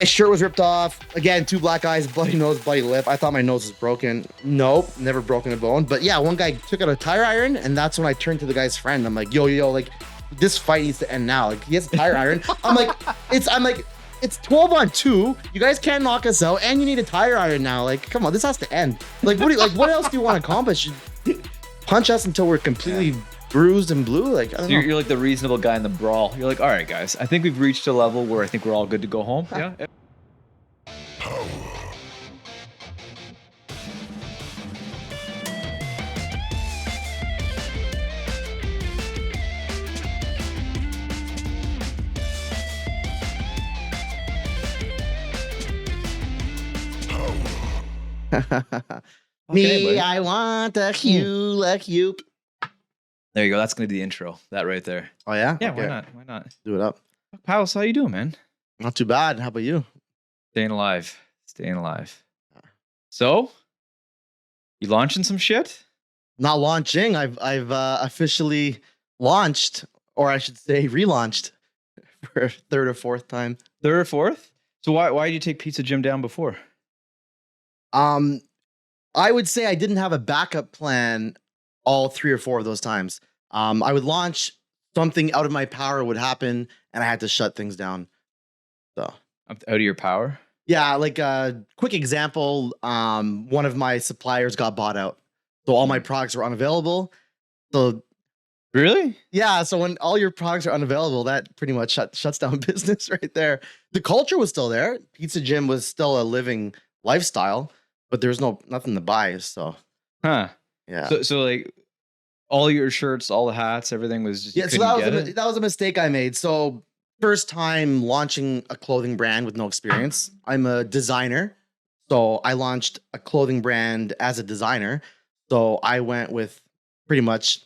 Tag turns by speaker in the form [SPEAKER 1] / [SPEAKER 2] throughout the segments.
[SPEAKER 1] My shirt was ripped off. Again, 2 black eyes, bloody nose, bloody lip. I thought my nose was broken. Nope, never broken a bone. But yeah, one guy took out a tire iron, and that's when I turned to the guy's friend. I'm like, yo, like, this fight needs to end now. Like, he has a tire iron. I'm like, it's 12 on 2. You guys can't knock us out, and you need a tire iron now. Like, come on, this has to end. Like, what else do you want to accomplish? Punch us until we're completely bruised and blue? Like, I don't know.
[SPEAKER 2] You're like the reasonable guy in the brawl. You're like, all right, guys, I think we've reached a level where I think we're all good to go home. Yeah.
[SPEAKER 1] Me,
[SPEAKER 2] buddy.
[SPEAKER 1] I want a hue like you.
[SPEAKER 2] There you go. That's gonna be the intro. That right there.
[SPEAKER 1] Oh yeah?
[SPEAKER 2] Yeah.
[SPEAKER 1] Okay.
[SPEAKER 2] Why not? Why not?
[SPEAKER 1] Do it up.
[SPEAKER 2] Pals, how you doing, man?
[SPEAKER 1] Not too bad. How about you?
[SPEAKER 2] Staying alive. Staying alive. So, you launching some shit?
[SPEAKER 1] Not launching. I've officially launched, or I should say relaunched for a third or fourth time.
[SPEAKER 2] Third or fourth? So why did you take Pizza Gym down before?
[SPEAKER 1] I would say I didn't have a backup plan all 3 or 4 of those times. I would launch, something out of my power would happen, and I had to shut things down. So
[SPEAKER 2] Out of your power?
[SPEAKER 1] yeah, like a quick example, one of my suppliers got bought out. So all my products were unavailable. So
[SPEAKER 2] Really?
[SPEAKER 1] yeah, so when all your products are unavailable, that pretty much shuts down business right there. The culture was still there. Pizza Gym was still a living lifestyle, but there's nothing to buy. So
[SPEAKER 2] Huh.
[SPEAKER 1] yeah.
[SPEAKER 2] So like all your shirts, all the hats, everything was just
[SPEAKER 1] Yeah, so that was a mistake I made. So first time launching a clothing brand with no experience. I'm a designer, so I launched a clothing brand as a designer. So I went with pretty much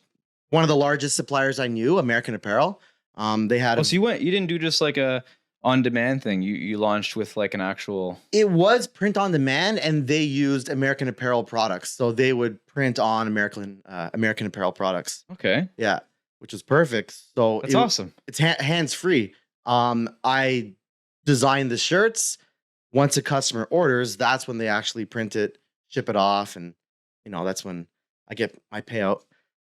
[SPEAKER 1] one of the largest suppliers I knew, American Apparel. They had
[SPEAKER 2] Oh, so you didn't do just like a on-demand thing. You launched with like an actual.
[SPEAKER 1] it was print on demand, and they used American Apparel products, so they would print on American Apparel products.
[SPEAKER 2] Okay.
[SPEAKER 1] Yeah, which was perfect. So
[SPEAKER 2] That's awesome.
[SPEAKER 1] it's hands free. I designed the shirts. Once a customer orders, that's when they actually print it, ship it off, and that's when I get my payout.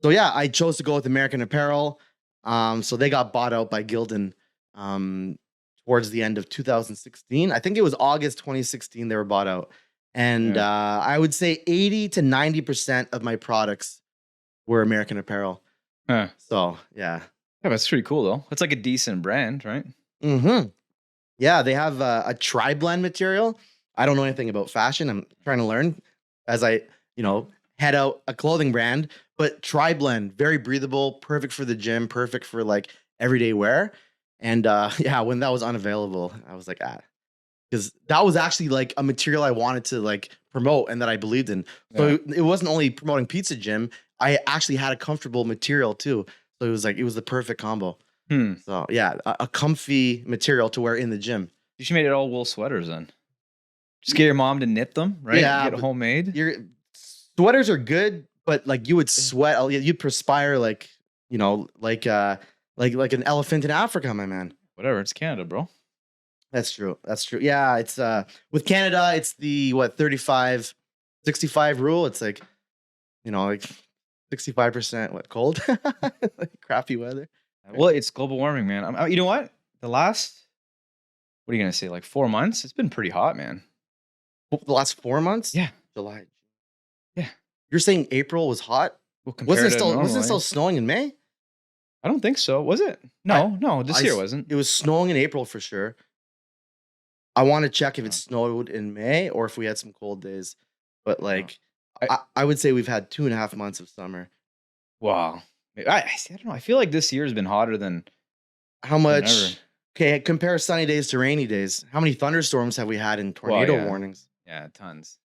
[SPEAKER 1] So yeah, I chose to go with American Apparel. So they got bought out by Gildan towards the end of 2016. I think it was August 2016 they were bought out. And I would say 80 to 90% of my products were American Apparel.
[SPEAKER 2] Huh.
[SPEAKER 1] So yeah.
[SPEAKER 2] Yeah, that's pretty cool though. It's like a decent brand, right?
[SPEAKER 1] Mm-hmm. Yeah, they have a tri-blend material. I don't know anything about fashion. I'm trying to learn as I, head out a clothing brand. But tri-blend, very breathable, perfect for the gym, perfect for like everyday wear. And yeah, when that was unavailable, I was like, because that was actually like a material I wanted to like promote and that I believed in. So it wasn't only promoting Pizza Gym. I actually had a comfortable material too. So it was the perfect combo. So yeah, a comfy material to wear in the gym.
[SPEAKER 2] You should made it all wool sweaters then. Just get your mom to knit them, right?
[SPEAKER 1] Yeah,
[SPEAKER 2] Get it homemade.
[SPEAKER 1] Your sweaters are good, but like you would sweat, you'd perspire like like an elephant in Africa, my man.
[SPEAKER 2] Whatever, it's Canada, bro.
[SPEAKER 1] That's true. That's true. Yeah, it's with Canada, it's the 35, 65 rule. It's like like 65% cold, like crappy weather.
[SPEAKER 2] Well, it's global warming, man. You know what? The last, what are you gonna say? Like 4 months? It's been pretty hot, man.
[SPEAKER 1] The last 4 months?
[SPEAKER 2] Yeah.
[SPEAKER 1] July.
[SPEAKER 2] Yeah.
[SPEAKER 1] You're saying April was hot?
[SPEAKER 2] Well,
[SPEAKER 1] Wasn't it still snowing in May?
[SPEAKER 2] I don't think so. Was it? No, this year wasn't.
[SPEAKER 1] It was snowing in April for sure. I want to check if it snowed in May or if we had some cold days. But like, I would say we've had 2.5 months of summer.
[SPEAKER 2] Wow. I don't know. I feel like this year has been hotter than
[SPEAKER 1] how much. Okay, compare sunny days to rainy days. How many thunderstorms have we had in tornado warnings?
[SPEAKER 2] Yeah, tons.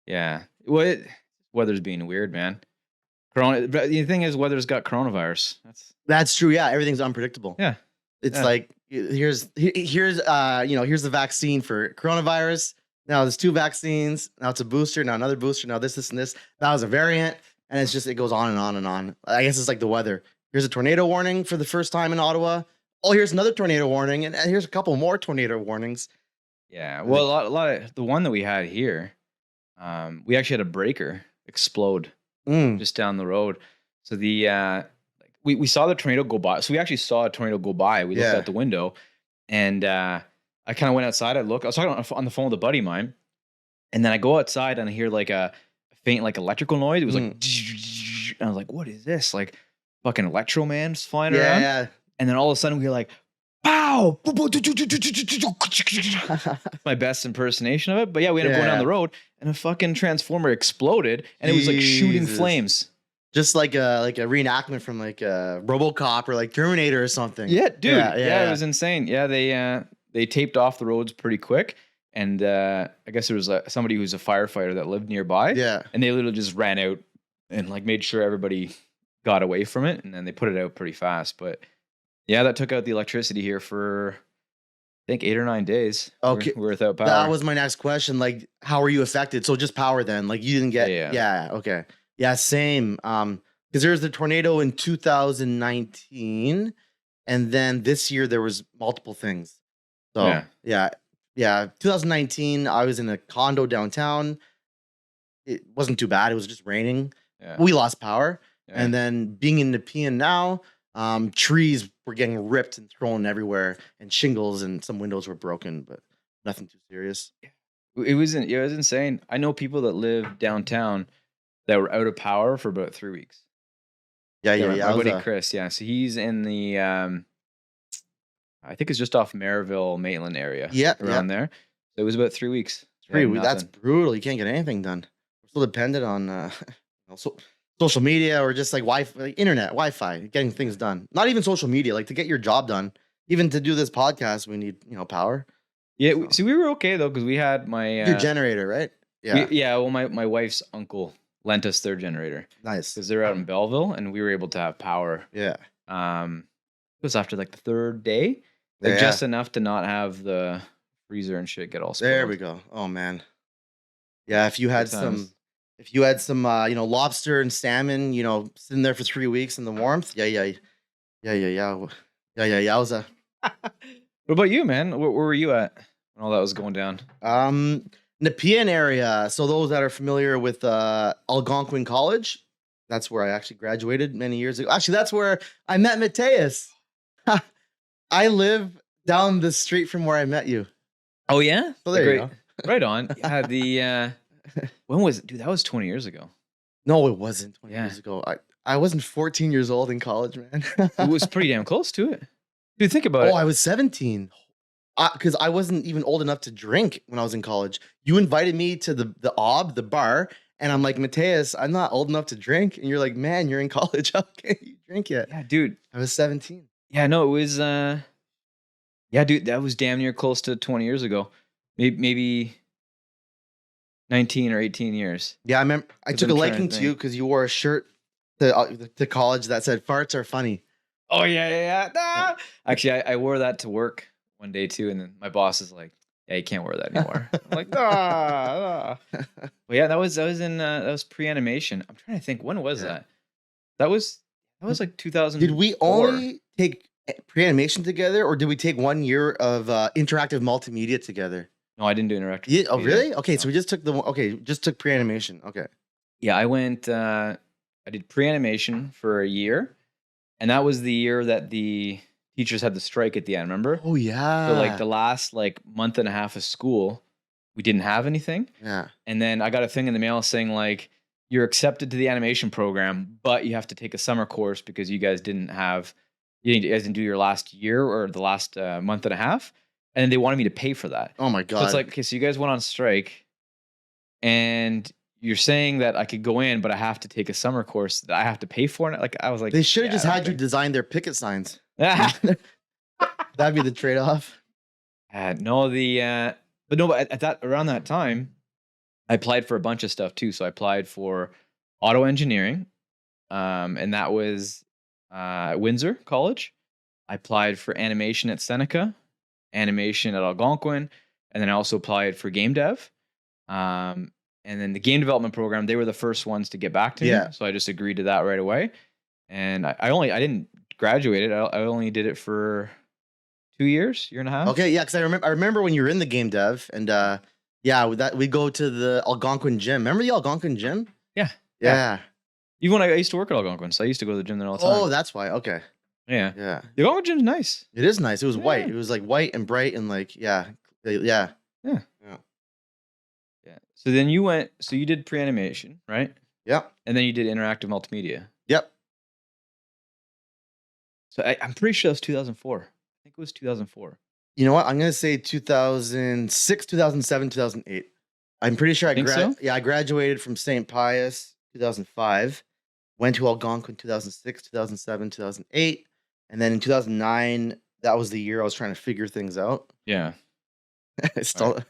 [SPEAKER 2] Yeah. Weather's being weird, man. But the thing is, weather's got coronavirus.
[SPEAKER 1] That's true. Yeah, everything's unpredictable.
[SPEAKER 2] Yeah.
[SPEAKER 1] It's like here's the vaccine for coronavirus. Now there's 2 vaccines. Now it's a booster. Now another booster. Now this, and this. Now it's a variant, and it goes on and on and on. I guess it's like the weather. Here's a tornado warning for the first time in Ottawa. Oh, here's another tornado warning, and here's a couple more tornado warnings.
[SPEAKER 2] Yeah.
[SPEAKER 1] I
[SPEAKER 2] Well,
[SPEAKER 1] think-
[SPEAKER 2] a lot of the one that we had here, we actually had a breaker explode
[SPEAKER 1] Mm,
[SPEAKER 2] just down the road. So we saw the tornado go by. So we actually saw a tornado go by. We looked
[SPEAKER 1] yeah.
[SPEAKER 2] out the window, and I kind of went outside. I was talking on the phone with a buddy of mine, and then I go outside and I hear like a faint like electrical noise. It was like, and I was like, "What is this?" Like fucking Electro Man's flying
[SPEAKER 1] Yeah,
[SPEAKER 2] around.
[SPEAKER 1] yeah.
[SPEAKER 2] And then all of a sudden we hear like, "Pow!" My best impersonation of it. But yeah, we ended up going down
[SPEAKER 1] Yeah.
[SPEAKER 2] the road, and a fucking transformer exploded, and it was like shooting
[SPEAKER 1] Jesus.
[SPEAKER 2] flames.
[SPEAKER 1] Just like a reenactment from like RoboCop or like Terminator or something.
[SPEAKER 2] Yeah, dude.
[SPEAKER 1] Yeah,
[SPEAKER 2] Yeah, it was insane. Yeah, they taped off the roads pretty quick, and I guess there was somebody who's a firefighter that lived nearby.
[SPEAKER 1] Yeah.
[SPEAKER 2] And they literally just ran out and like made sure everybody got away from it, and then they put it out pretty fast. But yeah, that took out the electricity here for I think 8 or 9 days.
[SPEAKER 1] Okay.
[SPEAKER 2] We're without power.
[SPEAKER 1] That was my next question. Like, how were you affected? So just power then? Like, you didn't get.
[SPEAKER 2] Yeah.
[SPEAKER 1] Okay. Yeah. Same. Because there was the tornado in 2019, and then this year there was multiple things. So yeah. 2019, I was in a condo downtown. It wasn't too bad. It was just raining.
[SPEAKER 2] Yeah.
[SPEAKER 1] We lost power,
[SPEAKER 2] Yeah.
[SPEAKER 1] and then being in Nepean now, trees were getting ripped and thrown everywhere, and shingles and some windows were broken, but nothing too serious.
[SPEAKER 2] It was insane. I know people that live downtown that were out of power for about 3 weeks.
[SPEAKER 1] Yeah.
[SPEAKER 2] My
[SPEAKER 1] I was,
[SPEAKER 2] buddy Chris, yeah. So he's in the I think it's just off Maryville, Maitland area.
[SPEAKER 1] Yeah,
[SPEAKER 2] Around there. So it was about 3 weeks.
[SPEAKER 1] That's brutal. You can't get anything done. We're still dependent on social media or just like Wi-Fi, like internet, Wi-Fi, getting things done. Not even social media, like to get your job done. Even to do this podcast, we need power.
[SPEAKER 2] Yeah, so we were okay though, because we had my
[SPEAKER 1] Your generator, right? Yeah,
[SPEAKER 2] well, my wife's uncle lent us their generator
[SPEAKER 1] nice.
[SPEAKER 2] because they're out in Belleville, and we were able to have power.
[SPEAKER 1] Yeah,
[SPEAKER 2] It was after like the third day, like
[SPEAKER 1] Yeah.
[SPEAKER 2] just enough to not have the freezer and shit get all spoiled.
[SPEAKER 1] there we go. Oh man, yeah. If you had
[SPEAKER 2] Good times.
[SPEAKER 1] some, lobster and salmon, sitting there for 3 weeks in the warmth. Yeah. I was
[SPEAKER 2] What about you, man? Where were you at when all that was going down?
[SPEAKER 1] Nepean area. So those that are familiar with Algonquin College, that's where I actually graduated many years ago. Actually, that's where I met Matthias. I live down the street from where I met you.
[SPEAKER 2] Oh yeah,
[SPEAKER 1] So there you go.
[SPEAKER 2] Right on. Yeah, when was it, dude? That was 20 years ago.
[SPEAKER 1] No, it wasn't 20
[SPEAKER 2] Yeah.
[SPEAKER 1] years ago. I wasn't 14 years old in college, man.
[SPEAKER 2] It was pretty damn close to it. Dude, think about it.
[SPEAKER 1] I was 17. Because I wasn't even old enough to drink when I was in college. You invited me to the bar, and I'm like, Matthias, I'm not old enough to drink. And you're like, man, you're in college. How can't you drink yet?
[SPEAKER 2] Yeah, dude.
[SPEAKER 1] I was 17.
[SPEAKER 2] Yeah, no, it was. Yeah, dude, that was damn near close to 20 years ago. Maybe 19 or 18 years.
[SPEAKER 1] Yeah, I remember. I
[SPEAKER 2] 'Cause
[SPEAKER 1] took a
[SPEAKER 2] I'm trying to
[SPEAKER 1] liking to you
[SPEAKER 2] think.
[SPEAKER 1] because you wore a shirt to college that said "farts are funny."
[SPEAKER 2] Oh yeah. Ah! Actually, I wore that to work one day too, and then my boss is like, "Yeah, you can't wear that anymore." I'm like, ah. Well, yeah, that was pre-animation. I'm trying to think, when was
[SPEAKER 1] Yeah.
[SPEAKER 2] that? That was like 2000.
[SPEAKER 1] Did we only take pre-animation together, or did we take 1 year of interactive multimedia together?
[SPEAKER 2] No, I didn't do interactive.
[SPEAKER 1] Yeah. Oh,
[SPEAKER 2] media.
[SPEAKER 1] really? Okay,
[SPEAKER 2] No.
[SPEAKER 1] so we just took pre-animation. Okay.
[SPEAKER 2] Yeah, I went. I did pre-animation for a year, and that was the year that the teachers had the strike at the end. Remember?
[SPEAKER 1] Oh yeah.
[SPEAKER 2] So like the last month and a half of school, we didn't have anything,
[SPEAKER 1] yeah.
[SPEAKER 2] and then I got a thing in the mail saying like, you're accepted to the animation program, but you have to take a summer course because you guys didn't do your last year or the last month and a half, and then they wanted me to pay for that.
[SPEAKER 1] Oh my
[SPEAKER 2] So
[SPEAKER 1] god.
[SPEAKER 2] it's like, okay, so you guys went on strike, and you're saying that I could go in, but I have to take a summer course that I have to pay for. And like, I was like,
[SPEAKER 1] they should have
[SPEAKER 2] yeah,
[SPEAKER 1] just
[SPEAKER 2] I
[SPEAKER 1] had
[SPEAKER 2] don't
[SPEAKER 1] you
[SPEAKER 2] think-
[SPEAKER 1] design their picket signs.
[SPEAKER 2] That'd
[SPEAKER 1] That'd be the trade-off.
[SPEAKER 2] but at that around that time, I applied for a bunch of stuff too. So I applied for auto engineering, and that was at Windsor College. I applied for animation at Seneca, animation at Algonquin, and then I also applied for game dev. And then the game development program, they were the first ones to get back to me.
[SPEAKER 1] Yeah.
[SPEAKER 2] So I just agreed to that right away. And I didn't graduate it. I only did it for 2 years, year and a half.
[SPEAKER 1] Okay, yeah, because I remember when you were in the game dev, and we go to the Algonquin gym. Remember the Algonquin gym?
[SPEAKER 2] Yeah.
[SPEAKER 1] Yeah.
[SPEAKER 2] Even when I used to work at Algonquin, so I used to go to the gym there all the time.
[SPEAKER 1] Oh, that's why. Okay.
[SPEAKER 2] Yeah.
[SPEAKER 1] Yeah.
[SPEAKER 2] The Algonquin gym's nice.
[SPEAKER 1] It is nice. It was white.
[SPEAKER 2] Yeah.
[SPEAKER 1] It was like white and bright and like yeah.
[SPEAKER 2] Yeah. So then you did pre-animation, right?
[SPEAKER 1] Yep.
[SPEAKER 2] And then you did interactive multimedia.
[SPEAKER 1] Yep.
[SPEAKER 2] So I'm pretty sure it was 2004. I think it was 2004.
[SPEAKER 1] You know what? I'm gonna say 2006, 2007, 2008. I'm pretty sure I graduated from St. Pius 2005. Went to Algonquin 2006, 2007, 2008, and then in 2009, that was the year I was trying to figure things out.
[SPEAKER 2] Yeah.
[SPEAKER 1] I still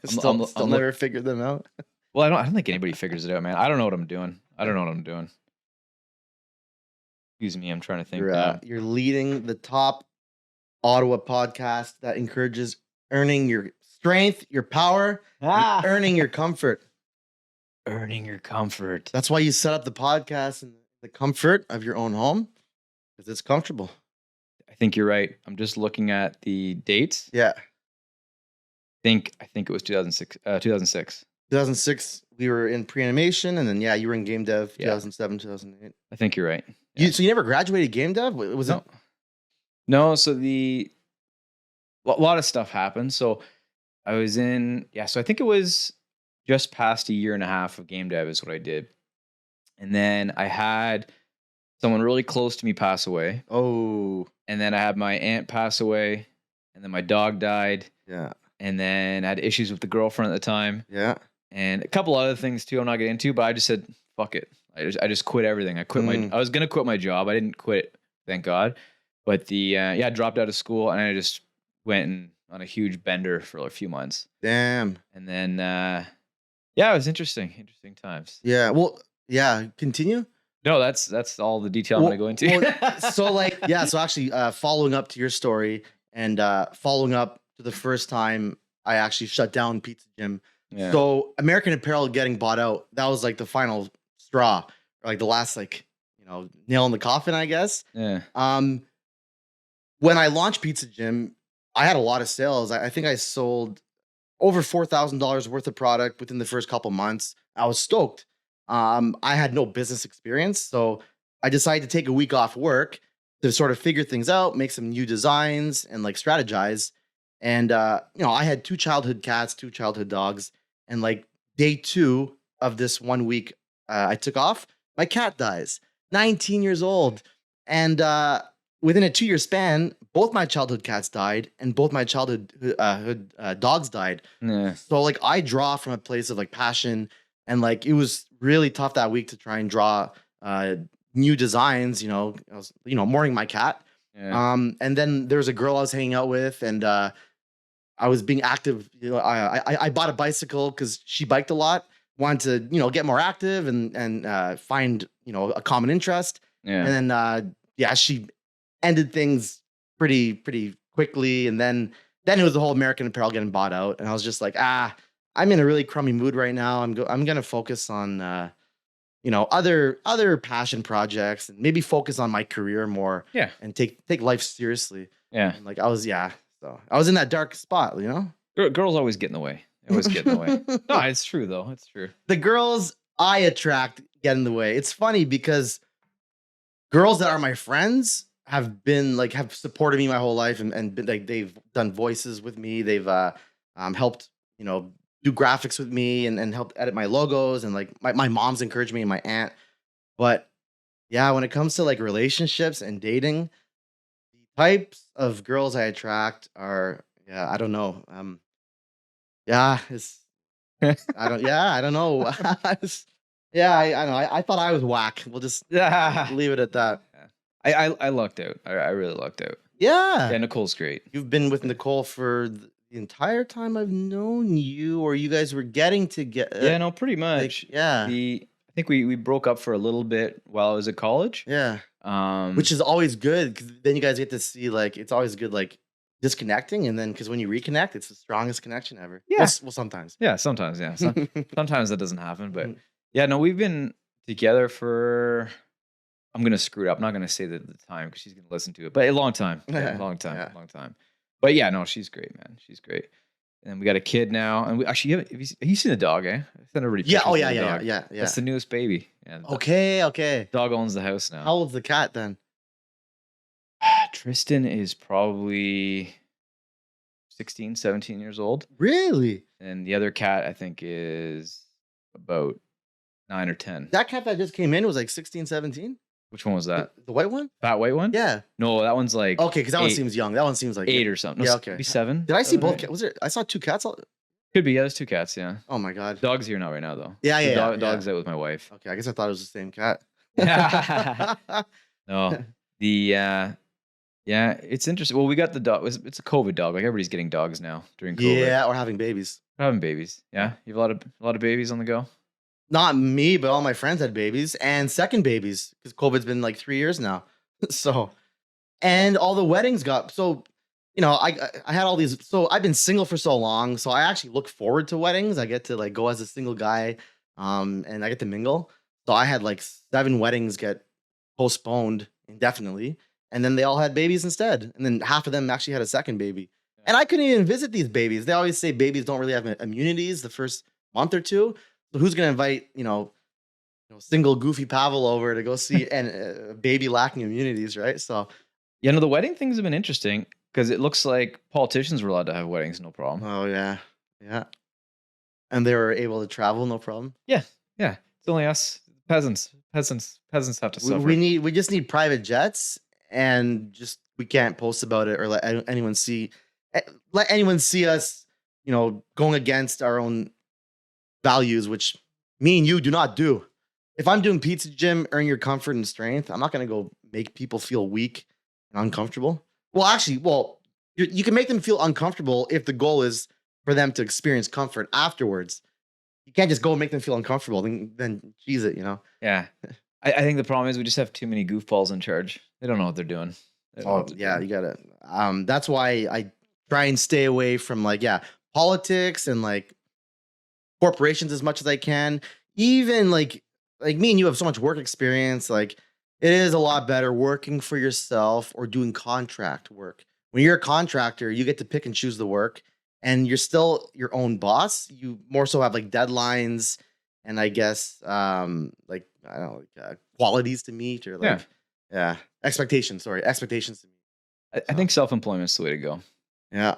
[SPEAKER 1] never figured them out.
[SPEAKER 2] Well, I don't think anybody figures it out, man. I don't know what I'm doing. Excuse me, I'm trying to think.
[SPEAKER 1] You're leading the top Ottawa podcast that encourages earning your strength, your power, and earning your comfort.
[SPEAKER 2] Earning your comfort.
[SPEAKER 1] That's why you set up the podcast in the comfort of your own home, because it's comfortable.
[SPEAKER 2] I think you're right. I'm just looking at the dates.
[SPEAKER 1] Yeah.
[SPEAKER 2] I think it was 2006.
[SPEAKER 1] 2006, we were in pre-animation, and then you were in game dev. 2007, 2008.
[SPEAKER 2] I think you're right. Yeah.
[SPEAKER 1] So you never graduated game dev? Was it?
[SPEAKER 2] No. So a lot of stuff happened. So I was so I think it was just past a year and a half of game dev is what I did. And then I had someone really close to me pass away.
[SPEAKER 1] Oh.
[SPEAKER 2] And then I had my aunt pass away, and then my dog died.
[SPEAKER 1] Yeah.
[SPEAKER 2] And then I had issues with the girlfriend at the time.
[SPEAKER 1] Yeah.
[SPEAKER 2] And a couple other things too I'm not getting into, but I just said, fuck it. I just quit everything. I was going to quit my job. I didn't quit, thank God. But I dropped out of school, and I just went on a huge bender for a few months.
[SPEAKER 1] Damn.
[SPEAKER 2] And then, it was interesting times.
[SPEAKER 1] Yeah. Well, yeah. Continue.
[SPEAKER 2] No, that's all the detail I'm going to go into.
[SPEAKER 1] So actually following up to your story and following up to the first time I actually shut down Pizza Gym. Yeah. So American Apparel getting bought out, that was like the final straw, or like the last nail in the coffin, I guess.
[SPEAKER 2] Yeah.
[SPEAKER 1] When I launched Pizza Gym, I had a lot of sales. I think I sold over $4,000 worth of product within the first couple months. I was stoked. I had no business experience, so I decided to take a week off work to sort of figure things out, make some new designs, and like strategize. And I had 2 childhood cats, 2 childhood dogs, and like day 2 of this 1 week I took off, my cat dies, 19 years old, and within a 2-year span, both my childhood cats died, and both my childhood dogs died.
[SPEAKER 2] Yeah.
[SPEAKER 1] So like I draw from a place of like passion, and like it was really tough that week to try and draw new designs. I was mourning my cat.
[SPEAKER 2] Yeah.
[SPEAKER 1] And then there was a girl I was hanging out with, and I was being active. I bought a bicycle because she biked a lot. Wanted to get more active and find a common interest.
[SPEAKER 2] Yeah.
[SPEAKER 1] And then she ended things pretty quickly, and then it was the whole American Apparel getting bought out, and I was just like, I'm in a really crummy mood right now. I'm gonna focus on other passion projects, and maybe focus on my career more.
[SPEAKER 2] Yeah.
[SPEAKER 1] And take life seriously.
[SPEAKER 2] Yeah.
[SPEAKER 1] And like I was in that dark spot,
[SPEAKER 2] Girls always get in the way. They always get in the way. No, it's true though. It's true.
[SPEAKER 1] The girls I attract get in the way. It's funny because girls that are my friends have supported me my whole life, and been, like, they've done voices with me. They've helped do graphics with me, and helped edit my logos, and like my mom's encouraged me, and my aunt. But yeah, when it comes to like relationships and dating, the types of girls I attract are I don't know. I don't know. I know. I thought I was whack. We'll just leave it at that.
[SPEAKER 2] I lucked out. I really lucked out.
[SPEAKER 1] Yeah.
[SPEAKER 2] Yeah, Nicole's great.
[SPEAKER 1] You've been with Nicole for the entire time I've known you, or you guys were getting together.
[SPEAKER 2] Yeah, no, pretty much.
[SPEAKER 1] Like, yeah.
[SPEAKER 2] I think we broke up for a little bit while I was at college.
[SPEAKER 1] Yeah. Which is always good, because then you guys get to see, like, it's always good, like, disconnecting, and then because when you reconnect, it's the strongest connection ever.
[SPEAKER 2] Yeah.
[SPEAKER 1] Well, sometimes.
[SPEAKER 2] Yeah, sometimes. Yeah. Sometimes that doesn't happen, but yeah, no, we've been together for. I'm gonna screw it up. I'm not gonna say the time because she's gonna listen to it, but a long time. Yeah, long time. But yeah, no, she's great, man. She's great. And we got a kid now. And we actually have you seen the dog, eh? I sent everybody
[SPEAKER 1] Yeah.
[SPEAKER 2] pictures
[SPEAKER 1] Oh
[SPEAKER 2] of
[SPEAKER 1] yeah.
[SPEAKER 2] the
[SPEAKER 1] Yeah.
[SPEAKER 2] dog.
[SPEAKER 1] Yeah. Yeah.
[SPEAKER 2] That's the newest baby. Yeah.
[SPEAKER 1] Okay. Okay.
[SPEAKER 2] Dog owns the house
[SPEAKER 1] How
[SPEAKER 2] now.
[SPEAKER 1] old's the cat then?
[SPEAKER 2] Tristan is probably 16, 17 years old.
[SPEAKER 1] Really?
[SPEAKER 2] And the other cat, I think, is about 9 or 10.
[SPEAKER 1] That cat that just came in was like 16, 17?
[SPEAKER 2] Which one was that?
[SPEAKER 1] The white one?
[SPEAKER 2] Fat white one?
[SPEAKER 1] Yeah.
[SPEAKER 2] No, that one's like
[SPEAKER 1] Okay, because that one
[SPEAKER 2] eight-
[SPEAKER 1] seems young. That one seems like
[SPEAKER 2] 8 or something. No,
[SPEAKER 1] Yeah,
[SPEAKER 2] maybe
[SPEAKER 1] okay.
[SPEAKER 2] 7.
[SPEAKER 1] Did I see
[SPEAKER 2] 7 or
[SPEAKER 1] both
[SPEAKER 2] 8.
[SPEAKER 1] cats? Was there? I saw 2 cats.
[SPEAKER 2] Could be. Yeah, there's 2 cats. Yeah.
[SPEAKER 1] Oh my god.
[SPEAKER 2] Dog's here not right now, though.
[SPEAKER 1] Yeah,
[SPEAKER 2] The
[SPEAKER 1] yeah, yeah,
[SPEAKER 2] Dog's out with my wife.
[SPEAKER 1] Okay, I guess I thought it was the same cat.
[SPEAKER 2] No. The yeah, it's interesting. Well, we got the dog. It's a COVID dog. Like everybody's getting dogs now during COVID.
[SPEAKER 1] Yeah, or having babies.
[SPEAKER 2] We're having babies. Yeah, you have a lot of babies on the go.
[SPEAKER 1] Not me, but all my friends had babies and second babies because COVID's been like 3 years now. So, and all the weddings got so. I had all these. So I've been single for so long, so I actually look forward to weddings. I get to like go as a single guy, and I get to mingle. So I had like 7 weddings get postponed indefinitely, and then they all had babies instead, and then half of them actually had a second baby. And I couldn't even visit these babies. They always say babies don't really have immunities the first month or two. So who's gonna invite single goofy Pavel over to go see and a baby lacking immunities, right? So
[SPEAKER 2] Yeah, no, the wedding things have been interesting because it looks like politicians were allowed to have weddings, no problem.
[SPEAKER 1] oh yeah, yeah, and they were able to travel, no problem.
[SPEAKER 2] Yeah, it's only us peasants. Peasants have to suffer.
[SPEAKER 1] We just need private jets, and just we can't post about it or let anyone see us, going against our own values, which me and you do not do. If I'm doing Pizza Gym, earn your comfort and strength, I'm not gonna go make people feel weak and uncomfortable. Well, actually, you can make them feel uncomfortable if the goal is for them to experience comfort afterwards. You can't just go and make them feel uncomfortable. Then cheese it,
[SPEAKER 2] Yeah, I think the problem is we just have too many goofballs in charge. They don't know what they're doing. They don't know
[SPEAKER 1] Oh
[SPEAKER 2] what they're
[SPEAKER 1] yeah,
[SPEAKER 2] doing.
[SPEAKER 1] you gotta. That's why I try and stay away from politics and like corporations as much as I can. Even like me and you have so much work experience. Like it is a lot better working for yourself or doing contract work. When you're a contractor, you get to pick and choose the work, and you're still your own boss. You more so have like deadlines and I guess like I don't know qualities to meet or like expectations. Sorry, expectations to meet.
[SPEAKER 2] I think self-employment is the way to go.
[SPEAKER 1] Yeah.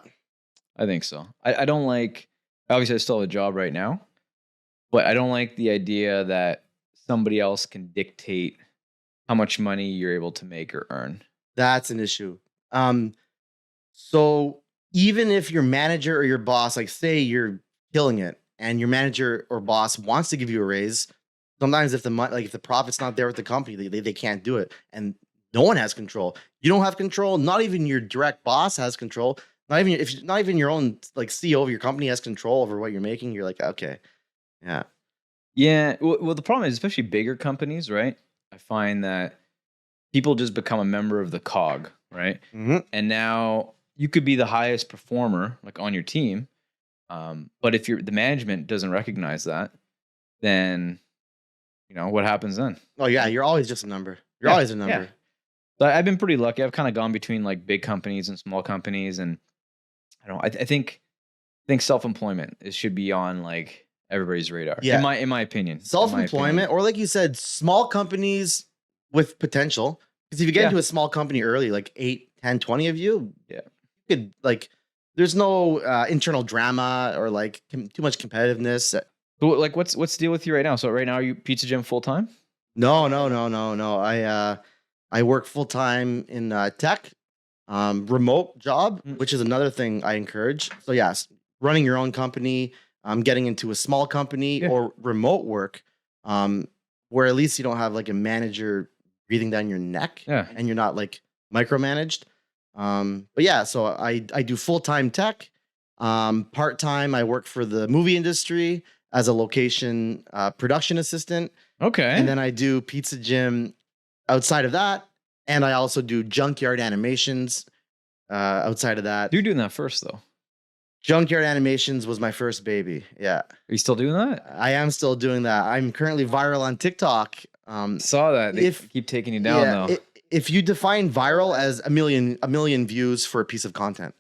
[SPEAKER 2] I think so. I don't like, obviously I still have a job right now, but I don't like the idea that somebody else can dictate how much money you're able to make or earn.
[SPEAKER 1] That's an issue. So even if your manager or your boss, like say you're killing it and your manager or boss wants to give you a raise, sometimes if if the profit's not there with the company, they can't do it. And no one has control. You don't have control. Not even your direct boss has control. Not even your own like CEO of your company has control over what you're making. You're like, okay. Yeah.
[SPEAKER 2] Yeah. Well, the problem is, especially bigger companies, right? I find that people just become a member of the cog, right?
[SPEAKER 1] Mm-hmm.
[SPEAKER 2] And now you could be the highest performer, like on your team, but if the management doesn't recognize that, then what happens then?
[SPEAKER 1] Oh yeah, you're always just a number. You're
[SPEAKER 2] Yeah,
[SPEAKER 1] always a number.
[SPEAKER 2] yeah. So I've been pretty lucky. I've kind of gone between like big companies and small companies, and I don't know. I think self-employment should be on like everybody's radar.
[SPEAKER 1] Yeah.
[SPEAKER 2] In my opinion.
[SPEAKER 1] Self-employment, or like you said, small companies with potential. Because if you get into a small company early, like 8, 10, 20 of you,
[SPEAKER 2] Yeah.
[SPEAKER 1] you could like, there's no internal drama or like too much competitiveness.
[SPEAKER 2] So like, what's the deal with you right now? So right now, are you Pizza Gym full time?
[SPEAKER 1] No. I work full time in tech, remote job, which is another thing I encourage. So yes, running your own company, getting into a small company or remote work, where at least you don't have like a manager breathing down your neck, and you're not like micromanaged. But yeah, so I do full time tech. Part time, I work for the movie industry as a location production assistant.
[SPEAKER 2] Okay.
[SPEAKER 1] And then I do Pizza Gym outside of that. And I also do Junkyard Animations outside of that.
[SPEAKER 2] You're doing that first, though.
[SPEAKER 1] Junkyard Animations was my first baby. Yeah.
[SPEAKER 2] Are you still doing that?
[SPEAKER 1] I am still doing that. I'm currently viral on TikTok.
[SPEAKER 2] Saw that. They keep taking you down, though.
[SPEAKER 1] If you define viral as a million views for a piece of content.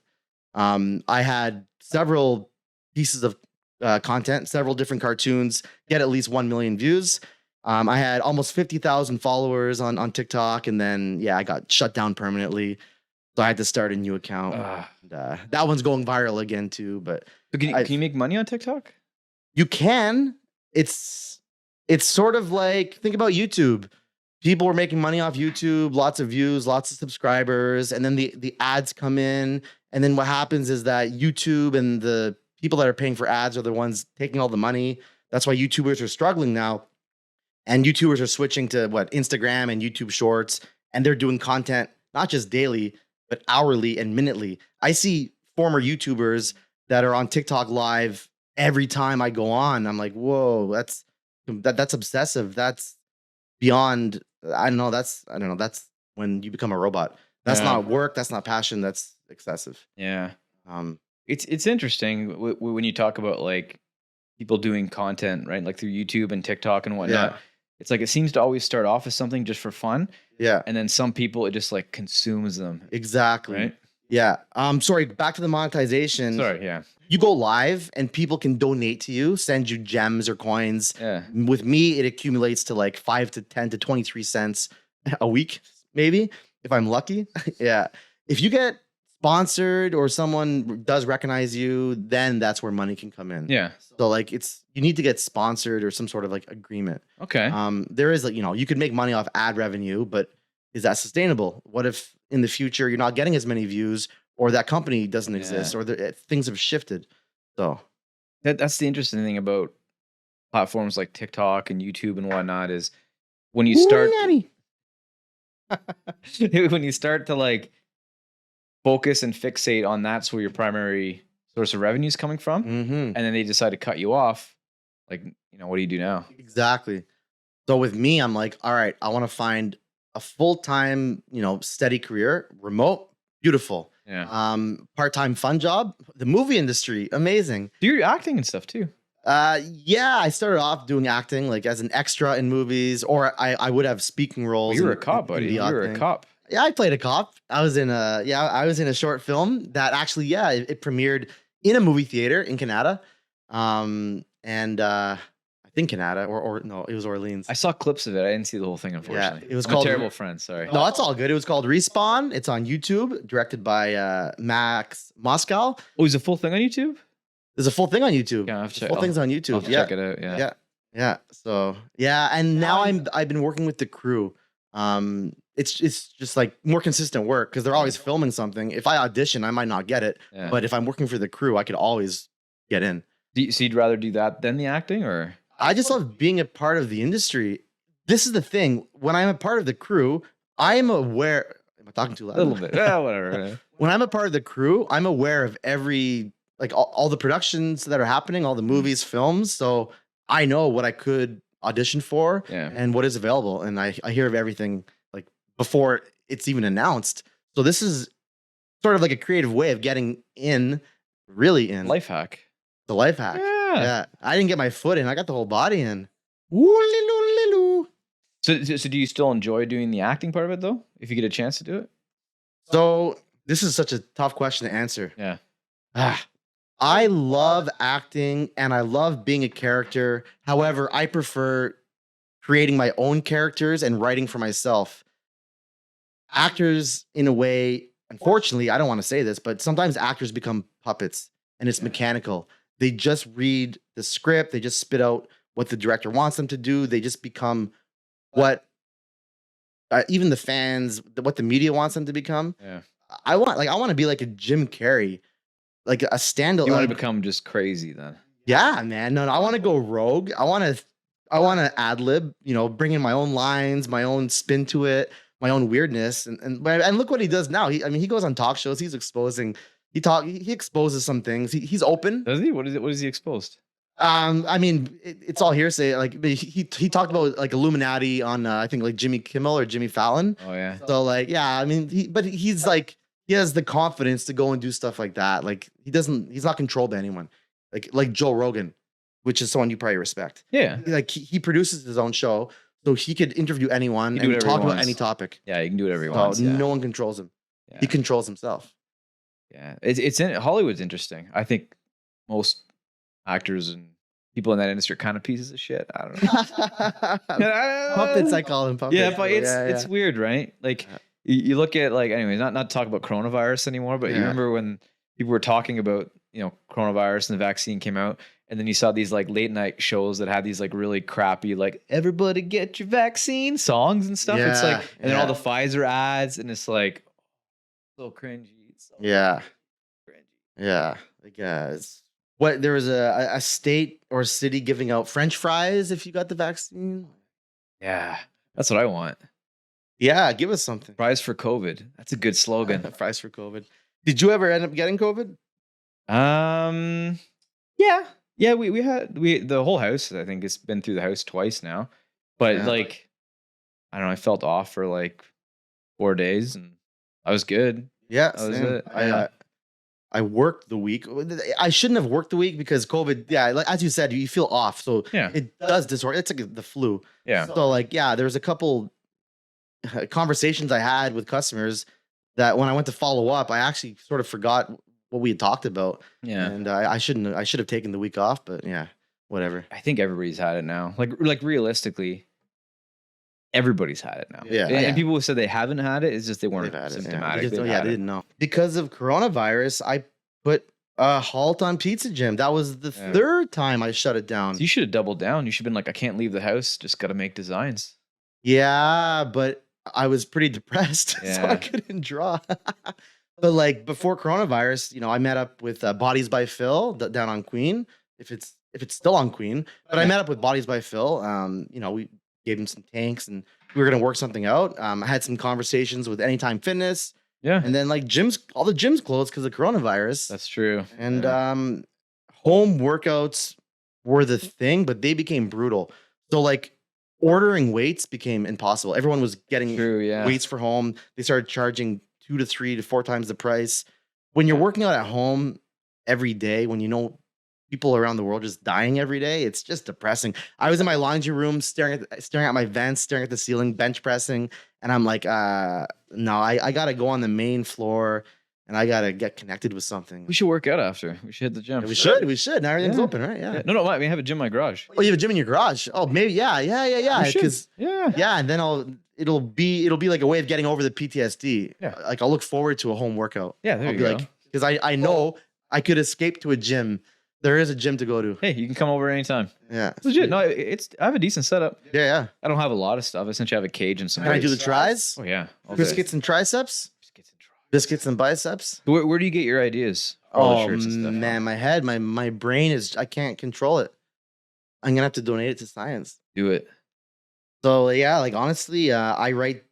[SPEAKER 1] I had several pieces of content, several different cartoons get at least 1 million views. I had almost 50,000 followers on TikTok, and then I got shut down permanently. So I had to start a new account. And, that one's going viral again too. But
[SPEAKER 2] So can you make money on TikTok?
[SPEAKER 1] you can. It's sort of like, think about YouTube. People were making money off YouTube, lots of views, lots of subscribers, and then the ads come in. And then what happens is that YouTube and the people that are paying for ads are the ones taking all the money. That's why YouTubers are struggling now. And YouTubers are switching to Instagram and YouTube Shorts, and they're doing content not just daily, but hourly and minutely. I see former YouTubers that are on TikTok live every time I go on. I'm like, whoa, that's obsessive. That's beyond. I don't know. That's when you become a robot. That's not work. That's not passion. That's excessive.
[SPEAKER 2] Yeah. It's interesting when you talk about like people doing content, right? Like through YouTube and TikTok and whatnot.
[SPEAKER 1] Yeah.
[SPEAKER 2] It's like it seems to always start off as something just for fun.
[SPEAKER 1] Yeah.
[SPEAKER 2] And then some people, it just like consumes them.
[SPEAKER 1] Exactly.
[SPEAKER 2] Right?
[SPEAKER 1] Yeah. Sorry, back to the monetization.
[SPEAKER 2] Sorry, yeah.
[SPEAKER 1] You go live and people can donate to you, send you gems or coins.
[SPEAKER 2] Yeah.
[SPEAKER 1] With me, it accumulates to like 5 to 10 to 23 cents a week, maybe, if I'm lucky. Yeah. If you get sponsored or someone does recognize you, then that's where money can come in.
[SPEAKER 2] Yeah.
[SPEAKER 1] So like you need to get sponsored or some sort of like agreement.
[SPEAKER 2] Okay.
[SPEAKER 1] There is like, you could make money off ad revenue, but is that sustainable? What if in the future you're not getting as many views, or that company doesn't exist, or things have shifted? So
[SPEAKER 2] that's the interesting thing about platforms like TikTok and YouTube and whatnot is when you start when you start to like focus and fixate on that's where your primary source of revenue is coming from, and then they decide to cut you off. Like, what do you do now?
[SPEAKER 1] Exactly. So with me, I'm like, all right, I want to find a full-time, steady career, remote, beautiful.
[SPEAKER 2] Yeah.
[SPEAKER 1] Part-time fun job. The movie industry, amazing.
[SPEAKER 2] Do your acting and stuff too.
[SPEAKER 1] Yeah, I started off doing acting like as an extra in movies, or I would have speaking roles.
[SPEAKER 2] You were a cop, buddy. You were a cop.
[SPEAKER 1] Yeah, I played a cop. I was in a short film that actually, it premiered in a movie theater in Canada. I think Canada or no, it was Orleans.
[SPEAKER 2] I saw clips of it. I didn't see the whole thing, unfortunately.
[SPEAKER 1] Yeah, it was
[SPEAKER 2] I'm
[SPEAKER 1] called
[SPEAKER 2] a terrible friend. Sorry.
[SPEAKER 1] No, it's all good. It was called Respawn. It's on YouTube, directed by Max Moscow.
[SPEAKER 2] Oh, is a full thing on YouTube?
[SPEAKER 1] There's a full thing on YouTube.
[SPEAKER 2] Yeah,
[SPEAKER 1] full thing's on YouTube.
[SPEAKER 2] Check it out. Yeah.
[SPEAKER 1] Yeah. So and now I've been working with the crew. It's just like more consistent work because they're always filming something. If I audition, I might not get it, but if I'm working for the crew, I could always get in.
[SPEAKER 2] So you'd rather do that than the acting, or?
[SPEAKER 1] I just love being a part of the industry. This is the thing. When I'm a part of the crew, I am aware. Am I talking too loud?
[SPEAKER 2] A little bit. Yeah, whatever.
[SPEAKER 1] When I'm a part of the crew, I'm aware of every, like all the productions that are happening, all the movies, films. So I know what I could audition for and what is available. And I hear of everything like before it's even announced. So this is sort of like a creative way of getting really in.
[SPEAKER 2] Life hack.
[SPEAKER 1] The life hack. Yeah. I didn't get my foot in. I got the whole body in.
[SPEAKER 2] So do you still enjoy doing the acting part of it though? If you get a chance to do it?
[SPEAKER 1] So this is such a tough question to answer.
[SPEAKER 2] Yeah.
[SPEAKER 1] I love acting and I love being a character. However, I prefer creating my own characters and writing for myself. Actors, in a way, unfortunately, I don't want to say this, but sometimes actors become puppets and it's mechanical. They just read the script. They just spit out what the director wants them to do. They just become what even the fans, what the media wants them to become.
[SPEAKER 2] Yeah.
[SPEAKER 1] I want to be like a Jim Carrey, like a standalone.
[SPEAKER 2] You want to become just crazy then?
[SPEAKER 1] Yeah, man. No, I want to go rogue. I want to ad lib. Bring in my own lines, my own spin to it, my own weirdness, and look what he does now. He goes on talk shows. He's exposing. He exposes some things. He's open.
[SPEAKER 2] Does he? What is he exposed?
[SPEAKER 1] It's all hearsay. Like he talked about like Illuminati on I think like Jimmy Kimmel or Jimmy Fallon.
[SPEAKER 2] Oh yeah.
[SPEAKER 1] So like he's like he has the confidence to go and do stuff like that. Like he's not controlled by anyone. Like Joe Rogan, which is someone you probably respect.
[SPEAKER 2] Yeah.
[SPEAKER 1] Like he produces his own show, so he could interview anyone and talk about any topic.
[SPEAKER 2] Yeah, you can do whatever he wants.
[SPEAKER 1] No one controls him.
[SPEAKER 2] Yeah.
[SPEAKER 1] He controls himself.
[SPEAKER 2] Yeah, it's in Hollywood's interesting. I think most actors and people in that industry are kind of pieces of shit. I don't know.
[SPEAKER 1] Puppets, I call them
[SPEAKER 2] Yeah,
[SPEAKER 1] puppets.
[SPEAKER 2] but it's
[SPEAKER 1] yeah.
[SPEAKER 2] weird, right? Like
[SPEAKER 1] Yeah.
[SPEAKER 2] you look at like anyways, not to talk about coronavirus anymore, but you
[SPEAKER 1] Yeah.
[SPEAKER 2] remember when people were talking about, coronavirus and the vaccine came out, and then you saw these like late night shows that had these like really crappy like everybody get your vaccine songs and stuff. It's like,
[SPEAKER 1] Yeah,
[SPEAKER 2] and then all
[SPEAKER 1] yeah.
[SPEAKER 2] the Pfizer ads, and it's like so cringy. It's so
[SPEAKER 1] Yeah.
[SPEAKER 2] cringy.
[SPEAKER 1] Yeah. Like, what there was a state or city giving out French fries if you got the vaccine.
[SPEAKER 2] Yeah, that's what I want.
[SPEAKER 1] Yeah, give us something.
[SPEAKER 2] Fries for COVID. That's a good slogan.
[SPEAKER 1] Fries for COVID. Did you ever end up getting COVID?
[SPEAKER 2] Yeah. Yeah, we had the whole house, I think, has been through the house twice now. But
[SPEAKER 1] Yeah.
[SPEAKER 2] like, I don't know, I felt off for like 4 days and I was good.
[SPEAKER 1] Yeah,
[SPEAKER 2] That was
[SPEAKER 1] same.
[SPEAKER 2] it. Yeah.
[SPEAKER 1] I worked the week. I shouldn't have worked the week because COVID. Yeah, like as you said, you feel off, so
[SPEAKER 2] Yeah.
[SPEAKER 1] it does disorient. It's like the flu.
[SPEAKER 2] Yeah.
[SPEAKER 1] So like, yeah, there's a couple conversations I had with customers that when I went to follow up, I actually sort of forgot what we had talked about,
[SPEAKER 2] Yeah.
[SPEAKER 1] and I shouldn't. I should have taken the week off, but yeah, whatever.
[SPEAKER 2] I think everybody's had it now. Like realistically, everybody's had it now.
[SPEAKER 1] Yeah.
[SPEAKER 2] And people who said they haven't had it, it's just they
[SPEAKER 1] They've
[SPEAKER 2] weren't
[SPEAKER 1] had it. Yeah,
[SPEAKER 2] symptomatic.
[SPEAKER 1] because,
[SPEAKER 2] They've had
[SPEAKER 1] they
[SPEAKER 2] it.
[SPEAKER 1] didn't know because of coronavirus. I put a halt on Pizza Gym. That was the
[SPEAKER 2] Yeah.
[SPEAKER 1] third time I shut it down.
[SPEAKER 2] So you should have doubled down. You should have been like, I can't leave the house. Just got to make designs.
[SPEAKER 1] Yeah, but I was pretty depressed, so I
[SPEAKER 2] Yeah.
[SPEAKER 1] couldn't draw. But like before coronavirus, I met up with Bodies by Phil down on Queen. If it's still on Queen, but I met up with Bodies by Phil. We gave him some tanks, and we were gonna work something out. I had some conversations with Anytime Fitness,
[SPEAKER 2] Yeah.
[SPEAKER 1] and then like all the gyms closed because of coronavirus.
[SPEAKER 2] That's true.
[SPEAKER 1] And
[SPEAKER 2] Yeah.
[SPEAKER 1] home workouts were the thing, but they became brutal. So like ordering weights became impossible. Everyone was getting
[SPEAKER 2] True. Yeah.
[SPEAKER 1] weights for home. They started charging 2 to 3 to 4 times the price. When you're working out at home every day, when people around the world just dying every day, it's just depressing. I was in my laundry room staring at my vents, staring at the ceiling, bench pressing, and I'm like, no, I gotta go on the main floor and I gotta get connected with something.
[SPEAKER 2] We should work out after. We should hit the gym.
[SPEAKER 1] We should. Now everything's
[SPEAKER 2] Yeah.
[SPEAKER 1] open, right? Yeah.
[SPEAKER 2] No, we have a gym in my garage.
[SPEAKER 1] Oh, you have a gym in your garage? Oh, maybe. Yeah.
[SPEAKER 2] We should.
[SPEAKER 1] Because
[SPEAKER 2] Yeah.
[SPEAKER 1] and then it'll be like a way of getting over the PTSD.
[SPEAKER 2] Yeah.
[SPEAKER 1] Like I'll look forward to a home workout.
[SPEAKER 2] Yeah, there
[SPEAKER 1] I'll
[SPEAKER 2] you
[SPEAKER 1] be
[SPEAKER 2] go.
[SPEAKER 1] like, because I know I could escape to a gym. There is a gym to go to.
[SPEAKER 2] Hey, you can come over anytime.
[SPEAKER 1] Yeah.
[SPEAKER 2] It's legit. No, I have a decent setup.
[SPEAKER 1] Yeah.
[SPEAKER 2] I don't have a lot of stuff. Essentially, I have a cage and some.
[SPEAKER 1] Can I do the
[SPEAKER 2] weights.
[SPEAKER 1] tries?
[SPEAKER 2] Oh yeah. all day.
[SPEAKER 1] Biscuits and triceps?
[SPEAKER 2] Biscuits and tries.
[SPEAKER 1] Biscuits and biceps?
[SPEAKER 2] Where do you get your ideas? for all the
[SPEAKER 1] Oh
[SPEAKER 2] shirts and stuff?
[SPEAKER 1] man, my head, my brain I can't control it. I'm gonna have to donate it to science.
[SPEAKER 2] Do it.
[SPEAKER 1] So yeah, like honestly, I write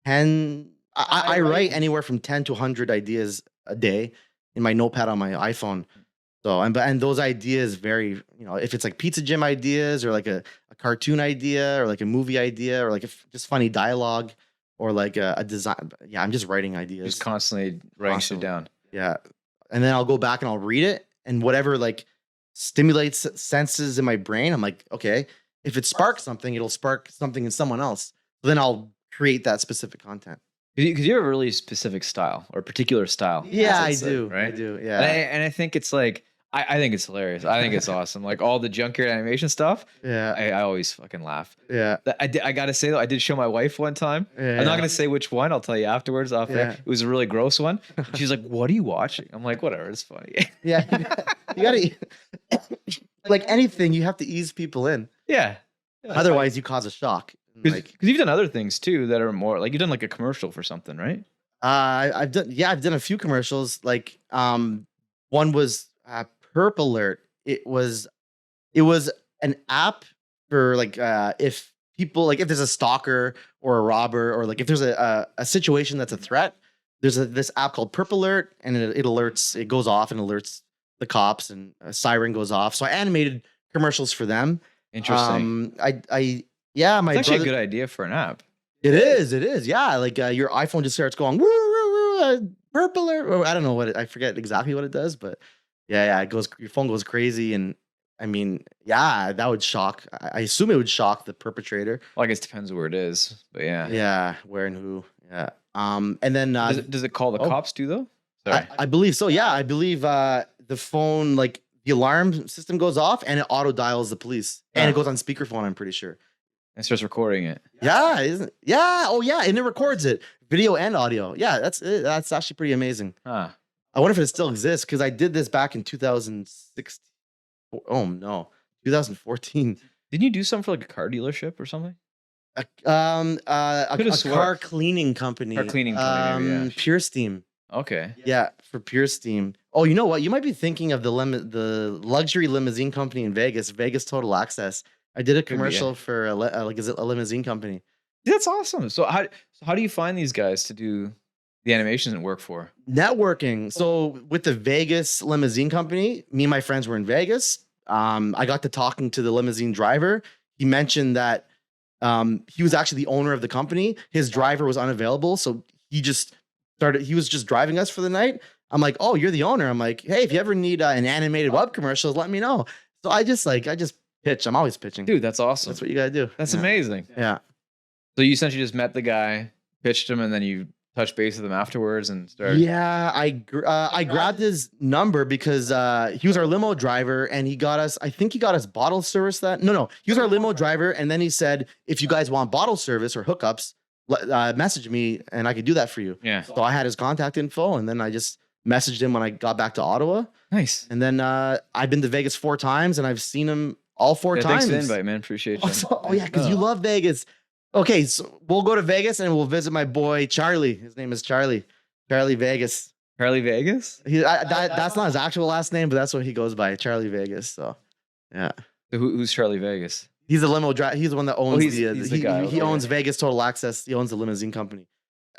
[SPEAKER 1] 10. I write anywhere from 10 to 100 ideas a day in my notepad on my iPhone. So and those ideas vary. If it's like pizza gym ideas or like a cartoon idea or like a movie idea or like just funny dialogue or like a design. Yeah, I'm just writing ideas.
[SPEAKER 2] Just constantly writing shit down.
[SPEAKER 1] Yeah, and then I'll go back and I'll read it, and whatever like stimulates senses in my brain, I'm like, okay, if it sparks something, it'll spark something in someone else. So then I'll create that specific content.
[SPEAKER 2] Because you have a really specific style or particular style.
[SPEAKER 1] Yeah, I
[SPEAKER 2] That's it,
[SPEAKER 1] do.
[SPEAKER 2] Right?
[SPEAKER 1] I do. Yeah.
[SPEAKER 2] And I think it's like, I think it's hilarious. I think it's awesome. Like all the Junkyard Animation stuff.
[SPEAKER 1] Yeah.
[SPEAKER 2] I always fucking laugh.
[SPEAKER 1] Yeah.
[SPEAKER 2] I gotta say though, I did show my wife one time.
[SPEAKER 1] Yeah.
[SPEAKER 2] I'm not gonna say which one. I'll tell you afterwards. Off
[SPEAKER 1] Yeah.
[SPEAKER 2] air. It was a really gross one. She's like, "What are you watching?" I'm like, "Whatever, it's funny."
[SPEAKER 1] Yeah. You gotta like anything, you have to ease people in.
[SPEAKER 2] Yeah.
[SPEAKER 1] Otherwise, you cause a shock.
[SPEAKER 2] Because you've done other things too that are more like you've done like a commercial for something, right?
[SPEAKER 1] I've done a few commercials. Like one was Purple Alert. It was an app for like if people like if there's a stalker or a robber or like if there's a situation that's a threat, there's this app called Purple Alert, and it alerts, it goes off and alerts the cops, and a siren goes off. So I animated commercials for them.
[SPEAKER 2] Interesting.
[SPEAKER 1] Yeah, my
[SPEAKER 2] It's actually
[SPEAKER 1] brother.
[SPEAKER 2] a good idea for an app.
[SPEAKER 1] It is. Yeah, like your iPhone just starts going woo, woo, woo, Purple Alert. Or I don't know I forget exactly what it does, but yeah, it goes. Your phone goes crazy, and I mean, yeah, that would shock. I assume it would shock the perpetrator.
[SPEAKER 2] Well, I guess it depends where it is, but yeah.
[SPEAKER 1] Yeah, where and who. Yeah. And then
[SPEAKER 2] Does it call the
[SPEAKER 1] oh.
[SPEAKER 2] cops too though? Sorry.
[SPEAKER 1] I believe so. Yeah, I believe the phone, like the alarm system goes off and it auto dials the police, and it goes on speakerphone. I'm pretty sure.
[SPEAKER 2] And starts recording it.
[SPEAKER 1] Yeah, isn't? Yeah. Oh, yeah, and it records it, video and audio. Yeah, that's actually pretty amazing.
[SPEAKER 2] Huh.
[SPEAKER 1] I wonder if it still exists because I did this back in 2016. Oh no, 2014.
[SPEAKER 2] Didn't you do something for like a car dealership or something?
[SPEAKER 1] A
[SPEAKER 2] Could've swore-
[SPEAKER 1] car cleaning company.
[SPEAKER 2] Car cleaning company, maybe, yeah.
[SPEAKER 1] Pure Steam.
[SPEAKER 2] Okay.
[SPEAKER 1] Yeah, for Pure Steam. Oh, you know what? You might be thinking of the luxury limousine company in Vegas, Vegas Total Access. I did a
[SPEAKER 2] Could be,
[SPEAKER 1] commercial for like is it a limousine company?
[SPEAKER 2] That's awesome. So how do you find these guys to do the animations and work for?
[SPEAKER 1] Networking. So with the Vegas limousine company, me and my friends were in Vegas. I got to talking to the limousine driver. He mentioned that he was actually the owner of the company. His driver was unavailable, so he was just driving us for the night. I'm like, oh, you're the owner. I'm like, hey, if you ever need an animated web commercial, let me know. So I just pitch. I'm always pitching.
[SPEAKER 2] Dude, that's awesome.
[SPEAKER 1] That's what you gotta do.
[SPEAKER 2] That's
[SPEAKER 1] Yeah.
[SPEAKER 2] amazing.
[SPEAKER 1] Yeah.
[SPEAKER 2] So you essentially just met the guy, pitched him, and then you touched base with him afterwards and started.
[SPEAKER 1] Yeah, I grabbed his number because he was our limo driver and he got us. I think he got us bottle service. No, he was our limo driver, and then he said, if you guys want bottle service or hookups, message me and I could do that for you.
[SPEAKER 2] Yeah.
[SPEAKER 1] So I had his contact info, and then I just messaged him when I got back to Ottawa.
[SPEAKER 2] Nice.
[SPEAKER 1] And then I've been to Vegas 4 times, and I've seen him all 4 times.
[SPEAKER 2] Thanks for the invite, man. Appreciate you.
[SPEAKER 1] Oh yeah, because you love Vegas. Okay, so we'll go to Vegas and we'll visit my boy Charlie. His name is Charlie. Charlie Vegas.
[SPEAKER 2] Charlie Vegas?
[SPEAKER 1] That's not his actual last name, but that's what he goes by, Charlie Vegas. So, yeah.
[SPEAKER 2] So who's Charlie Vegas?
[SPEAKER 1] He's a limo driver. He's the one that owns
[SPEAKER 2] he's the guy.
[SPEAKER 1] he owns Vegas Total Access. He owns the limousine company.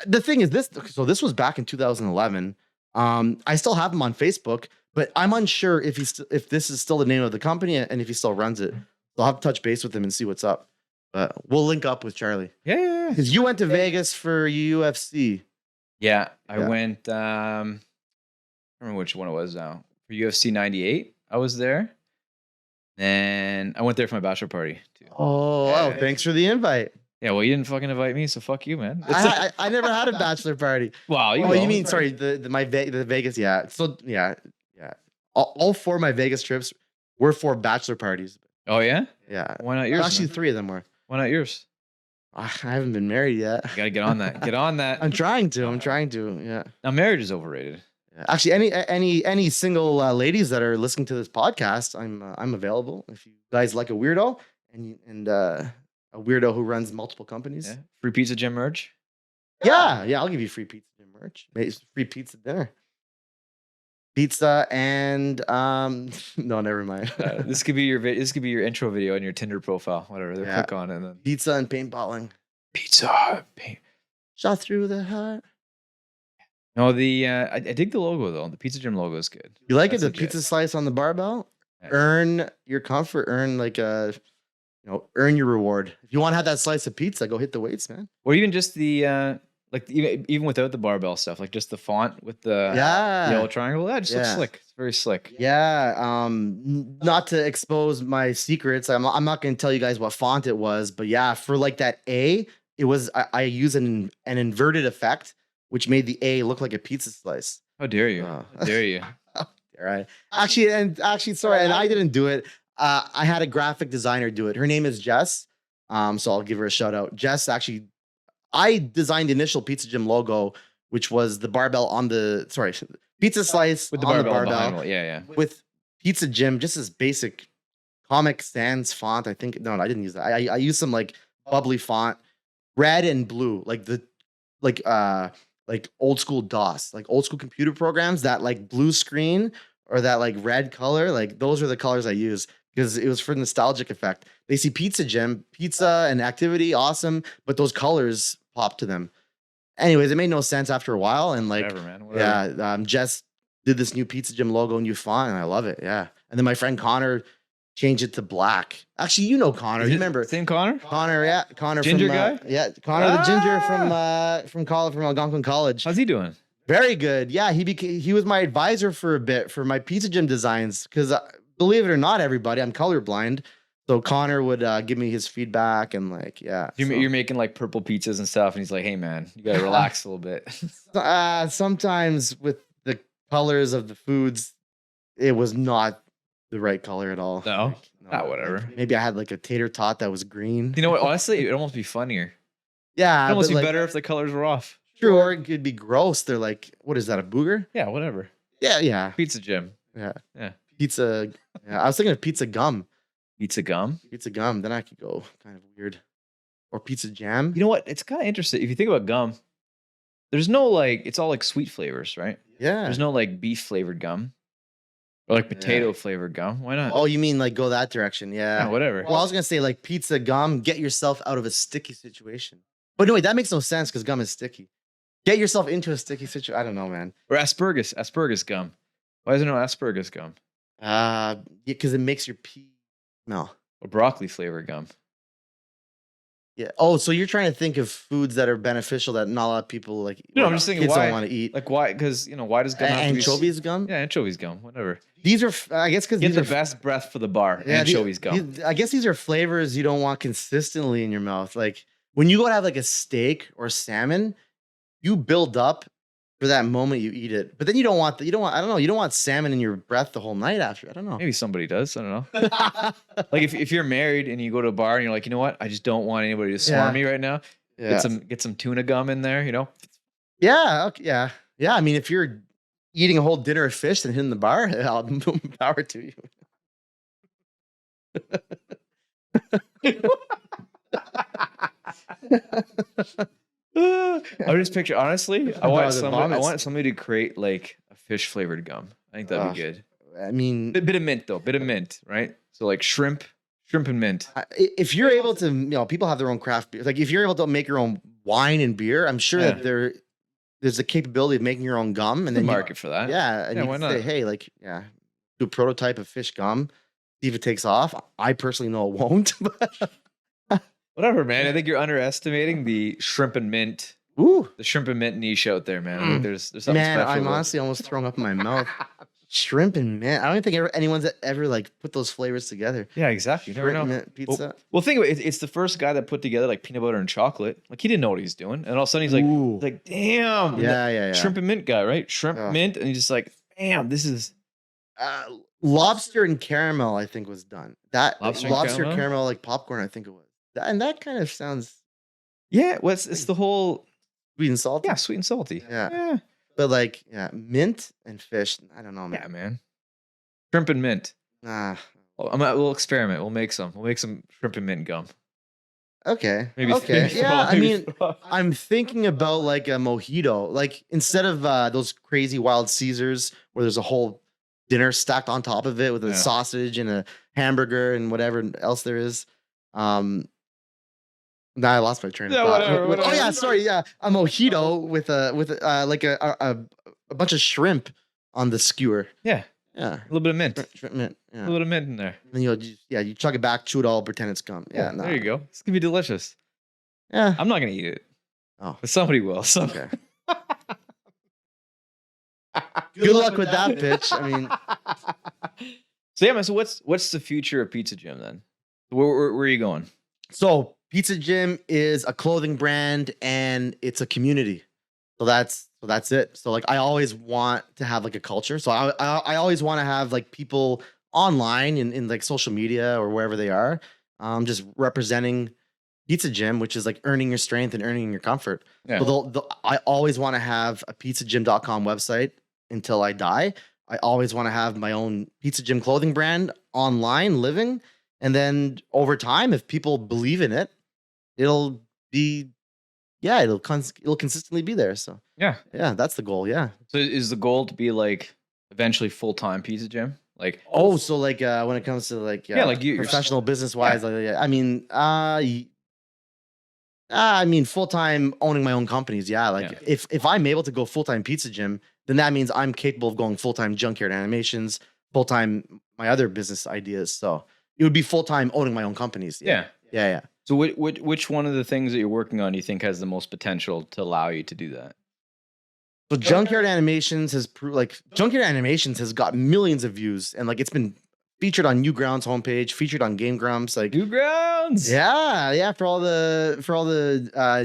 [SPEAKER 1] The thing is this. So this was back in 2011. I still have him on Facebook, but I'm unsure if if this is still the name of the company and if he still runs it. So I'll have to touch base with him and see what's up. But we'll link up with Charlie.
[SPEAKER 2] Yeah.
[SPEAKER 1] Because you went to Vegas for UFC.
[SPEAKER 2] Yeah, I
[SPEAKER 1] Yeah.
[SPEAKER 2] went. I don't remember which one it was now. For UFC 98, I was there. And I went there for my bachelor party too.
[SPEAKER 1] Oh, wow. Thanks for the invite.
[SPEAKER 2] Yeah, well, you didn't fucking invite me, so fuck you, man.
[SPEAKER 1] I never had a bachelor party.
[SPEAKER 2] Wow,
[SPEAKER 1] Oh, you mean, sorry, the Vegas, yeah. So, yeah. All 4 of my Vegas trips were for bachelor parties.
[SPEAKER 2] Oh yeah?
[SPEAKER 1] Yeah.
[SPEAKER 2] Why not yours?
[SPEAKER 1] Actually,
[SPEAKER 2] man?
[SPEAKER 1] 3 of them were.
[SPEAKER 2] Why not yours?
[SPEAKER 1] I haven't been married yet.
[SPEAKER 2] You gotta get on that. Get on that.
[SPEAKER 1] I'm trying to. Yeah.
[SPEAKER 2] Now, marriage is overrated.
[SPEAKER 1] Actually, any single ladies that are listening to this podcast, I'm available. If you guys like a weirdo and a weirdo who runs multiple companies.
[SPEAKER 2] Yeah. Free Pizza Gym merch.
[SPEAKER 1] Yeah, I'll give you free pizza and merch. Free pizza dinner. Pizza and no, never mind.
[SPEAKER 2] This could be your intro video on your Tinder profile, whatever. They
[SPEAKER 1] Yeah.
[SPEAKER 2] click on it and then
[SPEAKER 1] Pizza and paintballing.
[SPEAKER 2] pizza. Paint.
[SPEAKER 1] Shot through the heart.
[SPEAKER 2] No, I dig the logo though. The Pizza Gym logo is good.
[SPEAKER 1] You like
[SPEAKER 2] That's
[SPEAKER 1] it? The
[SPEAKER 2] legit.
[SPEAKER 1] pizza slice on the barbell.
[SPEAKER 2] Yeah.
[SPEAKER 1] Earn your comfort. Earn earn your reward. If you want to have that slice of pizza, go hit the weights, man.
[SPEAKER 2] Or even just the even without the barbell stuff, like just the font with the yellow triangle. That just looks
[SPEAKER 1] Yeah.
[SPEAKER 2] slick. It's very slick.
[SPEAKER 1] Yeah. Not to expose my secrets, I'm not going to tell you guys what font it was, but yeah, for like that A, it was I used an inverted effect, which made the A look like a pizza slice.
[SPEAKER 2] How dare you?
[SPEAKER 1] Oh.
[SPEAKER 2] How dare you?
[SPEAKER 1] All right. Actually, sorry, and I didn't do it. I had a graphic designer do it. Her name is Jess. So I'll give her a shout out. Jess, actually, I designed the initial Pizza Gym logo, which was the barbell on the pizza slice
[SPEAKER 2] With the
[SPEAKER 1] on
[SPEAKER 2] barbell,
[SPEAKER 1] the barbell
[SPEAKER 2] behind it. Yeah.
[SPEAKER 1] with Pizza Gym, just this basic Comic Sans font. I think no, I didn't use that. I used some like bubbly font, red and blue, like old school DOS, like old school computer programs, that like blue screen or that like red color, like those are the colors I use because it was for nostalgic effect. They see Pizza Gym, pizza and activity, awesome, but those colors pop to them. Anyways, it made no sense after a while, and like,
[SPEAKER 2] Whatever, man. Whatever.
[SPEAKER 1] yeah, Jess did this new Pizza Gym logo, new font, and I love it. Yeah, and then my friend Connor changed it to black. Actually, you know Connor.
[SPEAKER 2] Is
[SPEAKER 1] You
[SPEAKER 2] it
[SPEAKER 1] remember
[SPEAKER 2] same Connor?
[SPEAKER 1] Connor
[SPEAKER 2] Ginger
[SPEAKER 1] from,
[SPEAKER 2] guy?
[SPEAKER 1] Yeah, Connor the ginger
[SPEAKER 2] Ah!
[SPEAKER 1] from Algonquin College.
[SPEAKER 2] How's he doing?
[SPEAKER 1] Very good. Yeah, he was my advisor for a bit for my Pizza Gym designs because believe it or not, everybody, I'm colorblind. So Connor would give me his feedback and like, yeah.
[SPEAKER 2] You're making like purple pizzas and stuff, and he's like, "Hey, man, you gotta relax a little bit."
[SPEAKER 1] Sometimes with the colors of the foods, it was not the right color at all.
[SPEAKER 2] No?
[SPEAKER 1] Like,
[SPEAKER 2] Whatever.
[SPEAKER 1] Maybe I had like a tater tot that was green.
[SPEAKER 2] You know what? Honestly, it'd almost be funnier.
[SPEAKER 1] Yeah,
[SPEAKER 2] It'd almost
[SPEAKER 1] but
[SPEAKER 2] be
[SPEAKER 1] like,
[SPEAKER 2] better if the colors were off.
[SPEAKER 1] true, or it could be gross. They're like, what is that, a booger?
[SPEAKER 2] Yeah, whatever.
[SPEAKER 1] Yeah.
[SPEAKER 2] Pizza Jim.
[SPEAKER 1] Yeah.
[SPEAKER 2] Yeah.
[SPEAKER 1] Pizza. Yeah, I was thinking of pizza gum.
[SPEAKER 2] Pizza gum.
[SPEAKER 1] Pizza gum. Then I could go kind of weird. Or pizza jam.
[SPEAKER 2] You know what? It's kind of interesting. If you think about gum, there's no like, it's all like sweet flavors, right?
[SPEAKER 1] Yeah.
[SPEAKER 2] There's no like beef flavored gum or like potato flavored gum. Why not?
[SPEAKER 1] Oh, you mean like go that direction?
[SPEAKER 2] Yeah,
[SPEAKER 1] Yeah.
[SPEAKER 2] whatever.
[SPEAKER 1] Well, I was gonna say like pizza gum. Get yourself out of a sticky situation. But no, wait, that makes no sense because gum is sticky. Get yourself into a sticky situation. I don't know, man.
[SPEAKER 2] Or Aspergus gum. Why is there no Aspergus gum?
[SPEAKER 1] Because it makes your pee smell.
[SPEAKER 2] Or broccoli flavored gum.
[SPEAKER 1] Yeah. Oh, so you're trying to think of foods that are beneficial that not a lot of people like.
[SPEAKER 2] No, I'm just thinking
[SPEAKER 1] kids
[SPEAKER 2] why
[SPEAKER 1] don't want to eat.
[SPEAKER 2] Like why? Because why does gum have to be
[SPEAKER 1] Anchovies gum.
[SPEAKER 2] Yeah, anchovies gum. Whatever.
[SPEAKER 1] These are, I guess, because
[SPEAKER 2] Get
[SPEAKER 1] these
[SPEAKER 2] the
[SPEAKER 1] are
[SPEAKER 2] best breath for the bar.
[SPEAKER 1] yeah,
[SPEAKER 2] Anchovies gum.
[SPEAKER 1] I guess these are flavors you don't want consistently in your mouth. Like when you go to have like a steak or salmon, you build up for that moment you eat it, but then you don't want I don't know, you don't want salmon in your breath the whole night after. I don't know.
[SPEAKER 2] Maybe somebody does. I don't know. Like if you're married and you go to a bar and you're like, you know what? I just don't want anybody to swarm me right now.
[SPEAKER 1] Yeah.
[SPEAKER 2] Get some tuna gum in there.
[SPEAKER 1] Yeah. Okay, yeah. Yeah. I mean, if you're eating a whole dinner of fish and hitting the bar, I'll power to you.
[SPEAKER 2] I just picture honestly. I want somebody to create like a fish flavored gum. I think that'd be good.
[SPEAKER 1] I mean,
[SPEAKER 2] Bit of mint though. Bit of mint, right? So like shrimp and mint.
[SPEAKER 1] if you're able to, people have their own craft beer. Like if you're able to make your own wine and beer, I'm sure that there's a capability of making your own gum, and then
[SPEAKER 2] market for that.
[SPEAKER 1] Yeah, and you
[SPEAKER 2] why
[SPEAKER 1] can
[SPEAKER 2] not?
[SPEAKER 1] say, hey, like, do a prototype of fish gum, see if it takes off. I personally know it won't. But
[SPEAKER 2] Whatever, man. I think you're underestimating the shrimp and mint.
[SPEAKER 1] Ooh,
[SPEAKER 2] The shrimp and mint niche out there, man. I think there's something
[SPEAKER 1] man,
[SPEAKER 2] special.
[SPEAKER 1] I'm honestly almost throwing up in my mouth. Shrimp and mint. I don't think anyone's ever like put those flavors together.
[SPEAKER 2] Yeah, exactly. You never
[SPEAKER 1] Shrimp
[SPEAKER 2] know.
[SPEAKER 1] mint pizza.
[SPEAKER 2] Well, think about it. It's the first guy that put together like peanut butter and chocolate. Like he didn't know what he's doing, and all of a sudden he's like,
[SPEAKER 1] Ooh.
[SPEAKER 2] damn.
[SPEAKER 1] Yeah.
[SPEAKER 2] Shrimp and mint guy, right? Shrimp
[SPEAKER 1] Yeah.
[SPEAKER 2] mint, and he's just like, damn, this is.
[SPEAKER 1] Lobster and caramel, I think, was done. That
[SPEAKER 2] Lobster
[SPEAKER 1] lobster,
[SPEAKER 2] and
[SPEAKER 1] caramel, like popcorn, I think it was. And that kind of sounds
[SPEAKER 2] Yeah, well, it's the whole.
[SPEAKER 1] sweet and salty.
[SPEAKER 2] Yeah, sweet and salty.
[SPEAKER 1] Yeah. But like, mint and fish. I don't know, man.
[SPEAKER 2] Yeah, man. Shrimp and mint.
[SPEAKER 1] Nah.
[SPEAKER 2] We'll experiment. We'll make some shrimp and mint gum.
[SPEAKER 1] Okay.
[SPEAKER 2] Maybe.
[SPEAKER 1] Okay.
[SPEAKER 2] maybe
[SPEAKER 1] Yeah. I
[SPEAKER 2] maybe
[SPEAKER 1] mean, I'm thinking about like a mojito. Like instead of those crazy wild Caesars where there's a whole dinner stacked on top of it with a sausage and a hamburger and whatever else there is. Nah, I lost my train of thought.
[SPEAKER 2] Whatever.
[SPEAKER 1] Oh yeah, sorry. Yeah, a mojito with like a bunch of shrimp on the skewer.
[SPEAKER 2] Yeah.
[SPEAKER 1] Yeah.
[SPEAKER 2] A little bit of mint.
[SPEAKER 1] Shrimp mint.
[SPEAKER 2] A
[SPEAKER 1] Yeah.
[SPEAKER 2] little of mint in there.
[SPEAKER 1] And you chug it back, chew it all, pretend it's gum. Yeah.
[SPEAKER 2] There you go. It's gonna be delicious.
[SPEAKER 1] Yeah.
[SPEAKER 2] I'm not gonna eat it.
[SPEAKER 1] Oh.
[SPEAKER 2] But somebody will. So.
[SPEAKER 1] Okay. Good luck with that, bitch. I mean,
[SPEAKER 2] So yeah, man. So what's the future of Pizza Gym then? Where are you going?
[SPEAKER 1] so Pizza Gym is a clothing brand and it's a community. So that's it. So like I always want to have like a culture. So I always want to have like people online in like social media or wherever they are, just representing Pizza Gym, which is like earning your strength and earning your comfort.
[SPEAKER 2] Yeah.
[SPEAKER 1] So I always want to have a pizzagym.com website until I die. I always want to have my own Pizza Gym clothing brand online living. And then over time, if people believe in it, it'll consistently be there. So
[SPEAKER 2] Yeah.
[SPEAKER 1] that's the goal. Yeah.
[SPEAKER 2] So is the goal to be like eventually full-time Pizza Gym? Like
[SPEAKER 1] So like when it comes to like
[SPEAKER 2] like you
[SPEAKER 1] professional business wise, I mean full time owning my own companies. Yeah, like if I'm able to go full time Pizza Gym, then that means I'm capable of going full time Junkyard Animations, full time my other business ideas. So it would be full time owning my own companies.
[SPEAKER 2] Yeah.
[SPEAKER 1] Yeah.
[SPEAKER 2] So which one of the things that you're working on do you think has the most potential to allow you to do that?
[SPEAKER 1] So Junkyard Animations has got millions of views, and like it's been featured on Newgrounds homepage, featured on Game Grumps, like
[SPEAKER 2] Newgrounds.
[SPEAKER 1] Yeah, for all the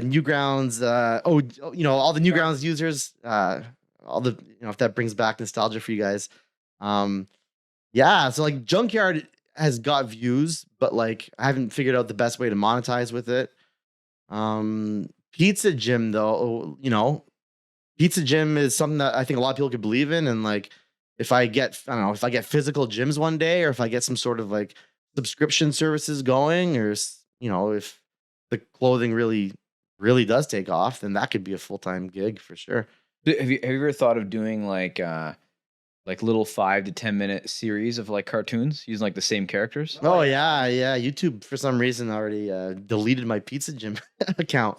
[SPEAKER 1] Newgrounds, all the Newgrounds users. all the if that brings back nostalgia for you guys. Yeah, so like Junkyard has got views, but like I haven't figured out the best way to monetize with it. Pizza Gym though, Pizza Gym is something that I think a lot of people could believe in, and like if I get I don't know if I get physical gyms one day, or if I get some sort of like subscription services going, or if the clothing really does take off, then that could be a full-time gig for sure.
[SPEAKER 2] Have you ever thought of doing like little 5 to 10 minute series of like cartoons using like the same characters?
[SPEAKER 1] Oh yeah. YouTube for some reason already deleted my Pizza Gym account.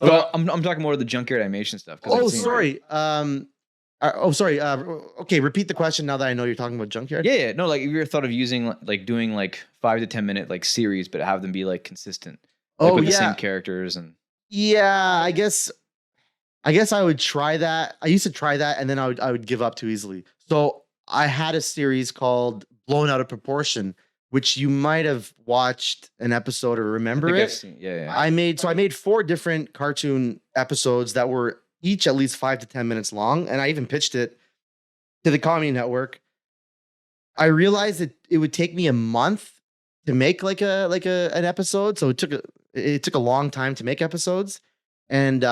[SPEAKER 2] Well, I'm talking more of the Junkyard Animation stuff.
[SPEAKER 1] Oh, sorry. Sorry. Okay, repeat the question now that I know you're talking about Junkyard.
[SPEAKER 2] Yeah. No, like, have you ever thought of using like doing like 5 to 10 minute like series, but have them be like consistent, like
[SPEAKER 1] Oh
[SPEAKER 2] with the
[SPEAKER 1] yeah,
[SPEAKER 2] same characters and
[SPEAKER 1] yeah. I guess I would try that. I used to try that, and then I would give up too easily. So I had a series called Blown Out of Proportion, which you might have watched an episode or
[SPEAKER 2] I
[SPEAKER 1] remember
[SPEAKER 2] think I've
[SPEAKER 1] it.
[SPEAKER 2] seen. Yeah.
[SPEAKER 1] I made 4 different cartoon episodes that were each at least 5 to 10 minutes long, and I even pitched it to the Comedy Network. I realized that it would take me a month to make an episode, so it took a long time to make episodes, and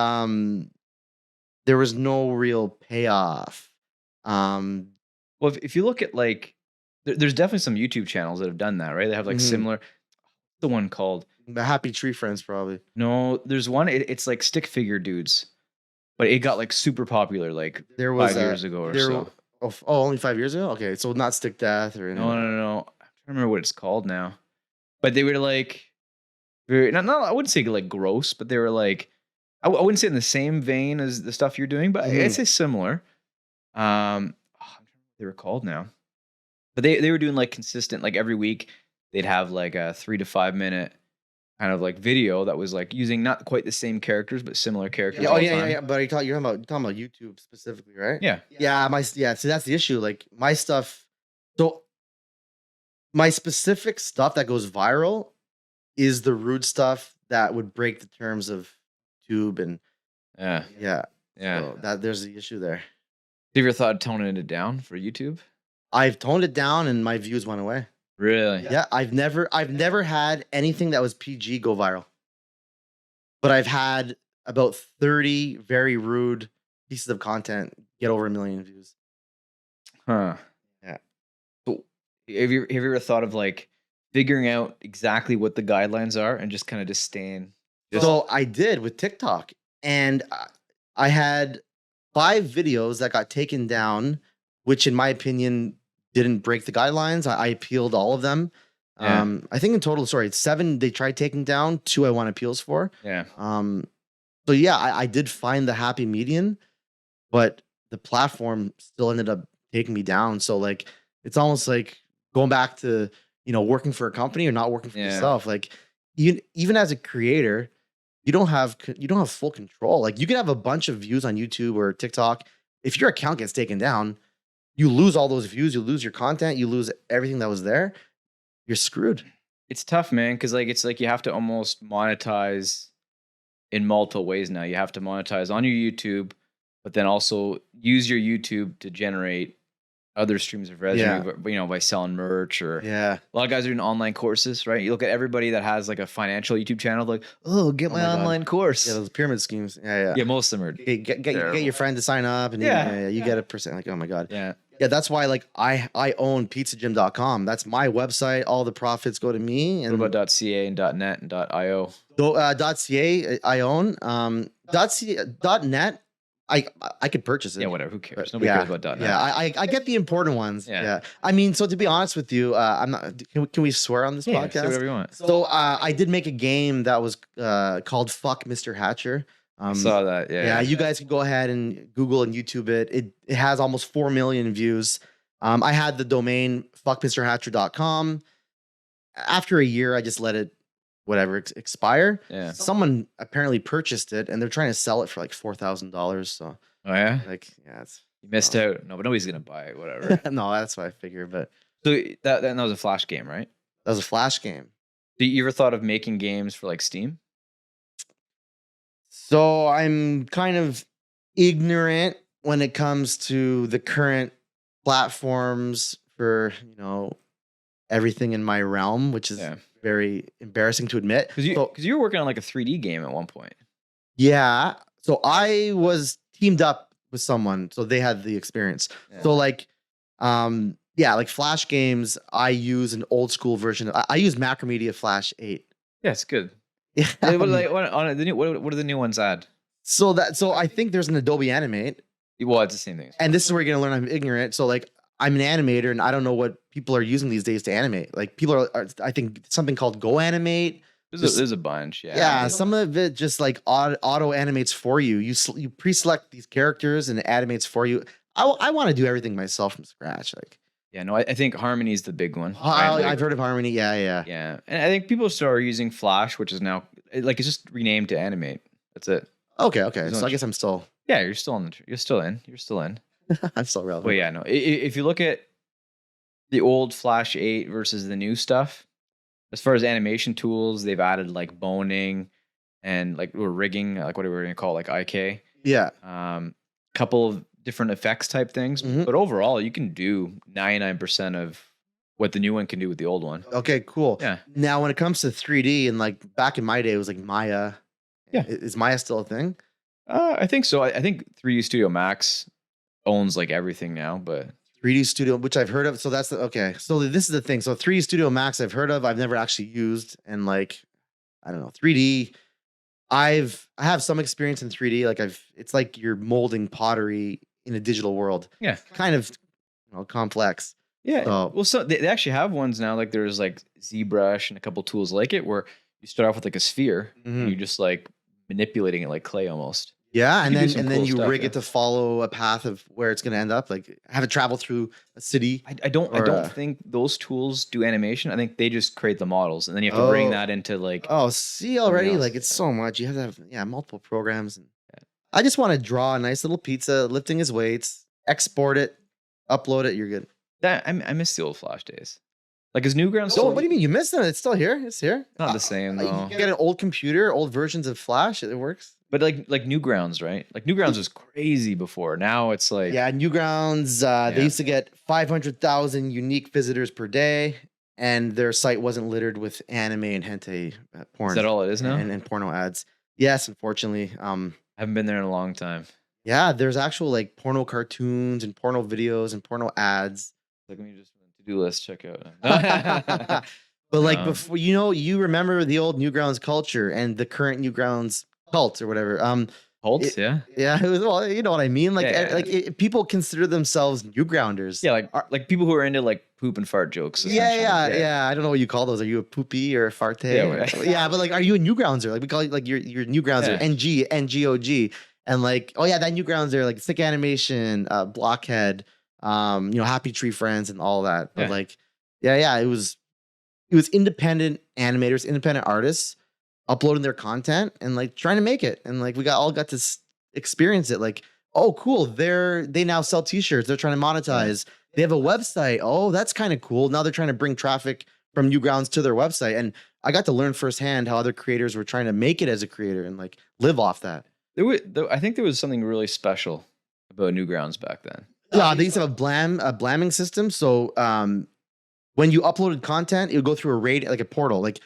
[SPEAKER 1] there was no real payoff. Um,
[SPEAKER 2] Well, if you look at like, there's definitely some YouTube channels that have done that, right? They have like
[SPEAKER 1] mhm.
[SPEAKER 2] similar. The one called
[SPEAKER 1] The Happy Tree Friends probably.
[SPEAKER 2] no, there's one. It's like stick figure dudes, but it got like super popular like
[SPEAKER 1] There was
[SPEAKER 2] 5 years ago or
[SPEAKER 1] there.
[SPEAKER 2] so.
[SPEAKER 1] Only 5 years ago. Okay, so not Stick Death or anything.
[SPEAKER 2] No. I'm trying to remember what it's called now. But they were like very not I wouldn't say like gross, but they were like I wouldn't say in the same vein as the stuff you're doing, but I'd
[SPEAKER 1] Mhm.
[SPEAKER 2] say similar. I'm trying to remember what they were called now. But they were doing like consistent, like every week they'd have like a 3 to 5 minute kind of like video that was like using not quite the same characters, but similar characters
[SPEAKER 1] Yeah,
[SPEAKER 2] all
[SPEAKER 1] oh
[SPEAKER 2] the
[SPEAKER 1] yeah, yeah,
[SPEAKER 2] time.
[SPEAKER 1] yeah. But you're talking about YouTube specifically, right?
[SPEAKER 2] Yeah.
[SPEAKER 1] Yeah. See, that's the issue. Like my stuff. So my specific stuff that goes viral is the rude stuff that would break the terms of YouTube, and
[SPEAKER 2] Yeah.
[SPEAKER 1] yeah.
[SPEAKER 2] Yeah.
[SPEAKER 1] So that there's the issue there.
[SPEAKER 2] Have you ever thought of toning it down for YouTube?
[SPEAKER 1] I've toned it down, and my views went away.
[SPEAKER 2] Really?
[SPEAKER 1] Yeah, I've never had anything that was PG go viral, but I've had about 30 very rude pieces of content get over 1 million views.
[SPEAKER 2] Huh.
[SPEAKER 1] Yeah.
[SPEAKER 2] So have you ever thought of like figuring out exactly what the guidelines are and just kind of just staying just
[SPEAKER 1] So I did with TikTok, and I had 5 videos that got taken down, which in my opinion didn't break the guidelines. I appealed all of them.
[SPEAKER 2] yeah.
[SPEAKER 1] I think in total, sorry, it's 7 they tried taking down, 2 I won appeals for.
[SPEAKER 2] Yeah.
[SPEAKER 1] So yeah, I did find the happy median, but the platform still ended up taking me down. So like it's almost like going back to working for a company or not working for
[SPEAKER 2] Yeah.
[SPEAKER 1] yourself. Like even as a creator, you don't have full control. Like you can have a bunch of views on YouTube or TikTok. If your account gets taken down, you lose all those views, you lose your content, you lose everything that was there. You're screwed.
[SPEAKER 2] It's tough, man, because like it's like you have to almost monetize in multiple ways now. You have to monetize on your YouTube, but then also use your YouTube to generate other streams of revenue, by selling merch or
[SPEAKER 1] Yeah.
[SPEAKER 2] a lot of guys are doing online courses, right? You look at everybody that has like a financial YouTube channel, like, oh, get
[SPEAKER 1] Oh
[SPEAKER 2] my
[SPEAKER 1] my God.
[SPEAKER 2] online course.
[SPEAKER 1] Yeah, those pyramid schemes. Yeah.
[SPEAKER 2] Yeah, most of them are.
[SPEAKER 1] Get
[SPEAKER 2] Terrible.
[SPEAKER 1] your friend to sign up, and
[SPEAKER 2] Yeah.
[SPEAKER 1] you get a percent. Like, oh my God.
[SPEAKER 2] Yeah.
[SPEAKER 1] Yeah, that's why like I own pizzagym.com. That's my website. All the profits go to me.
[SPEAKER 2] What
[SPEAKER 1] And
[SPEAKER 2] about .ca and .net and .io?
[SPEAKER 1] .ca I own. .net I could purchase it.
[SPEAKER 2] Yeah, whatever. Who cares?
[SPEAKER 1] But
[SPEAKER 2] Nobody cares about .net.
[SPEAKER 1] Yeah, I get the important ones.
[SPEAKER 2] Yeah.
[SPEAKER 1] Yeah. I mean, so to be honest with you, I'm not. Can we swear on this
[SPEAKER 2] Yeah, say
[SPEAKER 1] podcast?
[SPEAKER 2] whatever you want.
[SPEAKER 1] So I did make a game that was called Fuck Mr. Hatcher.
[SPEAKER 2] I saw that.
[SPEAKER 1] Yeah, you guys can go ahead and Google and YouTube it. It has almost 4 million views. I had the domain fuckmrhatcher.com. After a year, I just let it expire.
[SPEAKER 2] Yeah.
[SPEAKER 1] Someone apparently purchased it, and they're trying to sell it for like $4,000. So
[SPEAKER 2] Oh yeah.
[SPEAKER 1] like, yeah, it's
[SPEAKER 2] You missed out. No, but nobody's gonna buy it. Whatever.
[SPEAKER 1] no, that's what I figured. But
[SPEAKER 2] So that was a Flash game, right?
[SPEAKER 1] that was a Flash game.
[SPEAKER 2] So you ever thought of making games for like Steam?
[SPEAKER 1] So I'm kind of ignorant when it comes to the current platforms for, everything in my realm, which is very embarrassing to admit.
[SPEAKER 2] Because you were working on like a 3D game at one point.
[SPEAKER 1] Yeah. So I was teamed up with someone, so they had the experience.
[SPEAKER 2] Yeah.
[SPEAKER 1] So like, like Flash games, I use an old school version. I use Macromedia Flash 8.
[SPEAKER 2] Yeah, it's good.
[SPEAKER 1] Yeah.
[SPEAKER 2] What do the new ones add?
[SPEAKER 1] So I think there's an Adobe Animate.
[SPEAKER 2] Well, it's the same thing.
[SPEAKER 1] And this is where you're gonna learn I'm ignorant. So like I'm an animator and I don't know what people are using these days to animate. Like people are I think something called Go Animate.
[SPEAKER 2] There's a bunch.
[SPEAKER 1] Yeah, some of it just like auto animates for you. You pre-select these characters and it animates for you. I want to do everything myself from scratch. Like
[SPEAKER 2] I think Harmony is the big one.
[SPEAKER 1] I've heard of Harmony. Yeah.
[SPEAKER 2] And I think people are using Flash, which is now like it's just renamed to Animate. That's it.
[SPEAKER 1] Okay. So I guess I'm still.
[SPEAKER 2] Yeah, you're still in. You're still in.
[SPEAKER 1] I'm still relevant.
[SPEAKER 2] Well, yeah, no. If you look at the old Flash 8 versus the new stuff, as far as animation tools, they've added like boning and like rigging, like what are we going to call it, like IK.
[SPEAKER 1] Yeah.
[SPEAKER 2] Couple of different effects type things, but overall, you can do 99% of what the new one can do with the old one.
[SPEAKER 1] Okay, cool.
[SPEAKER 2] Yeah.
[SPEAKER 1] Now, when it comes to 3D, and like back in my day, it was like Maya.
[SPEAKER 2] Yeah.
[SPEAKER 1] Is Maya still a thing?
[SPEAKER 2] I think so. I think 3D Studio Max owns like everything now, but
[SPEAKER 1] 3D Studio, which I've heard of. So that's okay. So this is the thing. So 3D Studio Max, I've heard of. I've never actually used, and like, I don't know, 3D. I have some experience in 3D. Like it's like you're molding pottery in a digital world.
[SPEAKER 2] Yeah,
[SPEAKER 1] kind of, complex.
[SPEAKER 2] Yeah. So they actually have ones now. Like there's like ZBrush and a couple tools like it where you start off with like a sphere and you just like manipulating it like clay almost.
[SPEAKER 1] Yeah, and then you rig it to follow a path of where it's going to end up. Like have it travel through a city.
[SPEAKER 2] I don't think those tools do animation. I think they just create the models, and then you have to bring that into like.
[SPEAKER 1] Oh, see already, like it's so much. You have to have multiple programs. And I just want to draw a nice little pizza, lifting his weights, export it, upload it. You're good.
[SPEAKER 2] I miss the old Flash days. Like is Newgrounds?
[SPEAKER 1] What do you mean you missed it? It's still here. It's here.
[SPEAKER 2] Not the same though.
[SPEAKER 1] You get an old computer, old versions of Flash. It works.
[SPEAKER 2] But like Newgrounds, right? Like Newgrounds was crazy before. Now it's like
[SPEAKER 1] Newgrounds. They used to get 500,000 unique visitors per day, and their site wasn't littered with anime and hentai porn.
[SPEAKER 2] Is that all it is now?
[SPEAKER 1] And porno ads. Yes, unfortunately.
[SPEAKER 2] I haven't been there in a long time.
[SPEAKER 1] Yeah, there's actual like porno cartoons and porno videos and porno ads.
[SPEAKER 2] Like let me just to-do list check out.
[SPEAKER 1] But like before, you remember the old Newgrounds culture and the current Newgrounds cult or whatever.
[SPEAKER 2] Cults, yeah.
[SPEAKER 1] It was, well, you know what I mean. Like people consider themselves Newgrounders.
[SPEAKER 2] Yeah, like people who are into like poop and fart jokes.
[SPEAKER 1] Yeah. I don't know what you call those. Are you a poopy or a farte? Yeah, but like, are you a Newgrounder? Like we call it like you're Newgrounder, NGOG, and like that Newgrounder, like Sick Animation, Blockhead, Happy Tree Friends, and all that. But it was independent animators, independent artists uploading their content and like trying to make it, and like we all got to experience it. Like, oh cool, they now sell t-shirts, they're trying to monetize, they have a website, oh that's kind of cool. Now they're trying to bring traffic from Newgrounds to their website, and I got to learn firsthand how other creators were trying to make it as a creator and like live off that.
[SPEAKER 2] I think there was something really special about Newgrounds back then.
[SPEAKER 1] Yeah, they used to have a blamming system. So when you uploaded content, it would go through a rate, like a portal. Like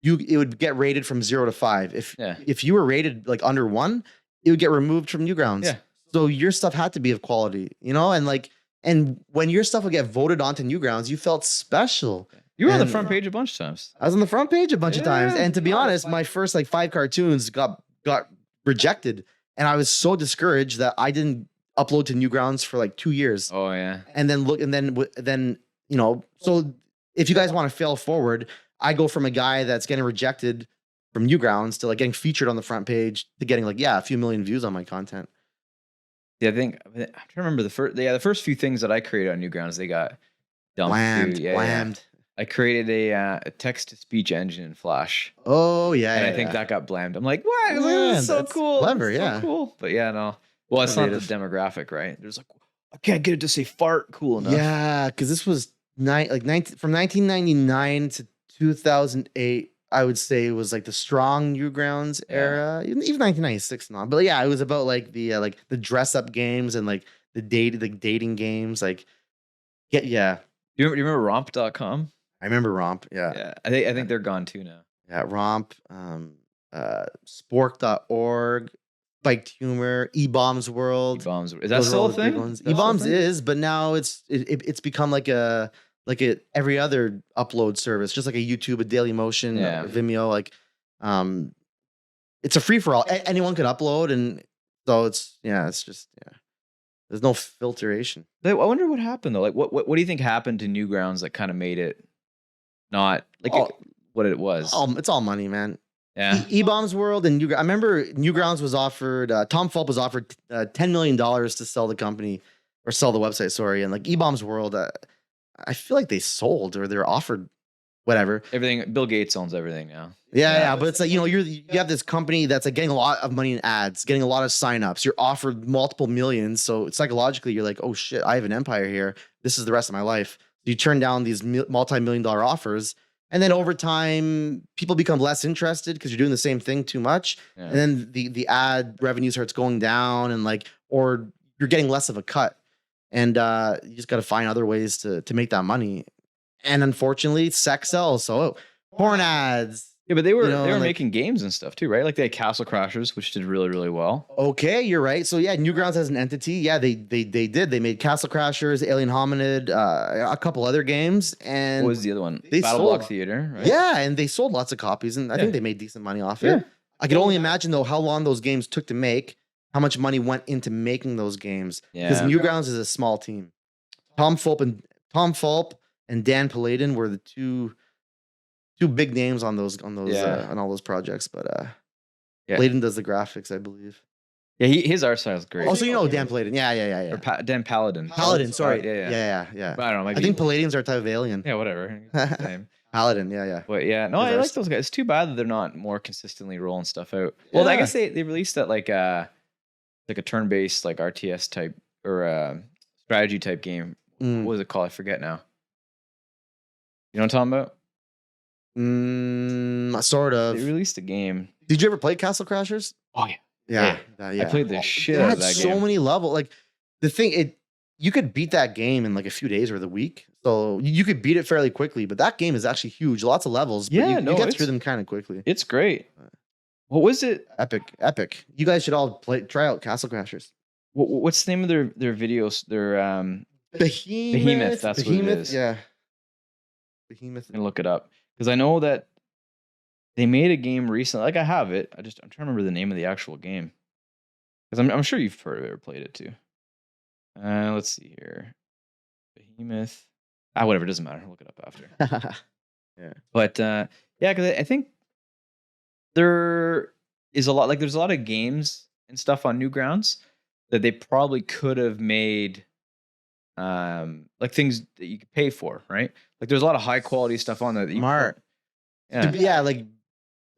[SPEAKER 1] it would get rated from 0 to 5. If you were rated like under 1, it would get removed from Newgrounds.
[SPEAKER 2] Yeah.
[SPEAKER 1] So your stuff had to be of quality, and when your stuff would get voted onto Newgrounds, you felt special.
[SPEAKER 2] You were on the front page a bunch of times.
[SPEAKER 1] I was on the front page a bunch of times. And to be honest, my first like 5 cartoons got rejected. And I was so discouraged that I didn't upload to Newgrounds for like 2 years.
[SPEAKER 2] Oh yeah.
[SPEAKER 1] And then so if you guys want to fail forward, I go from a guy that's getting rejected from Newgrounds to like getting featured on the front page to getting like a few million views on my content.
[SPEAKER 2] Yeah, I'm trying to remember the first few things that I created on Newgrounds, they got dumped.
[SPEAKER 1] Blammed.
[SPEAKER 2] I created a text-to-speech engine in Flash.
[SPEAKER 1] Oh yeah,
[SPEAKER 2] and I think that got blamed. I'm like, what? This is so cool.
[SPEAKER 1] Clever,
[SPEAKER 2] so cool. But yeah, no. Well, it's not the demographic, right? There's like, I can't get it to say fart cool enough.
[SPEAKER 1] Yeah, because this was from 1999 to 2008. I would say it was like the strong Newgrounds
[SPEAKER 2] Yeah.
[SPEAKER 1] era, even 1996 and on. But yeah, it was about like the dress up games and like the dating games. Like yeah,
[SPEAKER 2] You remember romp.com?
[SPEAKER 1] I remember Romp. Yeah,
[SPEAKER 2] Yeah. I think they're gone too now.
[SPEAKER 1] yeah, Romp, Spork.org, Spiked Humor, E-Bombs World.
[SPEAKER 2] E-bombs. Is that
[SPEAKER 1] Those are
[SPEAKER 2] still
[SPEAKER 1] all
[SPEAKER 2] a
[SPEAKER 1] the big
[SPEAKER 2] thing?
[SPEAKER 1] ones.
[SPEAKER 2] Is that still a
[SPEAKER 1] E-Bombs
[SPEAKER 2] thing?
[SPEAKER 1] is, but now it's become like a every other upload service, just like a YouTube, a Daily Motion,
[SPEAKER 2] Yeah.
[SPEAKER 1] a Vimeo. Like, um, it's a free for all. Anyone could upload, and so it's just there's no filtration.
[SPEAKER 2] I wonder what happened though. Like, what do you think happened to Newgrounds that kind of made it not like
[SPEAKER 1] Oh,
[SPEAKER 2] what it was?
[SPEAKER 1] it's all money, man.
[SPEAKER 2] Yeah.
[SPEAKER 1] E-Bombs World and I remember Newgrounds was offered. Tom Fulp was offered $10 million to sell the company or sell the website. Sorry, and like E-Bombs World, I feel like they sold or they're offered whatever.
[SPEAKER 2] Everything. Bill Gates owns everything now.
[SPEAKER 1] Yeah, but it's like you have this company that's like getting a lot of money in ads, getting a lot of signups. You're offered multiple millions, so psychologically you're like, oh shit, I have an empire here. This is the rest of my life. You turn down these multi-million-dollar offers, and then over time, people become less interested because you're doing the same thing too much,
[SPEAKER 2] Yeah.
[SPEAKER 1] and then the ad revenue starts going down, and like, or you're getting less of a cut, and you just got to find other ways to make that money. And unfortunately, sex sells. So porn ads.
[SPEAKER 2] Yeah, but they were
[SPEAKER 1] like,
[SPEAKER 2] making games and stuff too, right? Like they had Castle Crashers, which did really, really well.
[SPEAKER 1] Okay, you're right. So yeah, Newgrounds as an entity, yeah, they did. They made Castle Crashers, Alien Hominid, a couple other games, and
[SPEAKER 2] What was the other one?
[SPEAKER 1] they
[SPEAKER 2] Battle
[SPEAKER 1] sold.
[SPEAKER 2] Block Theater, right?
[SPEAKER 1] Yeah, and they sold lots of copies, and I think they made decent money off
[SPEAKER 2] Yeah.
[SPEAKER 1] it. I can only imagine though how long those games took to make, how much money went into making those games. Because
[SPEAKER 2] Yeah.
[SPEAKER 1] Newgrounds is a small team. Tom Fulp and Dan Paladin were the two big names on those on all those projects. But
[SPEAKER 2] Yeah.
[SPEAKER 1] Paladin does the graphics, I believe.
[SPEAKER 2] Yeah, his art style is great.
[SPEAKER 1] Also, you know Dan Paladin. Yeah.
[SPEAKER 2] Or Dan Paladin.
[SPEAKER 1] Paladin, sorry.
[SPEAKER 2] Yeah. But I don't know.
[SPEAKER 1] I think Paladin's our type of alien.
[SPEAKER 2] Yeah, whatever. Same.
[SPEAKER 1] Paladin, yeah.
[SPEAKER 2] But yeah, no,
[SPEAKER 1] His
[SPEAKER 2] I
[SPEAKER 1] art
[SPEAKER 2] like those guys. It's too bad that they're not more consistently rolling stuff out. Well, I
[SPEAKER 1] Yeah.
[SPEAKER 2] guess they released that like a turn-based like RTS type or strategy type game.
[SPEAKER 1] Mm.
[SPEAKER 2] What was it called? I forget now. You know what I'm talking about?
[SPEAKER 1] Sort of.
[SPEAKER 2] They released a game.
[SPEAKER 1] Did you ever play Castle Crashers?
[SPEAKER 2] Oh yeah.
[SPEAKER 1] Yeah.
[SPEAKER 2] I played the shit
[SPEAKER 1] It
[SPEAKER 2] out
[SPEAKER 1] had
[SPEAKER 2] of that
[SPEAKER 1] so
[SPEAKER 2] game.
[SPEAKER 1] many levels. Like the thing, you could beat that game in like a few days or the week. So you could beat it fairly quickly. But that game is actually huge. Lots of levels. But
[SPEAKER 2] Yeah,
[SPEAKER 1] you
[SPEAKER 2] no,
[SPEAKER 1] get
[SPEAKER 2] it's-
[SPEAKER 1] through them kind of quickly.
[SPEAKER 2] It's great. What was it?
[SPEAKER 1] Epic. You guys should all try out Castle Crashers.
[SPEAKER 2] What's the name of their videos? Their
[SPEAKER 1] Behemoth.
[SPEAKER 2] That's what it is.
[SPEAKER 1] Yeah. Behemoth.
[SPEAKER 2] I'm gonna look it up because I know that they made a game recently. Like I have it. I'm trying to remember the name of the actual game because I'm sure you've heard of it or played it too. Let's see here. Behemoth. Whatever. Doesn't matter. I'll look it up after.
[SPEAKER 1] Yeah.
[SPEAKER 2] But yeah, because I think there is a lot. Like there's a lot of games and stuff on Newgrounds that they probably could have made. Like things that you could pay for, right? Like there's a lot of high quality stuff on there that you
[SPEAKER 1] Smart.
[SPEAKER 2] Yeah.
[SPEAKER 1] Like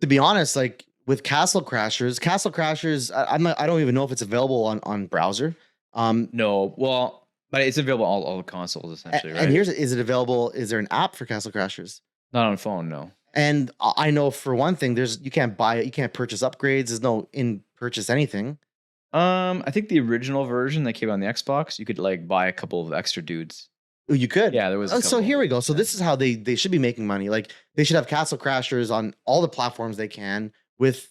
[SPEAKER 1] to be honest, like with Castle Crashers, I don't even know if it's available on browser.
[SPEAKER 2] No, well, but it's available on all the consoles essentially, right?
[SPEAKER 1] And is it available? Is there an app for Castle Crashers?
[SPEAKER 2] Not on phone, no.
[SPEAKER 1] And I know for one thing, you can't buy it, you can't purchase upgrades. There's no in-purchase anything.
[SPEAKER 2] I think the original version that came on the Xbox, you could like buy a couple of extra dudes.
[SPEAKER 1] Oh, you could.
[SPEAKER 2] Yeah, there was.
[SPEAKER 1] So here we go. So this is how they should be making money. Like they should have Castle Crashers on all the platforms they can with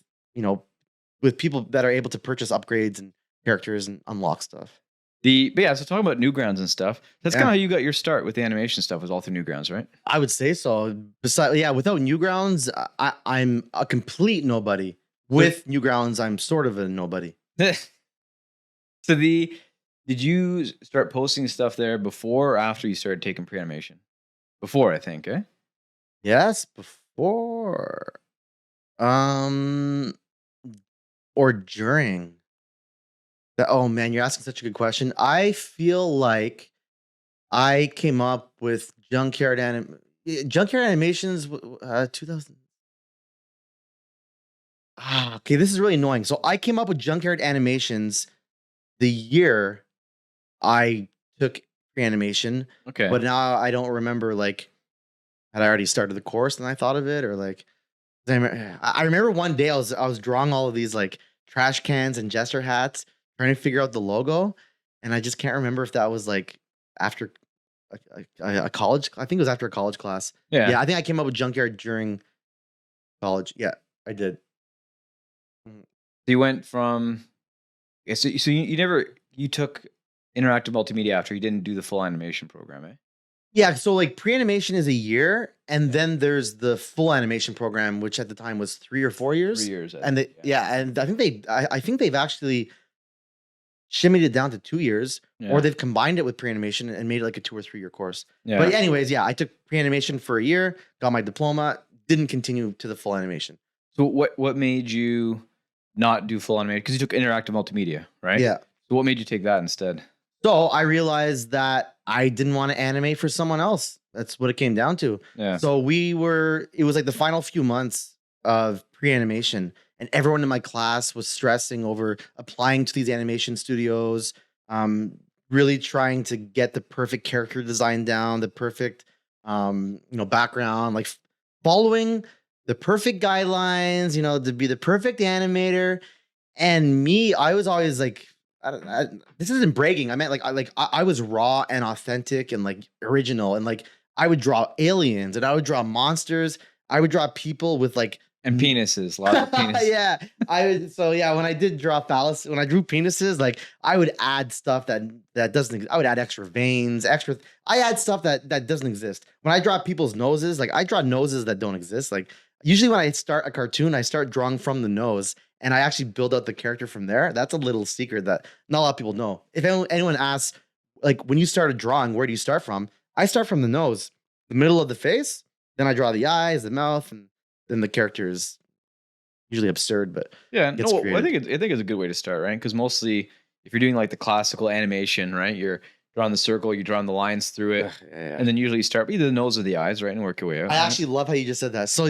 [SPEAKER 1] people that are able to purchase upgrades and characters and unlock stuff.
[SPEAKER 2] But yeah, so talking about Newgrounds and stuff, that's kind of how you got your start with the animation stuff. Was all through Newgrounds, right?
[SPEAKER 1] I would say so. Without Newgrounds, I'm a complete nobody. With Newgrounds, I'm sort of a nobody.
[SPEAKER 2] So did you start posting stuff there before or after you started taking pre-animation? Before, I think, eh?
[SPEAKER 1] Yes, before. Or during. Oh man, you're asking such a good question. I feel like I came up with Junkyard Animations 2000. Okay, this is really annoying. So I came up with Junkyard Animations the year I took pre-animation,
[SPEAKER 2] Okay.
[SPEAKER 1] but now I don't remember like had I already started the course and I thought of it or like I remember one day I was drawing all of these like trash cans and jester hats, trying to figure out the logo, and I just can't remember if that was like after a college. I think it was after a college class.
[SPEAKER 2] Yeah.
[SPEAKER 1] Yeah, I think I came up with Junkyard during college. Yeah, I did. Mm.
[SPEAKER 2] So you went from so you never you took interactive multimedia after you didn't do the full animation program, eh?
[SPEAKER 1] Yeah, so like pre-animation is a year, and then there's the full animation program, which at the time was 3 or 4 years.
[SPEAKER 2] 3 years.
[SPEAKER 1] And they, yeah, and I think they've actually shimmied it down to 2 years, or they've combined it with pre-animation and made it like a 2 or 3 year course.
[SPEAKER 2] Yeah.
[SPEAKER 1] But anyways, yeah, I took pre-animation for a year, got my diploma, didn't continue to the full animation.
[SPEAKER 2] So what made you not do full animation? Because you took interactive multimedia, right?
[SPEAKER 1] Yeah.
[SPEAKER 2] So what made you take that instead?
[SPEAKER 1] So I realized that I didn't want to animate for someone else. That's what it came down to.
[SPEAKER 2] Yeah.
[SPEAKER 1] So it was like the final few months of pre-animation, and everyone in my class was stressing over applying to these animation studios, really trying to get the perfect character design down, the perfect, background, like following the perfect guidelines, to be the perfect animator. And me, I was always like, this isn't bragging. I meant I was raw and authentic and like original, and like I would draw aliens and I would draw monsters. I would draw people with like
[SPEAKER 2] and penises, lots of penises.
[SPEAKER 1] Yeah, when I did draw phallus, when I drew penises, like I would add stuff that doesn't. I would add extra veins, I add stuff that doesn't exist. When I draw people's noses, like I draw noses that don't exist. Like usually when I start a cartoon, I start drawing from the nose, and I actually build out the character from there. That's a little secret that not a lot of people know. If anyone asks, like when you started drawing, where do you start from? I start from the nose, the middle of the face, then I draw the eyes, the mouth, and then the character is usually absurd, but
[SPEAKER 2] yeah, no, I think it's a good way to start, right? Because mostly if you're doing like the classical animation, right, you're drawing the circle, you're drawing the lines through it, and then usually you start with either the nose or the eyes, right, and work your way out.
[SPEAKER 1] I actually love how you just said that. So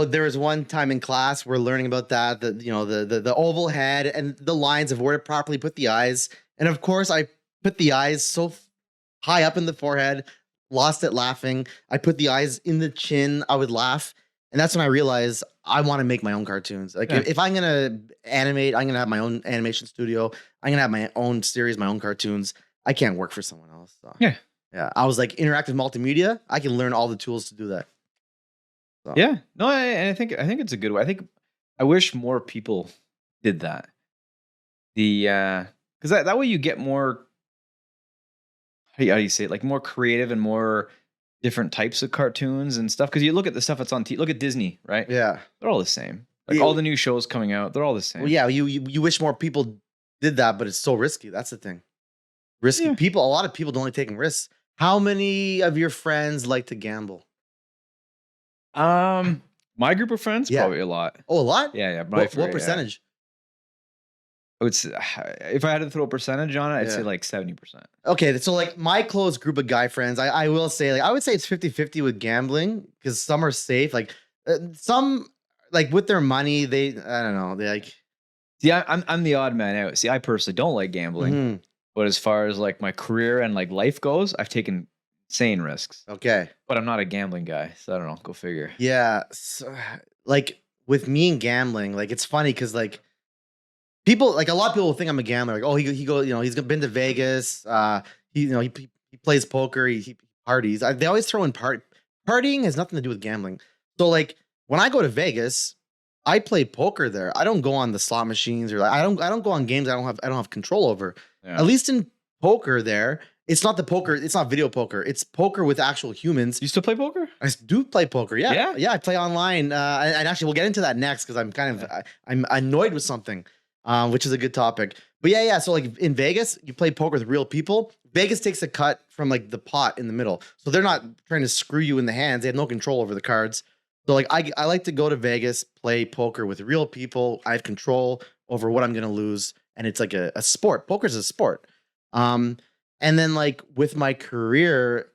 [SPEAKER 1] there was one time in class we're learning about that, the oval head and the lines of where to properly put the eyes, and of course I put the eyes so high up in the forehead, lost it laughing. I put the eyes in the chin, I would laugh. And that's when I realized I want to make my own cartoons. Like if I'm going to animate, I'm going to have my own animation studio. I'm going to have my own series, my own cartoons. I can't work for someone else. So.
[SPEAKER 2] Yeah.
[SPEAKER 1] I was like interactive multimedia. I can learn all the tools to do that.
[SPEAKER 2] So. Yeah. No, I think it's a good way. I wish more people did that. Because that way you get more, how do you say it? Like more creative and more different types of cartoons and stuff. Because you look at the stuff that's on TV. Look at Disney, right?
[SPEAKER 1] Yeah,
[SPEAKER 2] they're all the same. Like all the new shows coming out, they're all the same.
[SPEAKER 1] Well, yeah, you wish more people did that, but it's so risky. That's the thing. Risky people. A lot of people don't like taking risks. How many of your friends like to gamble?
[SPEAKER 2] My group of friends, probably a lot.
[SPEAKER 1] Oh, a lot?
[SPEAKER 2] Yeah.
[SPEAKER 1] What percentage?
[SPEAKER 2] I would say, if I had to throw a percentage on it, I'd say like 70%.
[SPEAKER 1] Okay, so like my close group of guy friends, I will say, like I would say it's 50-50 with gambling, because some are safe. Like some, like with their money, I don't know, they like.
[SPEAKER 2] See, I'm the odd man out. See, I personally don't like gambling, but as far as like my career and like life goes, I've taken insane risks.
[SPEAKER 1] Okay,
[SPEAKER 2] but I'm not a gambling guy, so I don't know. Go figure.
[SPEAKER 1] Yeah, so, like with me and gambling, like it's funny because like. People, like a lot of people will think I'm a gambler. Like, oh, he go, he's been to Vegas. He plays poker. He parties. They always throw in partying has nothing to do with gambling. So like when I go to Vegas, I play poker there. I don't go on the slot machines, or like, I don't go on games I don't have control over. Yeah. At least in poker there, it's not the poker. It's not video poker. It's poker with actual humans.
[SPEAKER 2] You still play poker?
[SPEAKER 1] I do play poker. Yeah. I play online. And actually, we'll get into that next because I'm kind of I'm annoyed with something. Which is a good topic. But yeah. So like in Vegas, you play poker with real people. Vegas takes a cut from like the pot in the middle. So they're not trying to screw you in the hands. They have no control over the cards. So like I like to go to Vegas, play poker with real people. I have control over what I'm going to lose. And it's like a sport. Poker's a sport. And then like with my career,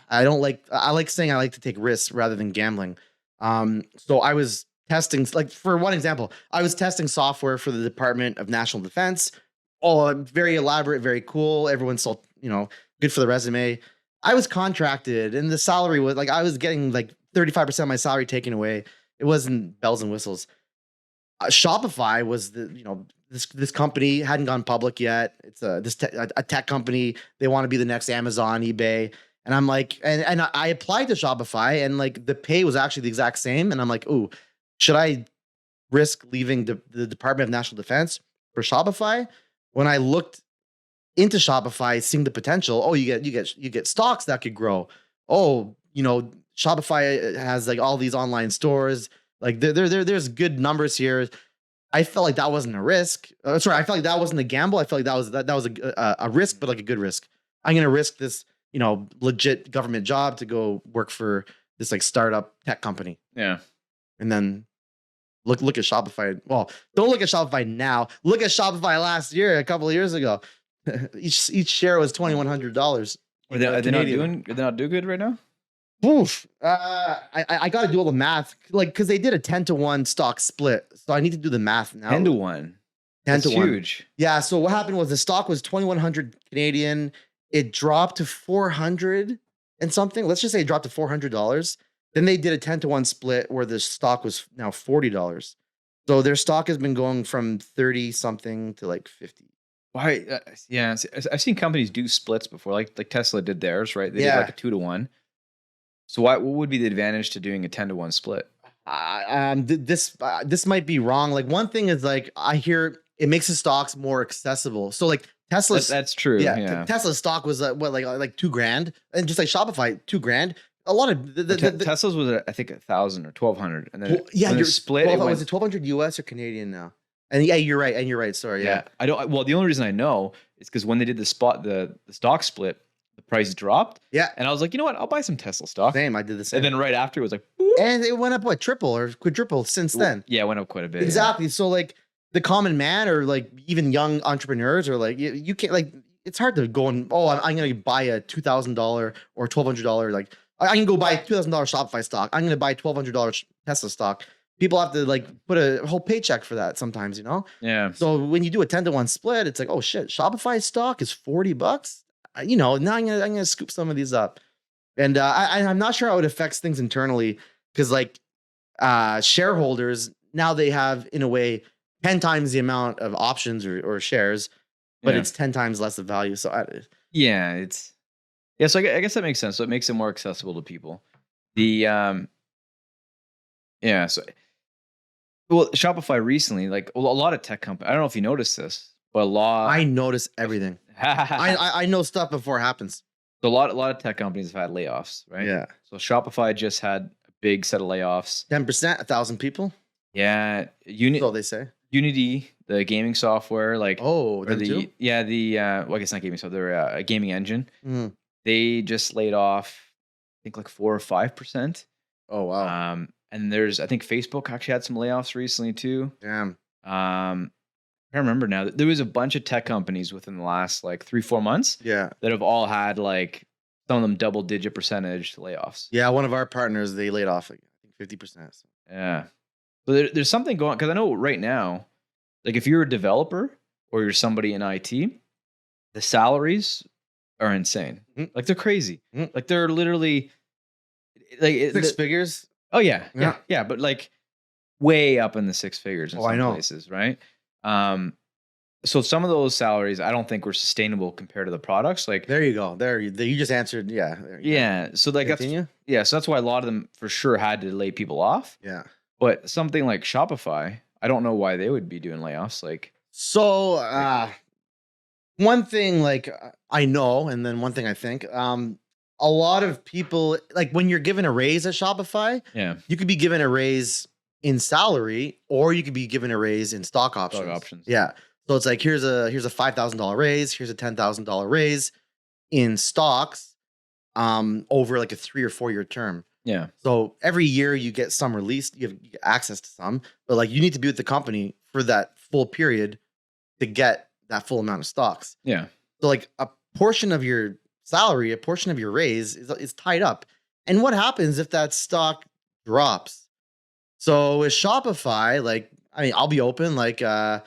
[SPEAKER 1] I like saying I like to take risks rather than gambling. So I was testing, like for one example, I was testing software for the Department of National Defense. Oh, very elaborate, very cool. Everyone's so, good for the resume. I was contracted and the salary was like, I was getting like 35% of my salary taken away. It wasn't bells and whistles. Shopify was this company hadn't gone public yet. It's a tech company. They want to be the next Amazon, eBay. And I'm like, and I applied to Shopify, and like the pay was actually the exact same. And I'm like, ooh, should I risk leaving the Department of National Defense for Shopify? When I looked into Shopify, seeing the potential, oh, you get stocks that could grow. Oh, Shopify has like all these online stores. Like there's good numbers here. I felt like that wasn't a risk. Sorry, I felt like that wasn't a gamble. I felt like that was a risk, but like a good risk. I'm gonna risk this, legit government job to go work for this like startup tech company.
[SPEAKER 2] Yeah.
[SPEAKER 1] And then look at Shopify. Well, don't look at Shopify now. Look at Shopify last year, a couple of years ago. each share was $2,100.
[SPEAKER 2] Are they not doing good right now?
[SPEAKER 1] Oof. I got to do all the math, like, because they did a 10-to-1 stock split, so I need to do the math now.
[SPEAKER 2] 10-to-1.
[SPEAKER 1] 10 to 1.
[SPEAKER 2] Huge.
[SPEAKER 1] Yeah. So what happened was the stock was 2,100 Canadian. It dropped to 400 and something. Let's just say it dropped to $400. Then they did a 10-to-1 split where the stock was now $40. So their stock has been going from 30 something to like 50.
[SPEAKER 2] Why? Yeah, I've seen companies do splits before, like Tesla did theirs, right? They did like a 2-to-1. So what would be the advantage to doing a 10-to-1 split?
[SPEAKER 1] This might be wrong. Like one thing is like I hear it makes the stocks more accessible. So like Tesla's
[SPEAKER 2] that's true. Yeah.
[SPEAKER 1] Tesla's stock was what like $2,000, and just like Shopify $2,000. A lot of
[SPEAKER 2] Tesla's was I think 1,000 or 1,200, and then
[SPEAKER 1] you're
[SPEAKER 2] split.
[SPEAKER 1] Was it 1,200 US or Canadian now? And yeah, you're right. Sorry. Yeah.
[SPEAKER 2] I don't. Well, the only reason I know is because when they did the stock split, the price dropped.
[SPEAKER 1] Yeah.
[SPEAKER 2] And I was like, you know what? I'll buy some Tesla stock.
[SPEAKER 1] Same. I did the same.
[SPEAKER 2] And then right after it was like,
[SPEAKER 1] boop. And it went up what, triple or quadruple since then.
[SPEAKER 2] Yeah, it went up quite a bit.
[SPEAKER 1] Exactly.
[SPEAKER 2] Yeah.
[SPEAKER 1] So like the common man or like even young entrepreneurs or like you can't like it's hard to go and I'm gonna buy a $2,000 or $1,200 like I can go buy $2,000 Shopify stock. I'm gonna buy $1,200 Tesla stock. People have to like put a whole paycheck for that sometimes,
[SPEAKER 2] Yeah.
[SPEAKER 1] So when you do a 10-to-1 split, it's like, oh shit, Shopify stock is $40. Now I'm gonna scoop some of these up, and I'm not sure how it affects things internally because like shareholders now they have in a way 10 times the amount of options or shares, but it's 10 times less of value. So so
[SPEAKER 2] I guess that makes sense. So it makes it more accessible to people. Well, Shopify recently, like a lot of tech companies, I don't know if you noticed this, but
[SPEAKER 1] I notice everything. I know stuff before it happens.
[SPEAKER 2] So a lot of tech companies have had layoffs, right?
[SPEAKER 1] Yeah.
[SPEAKER 2] So Shopify just had a big set of layoffs.
[SPEAKER 1] 10%, 1,000 people.
[SPEAKER 2] Yeah.
[SPEAKER 1] That's all they say.
[SPEAKER 2] Unity, the gaming software, like
[SPEAKER 1] well, I
[SPEAKER 2] guess not gaming software, they're a gaming engine.
[SPEAKER 1] Mm.
[SPEAKER 2] They just laid off, I think like 4 or 5%.
[SPEAKER 1] Oh wow.
[SPEAKER 2] And I think Facebook actually had some layoffs recently too.
[SPEAKER 1] Damn.
[SPEAKER 2] I remember now. There was a bunch of tech companies within the last like 3-4 months.
[SPEAKER 1] Yeah.
[SPEAKER 2] That have all had like some of them double-digit percentage layoffs.
[SPEAKER 1] Yeah, one of our partners they laid off I think 50%. So.
[SPEAKER 2] Yeah. So there's something going on because I know right now, like if you're a developer or you're somebody in IT, the salaries are insane.
[SPEAKER 1] Mm-hmm.
[SPEAKER 2] Like they're crazy.
[SPEAKER 1] Mm-hmm.
[SPEAKER 2] Like they're literally like
[SPEAKER 1] 6 figures.
[SPEAKER 2] Oh yeah, but like way up in the 6 figures in some places, right? So some of those salaries I don't think were sustainable compared to the products. Like
[SPEAKER 1] there you go. You just answered. Yeah.
[SPEAKER 2] Yeah. So like so that's why a lot of them for sure had to lay people off.
[SPEAKER 1] Yeah.
[SPEAKER 2] But something like Shopify, I don't know why they would be doing layoffs. Like
[SPEAKER 1] so, one thing like I know, and then one thing I think, a lot of people like when you're given a raise at Shopify, you could be given a raise in salary or you could be given a raise in stock options. Yeah. So it's like here's a $5,000 raise, here's a $10,000 raise in stocks over like a 3 or 4 year term.
[SPEAKER 2] Yeah.
[SPEAKER 1] So every year you get some released, you get access to some, but like you need to be with the company for that full period to get that full amount of stocks.
[SPEAKER 2] Yeah.
[SPEAKER 1] So like a portion of your salary, a portion of your raise is tied up. And what happens if that stock drops? So with Shopify, like, I mean, I'll be open. Like, I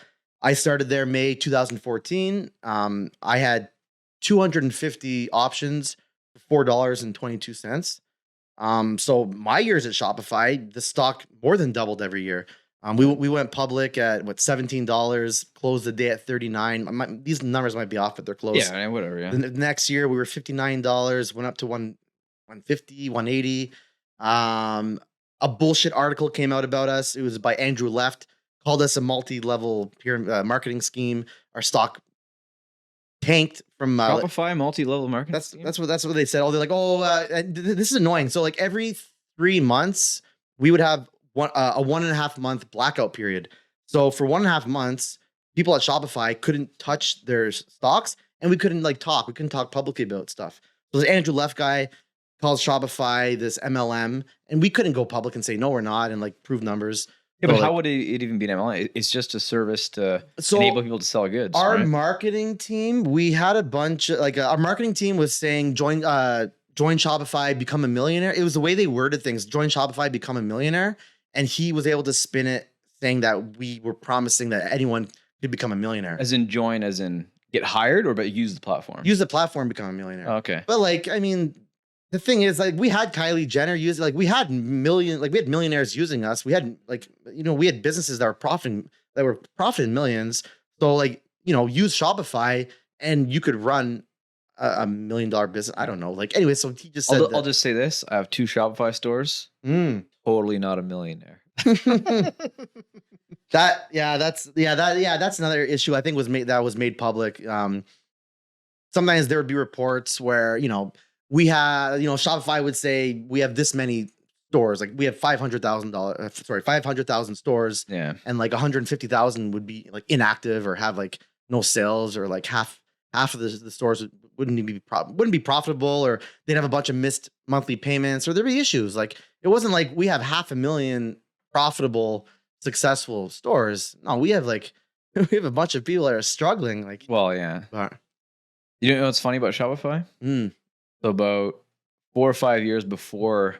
[SPEAKER 1] started there May 2014. I had 250 options for $4.22. So my years at Shopify, the stock more than doubled every year. We went public at what $17, closed the day at 39. These numbers might be off, but they're close.
[SPEAKER 2] Yeah, whatever. Yeah.
[SPEAKER 1] The next year we were $59, went up to 150, 180. A bullshit article came out about us. It was by Andrew Left, called us a multi-level marketing scheme. Our stock tanked from
[SPEAKER 2] Shopify multi-level marketing.
[SPEAKER 1] That's what they said. Oh, they're like, this is annoying. So like every 3 months, we would have a 1.5 month blackout period. So for 1.5 months, people at Shopify couldn't touch their stocks, and we couldn't talk. We couldn't talk publicly about stuff. So this Andrew Left guy calls Shopify this MLM, and we couldn't go public and say no, we're not, and prove numbers.
[SPEAKER 2] Yeah, but how would it even be an MLM? It's just a service to enable people to sell goods.
[SPEAKER 1] Our marketing team, we had a bunch of our marketing team was saying join Shopify, become a millionaire. It was the way they worded things. Join Shopify, become a millionaire. And he was able to spin it saying that we were promising that anyone could become a millionaire.
[SPEAKER 2] As in join, as in get hired, or but use the platform?
[SPEAKER 1] Use the platform, become a millionaire.
[SPEAKER 2] Oh, okay.
[SPEAKER 1] But the thing is, we had Kylie Jenner use it. We had millionaires using us. We had we had businesses that were profiting millions. So use Shopify and you could run a $1 million business. I don't know. Anyway, so he just said
[SPEAKER 2] I'll just say this. I have 2 Shopify stores. Totally not a millionaire.
[SPEAKER 1] That's another issue I think was made public. Sometimes there would be reports where, we had, Shopify would say we have this many stores, we have 500,000 stores.
[SPEAKER 2] Yeah.
[SPEAKER 1] And 150,000 would be inactive or have no sales, or half of the stores wouldn't be profitable, or they'd have a bunch of missed monthly payments, or there'd be issues. It wasn't like we have 500,000 profitable, successful stores. No, we have we have a bunch of people that are struggling.
[SPEAKER 2] Well, yeah. You know what's funny about Shopify? So about 4 or 5 years before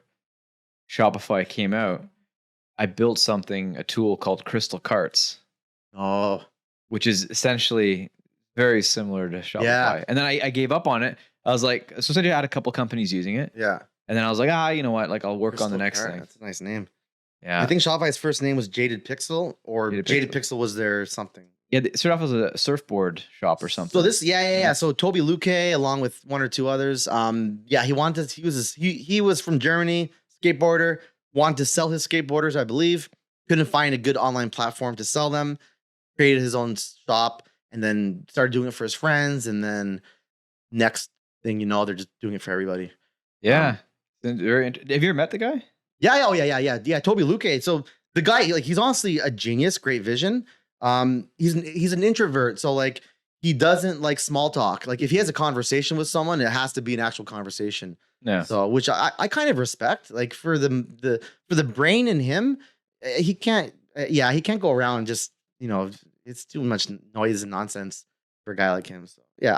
[SPEAKER 2] Shopify came out, I built a tool called Crystal Carts.
[SPEAKER 1] Oh,
[SPEAKER 2] which is essentially very similar to Shopify.
[SPEAKER 1] Yeah.
[SPEAKER 2] And then I gave up on it. I was like, so I had a couple companies using it.
[SPEAKER 1] Yeah.
[SPEAKER 2] And then I was like, you know what? I'll work on the next thing.
[SPEAKER 1] That's a nice name.
[SPEAKER 2] Yeah.
[SPEAKER 1] I think Shopify's first name was Jaded Pixel, or Jaded Pixel was their something.
[SPEAKER 2] Yeah, it started off as a surfboard shop or something.
[SPEAKER 1] So this, So Toby Luque, along with 1 or 2 others, he was from Germany, skateboarder, wanted to sell his skateboarders, I believe. Couldn't find a good online platform to sell them. Created his own shop, and then started doing it for his friends. And then next thing you know, they're just doing it for everybody.
[SPEAKER 2] Yeah. Have you ever met the guy?
[SPEAKER 1] Yeah. Oh, yeah. Toby Luque. So the guy, he's honestly a genius, great vision. He's an introvert, so he doesn't like small talk. If he has a conversation with someone, it has to be an actual conversation.
[SPEAKER 2] Yeah.
[SPEAKER 1] So which I kind of respect. For the brain in him, he can't go around just it's too much noise and nonsense for a guy like him. So yeah,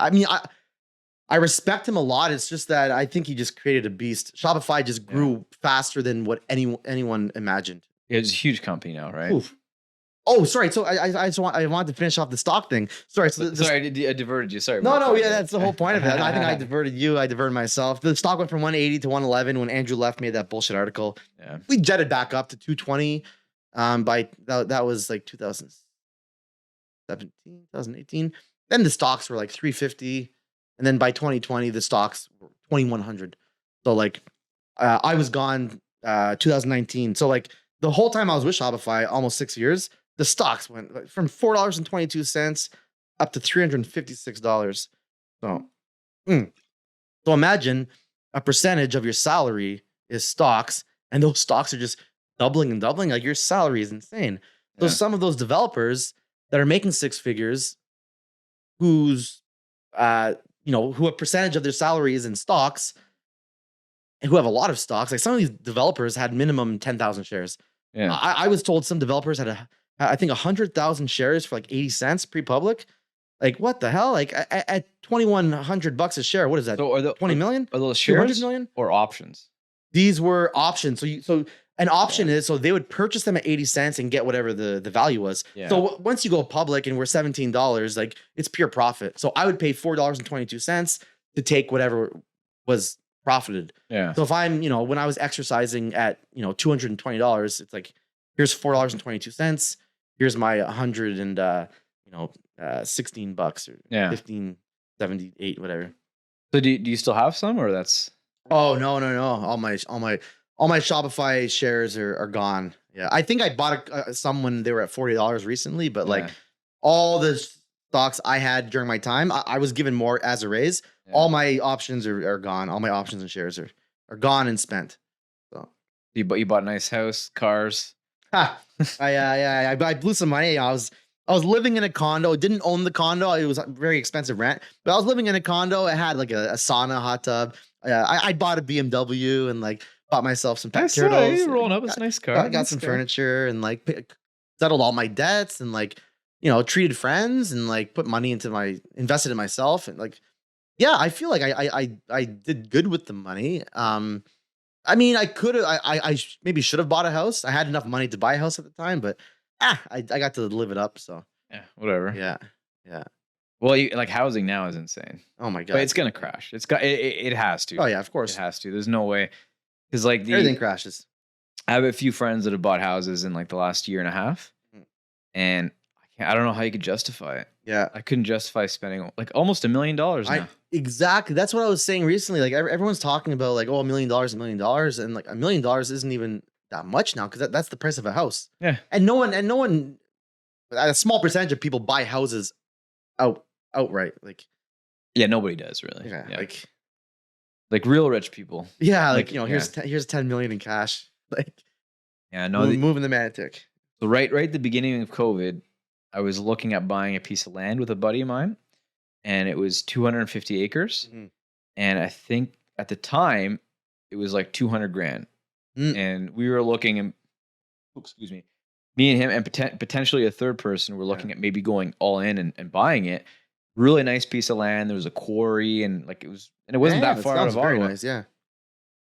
[SPEAKER 1] I respect him a lot. It's just that I think he just created a beast. Shopify just grew faster than what anyone imagined.
[SPEAKER 2] It's a huge company now, right?
[SPEAKER 1] Oof. Oh, sorry. So I wanted to finish off the stock thing. Sorry. So
[SPEAKER 2] sorry, I diverted you. Sorry.
[SPEAKER 1] No. Yeah, that's the whole point of it. I think I diverted you. I diverted myself. The stock went from 180 to 111 when Andrew Left made that bullshit article.
[SPEAKER 2] Yeah.
[SPEAKER 1] We jetted back up to 220. That was 2017, 2018. Then the stocks were 350, and then by 2020 the stocks were 2100. So I was gone 2019. So the whole time I was with Shopify, almost 6 years. The stocks went from $4.22 up to $356. So imagine a percentage of your salary is stocks, and those stocks are just doubling and doubling. Your salary is insane. So some of those developers that are making 6 figures, who a percentage of their salary is in stocks, and who have a lot of stocks, some of these developers had minimum 10,000 shares.
[SPEAKER 2] Yeah.
[SPEAKER 1] I was told some developers had I think 100,000 shares for 80 cents pre-public. What the hell? At $2,100 a share, what is that?
[SPEAKER 2] So are
[SPEAKER 1] 20 million?
[SPEAKER 2] Are those shares
[SPEAKER 1] 200 million
[SPEAKER 2] or options?
[SPEAKER 1] These were options. So an option is, so they would purchase them at 80 cents and get whatever the value was.
[SPEAKER 2] Yeah.
[SPEAKER 1] So once you go public and we're $17, it's pure profit. So I would pay $4.22 to take whatever was profited.
[SPEAKER 2] Yeah.
[SPEAKER 1] So if I'm, when I was exercising at, $220, it's like, here's $4.22. Here's my 100 and, $16 or
[SPEAKER 2] Yeah.
[SPEAKER 1] 15.78, whatever.
[SPEAKER 2] So do you still have some, or that's?
[SPEAKER 1] Oh, no. All my Shopify shares are gone. Yeah. I think I bought some when they were at $40 recently, but like
[SPEAKER 2] Yeah.
[SPEAKER 1] all the stocks I had during my time, I was given more as a raise.
[SPEAKER 2] Yeah.
[SPEAKER 1] All my options are gone. All my options and shares are gone and spent. So
[SPEAKER 2] You bought a nice house, cars.
[SPEAKER 1] I blew some money. I was living in a condo. Didn't own the condo. It was a very expensive rent, but I was living in a condo. It had like a sauna, hot tub. I bought a BMW and like bought myself some pet turtles.
[SPEAKER 2] You rolling up. It's a nice car.
[SPEAKER 1] I got some furniture and like settled all my debts and like, treated friends and like put money invested in myself. And like, yeah, I feel like I did good with the money. I mean, I could have, I maybe should have bought a house. I had enough money to buy a house at the time, but I got to live it up. So
[SPEAKER 2] Yeah, whatever.
[SPEAKER 1] yeah.
[SPEAKER 2] Well, like housing now is insane.
[SPEAKER 1] Oh my God.
[SPEAKER 2] But it's gonna crash. It has to.
[SPEAKER 1] Oh yeah, of course.
[SPEAKER 2] It has to. There's no way. Because like
[SPEAKER 1] Everything crashes.
[SPEAKER 2] I have a few friends that have bought houses in like the last year and a half, and I don't know how you could justify it.
[SPEAKER 1] Yeah.
[SPEAKER 2] I couldn't justify spending like almost $1 million now.
[SPEAKER 1] Exactly. That's what I was saying recently. Like everyone's talking about like, $1 million, $1 million. And like $1 million isn't even that much now. Cause that's the price of a house.
[SPEAKER 2] Yeah.
[SPEAKER 1] And no one, a small percentage of people buy houses outright. Like,
[SPEAKER 2] Yeah, nobody does really.
[SPEAKER 1] yeah.
[SPEAKER 2] Like real rich people.
[SPEAKER 1] Yeah.
[SPEAKER 2] Like,
[SPEAKER 1] Here's 10 million in cash. Like,
[SPEAKER 2] Yeah, no.
[SPEAKER 1] moving the Manitic.
[SPEAKER 2] So right at the beginning of COVID, I was looking at buying a piece of land with a buddy of mine, and it was 250 acres.
[SPEAKER 1] Mhm.
[SPEAKER 2] And I think at the time it was like 200 grand. And we were looking and excuse me, me and him and potentially a third person were looking at maybe going all in and buying it. Really nice piece of land. There was a quarry and like it wasn't that far out of
[SPEAKER 1] very
[SPEAKER 2] Ottawa.
[SPEAKER 1] nice, yeah.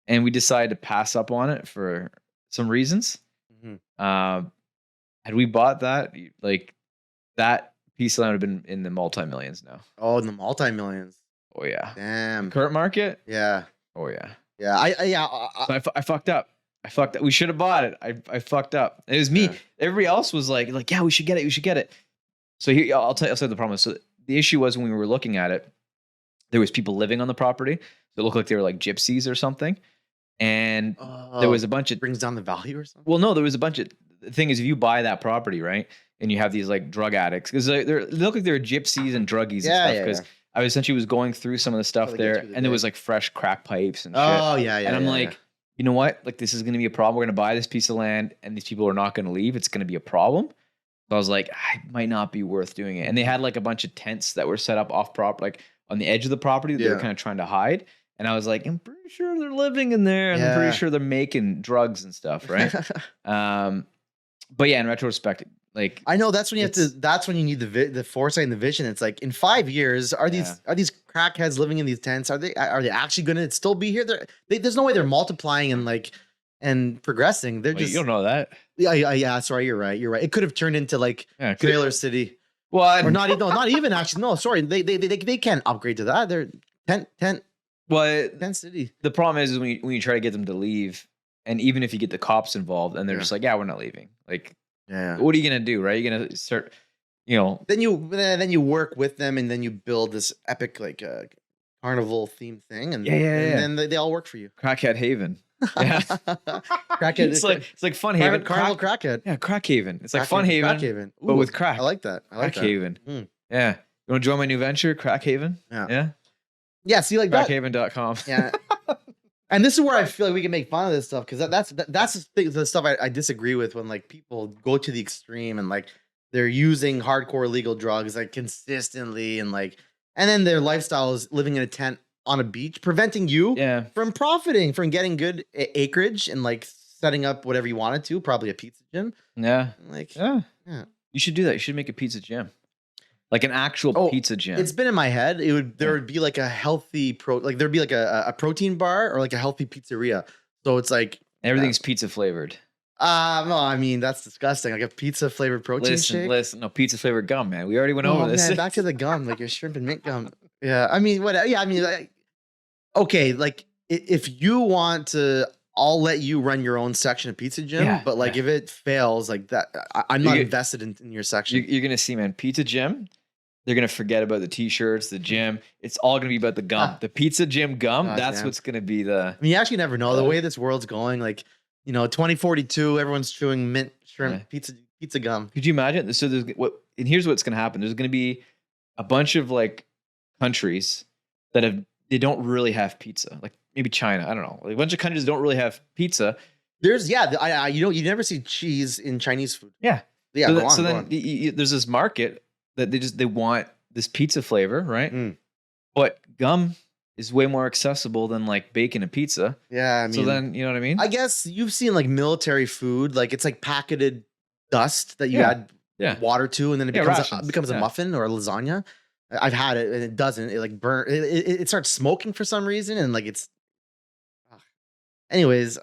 [SPEAKER 2] And we decided to pass up on it for some reasons.
[SPEAKER 1] Mhm.
[SPEAKER 2] Had we bought that, like that piece of land would have been in the multi-millions now.
[SPEAKER 1] Oh, in the multi-millions.
[SPEAKER 2] Oh yeah.
[SPEAKER 1] Damn.
[SPEAKER 2] Current market?
[SPEAKER 1] Yeah.
[SPEAKER 2] Oh yeah.
[SPEAKER 1] Yeah.
[SPEAKER 2] So I fucked up. We should have bought it. I fucked up. It was me.
[SPEAKER 1] Yeah.
[SPEAKER 2] Everybody else was like, yeah, we should get it. We should get it. So here, I'll tell you the problem. So the issue was when we were looking at it, there was people living on the property. So it looked like they were like gypsies or something. And there was a bunch of
[SPEAKER 1] brings down the value or something.
[SPEAKER 2] Well, no, there was a bunch of the thing is if you buy that property, right, and you have these like drug addicts because they look like they're gypsies and druggies and stuff. Because I essentially was going through some of the stuff there, and there was like fresh crack pipes and shit.
[SPEAKER 1] Oh yeah.
[SPEAKER 2] And I'm like, you know what? Like this is going to be a problem. We're going to buy this piece of land, and these people are not going to leave. It's going to be a problem. So I was like, it might not be worth doing it. And they had like a bunch of tents that were set up off prop, like on the edge of the property that they were kind of trying to hide. And I was like, I'm pretty sure they're living in there, and I'm pretty sure they're making drugs and stuff, right? But yeah, in retrospect, like
[SPEAKER 1] I know that's when you have to. That's when you need the foresight and the vision. It's like in 5 years, are these crackheads living in these tents? Are they actually going to still be here? There's no way they're multiplying and progressing. They're just
[SPEAKER 2] you don't know that.
[SPEAKER 1] Yeah. Sorry, you're right. It could have turned into like Trailer City.
[SPEAKER 2] Well,
[SPEAKER 1] or not even actually. No, sorry. They can't upgrade to that. They're tent.
[SPEAKER 2] Well,
[SPEAKER 1] Tent City.
[SPEAKER 2] The problem is when you try to get them to leave, and even if you get the cops involved, and they're just like, yeah, we're not leaving. Like, what are you gonna do? Right? You're gonna start,
[SPEAKER 1] Then you work with them, and then you build this epic like carnival themed thing, and then they all work for you.
[SPEAKER 2] Crackhead Haven. Yeah.
[SPEAKER 1] Crackhead.
[SPEAKER 2] It's like Fun Haven.
[SPEAKER 1] Carnival Crackhead.
[SPEAKER 2] Yeah, Crack Haven. It's like Fun Haven,
[SPEAKER 1] Ooh,
[SPEAKER 2] but with crack.
[SPEAKER 1] I like that.
[SPEAKER 2] Crack Haven. Yeah. You want to join my new venture, Crack Haven?
[SPEAKER 1] Yeah. Yeah. See, like
[SPEAKER 2] crackhaven.com.
[SPEAKER 1] Yeah. And this is where I feel like we can make fun of this stuff because that's the stuff I disagree with when like people go to the extreme and like they're using hardcore illegal drugs like consistently and then their lifestyle is living in a tent on a beach, preventing you from profiting, from getting good acreage and like setting up whatever you wanted to, probably a pizza gym.
[SPEAKER 2] Yeah.
[SPEAKER 1] Yeah.
[SPEAKER 2] You should do that. You should make a pizza gym. Like an actual pizza gym.
[SPEAKER 1] It's been in my head. There would be like a healthy there'd be like a protein bar or like a healthy pizzeria. So it's like
[SPEAKER 2] everything's pizza flavored.
[SPEAKER 1] No, I mean that's disgusting. Like a pizza flavored protein shake.
[SPEAKER 2] Listen, no pizza flavored gum, man. We already went over this.
[SPEAKER 1] Man, back to the gum, like your shrimp and mint gum. Yeah, I mean, what? Yeah, I mean, okay, like if you want to, I'll let you run your own section of Pizza Gym.
[SPEAKER 2] Yeah,
[SPEAKER 1] But like, if it fails, like that, I'm
[SPEAKER 2] You
[SPEAKER 1] not
[SPEAKER 2] get-
[SPEAKER 1] invested in your section.
[SPEAKER 2] You're gonna see, man, Pizza Gym. They're gonna forget about the t-shirts, the gym. It's all gonna be about the gum.
[SPEAKER 1] Ah.
[SPEAKER 2] The Pizza Gym gum.
[SPEAKER 1] God
[SPEAKER 2] That's
[SPEAKER 1] damn.
[SPEAKER 2] what's gonna be the.
[SPEAKER 1] I mean, you actually never know the way this world's going. Like, 2042, everyone's chewing mint shrimp pizza gum.
[SPEAKER 2] Could you imagine? So there's what, and here's what's gonna happen. There's gonna be a bunch of like countries that they don't really have pizza. Like maybe China. I don't know. Like a bunch of countries don't really have pizza.
[SPEAKER 1] There's you never see cheese in Chinese food.
[SPEAKER 2] Yeah.
[SPEAKER 1] Yeah.
[SPEAKER 2] So then there's this market that they want this pizza flavor, right?
[SPEAKER 1] Mm.
[SPEAKER 2] But gum is way more accessible than like bacon and pizza.
[SPEAKER 1] Yeah, I mean,
[SPEAKER 2] So then, you know what I mean?
[SPEAKER 1] I guess you've seen like military food, like it's like packeted dust that you add water to, and then it becomes a muffin or a lasagna. I've had it, and it doesn't. It like burn. It starts smoking for some reason, and like it's. Anyways,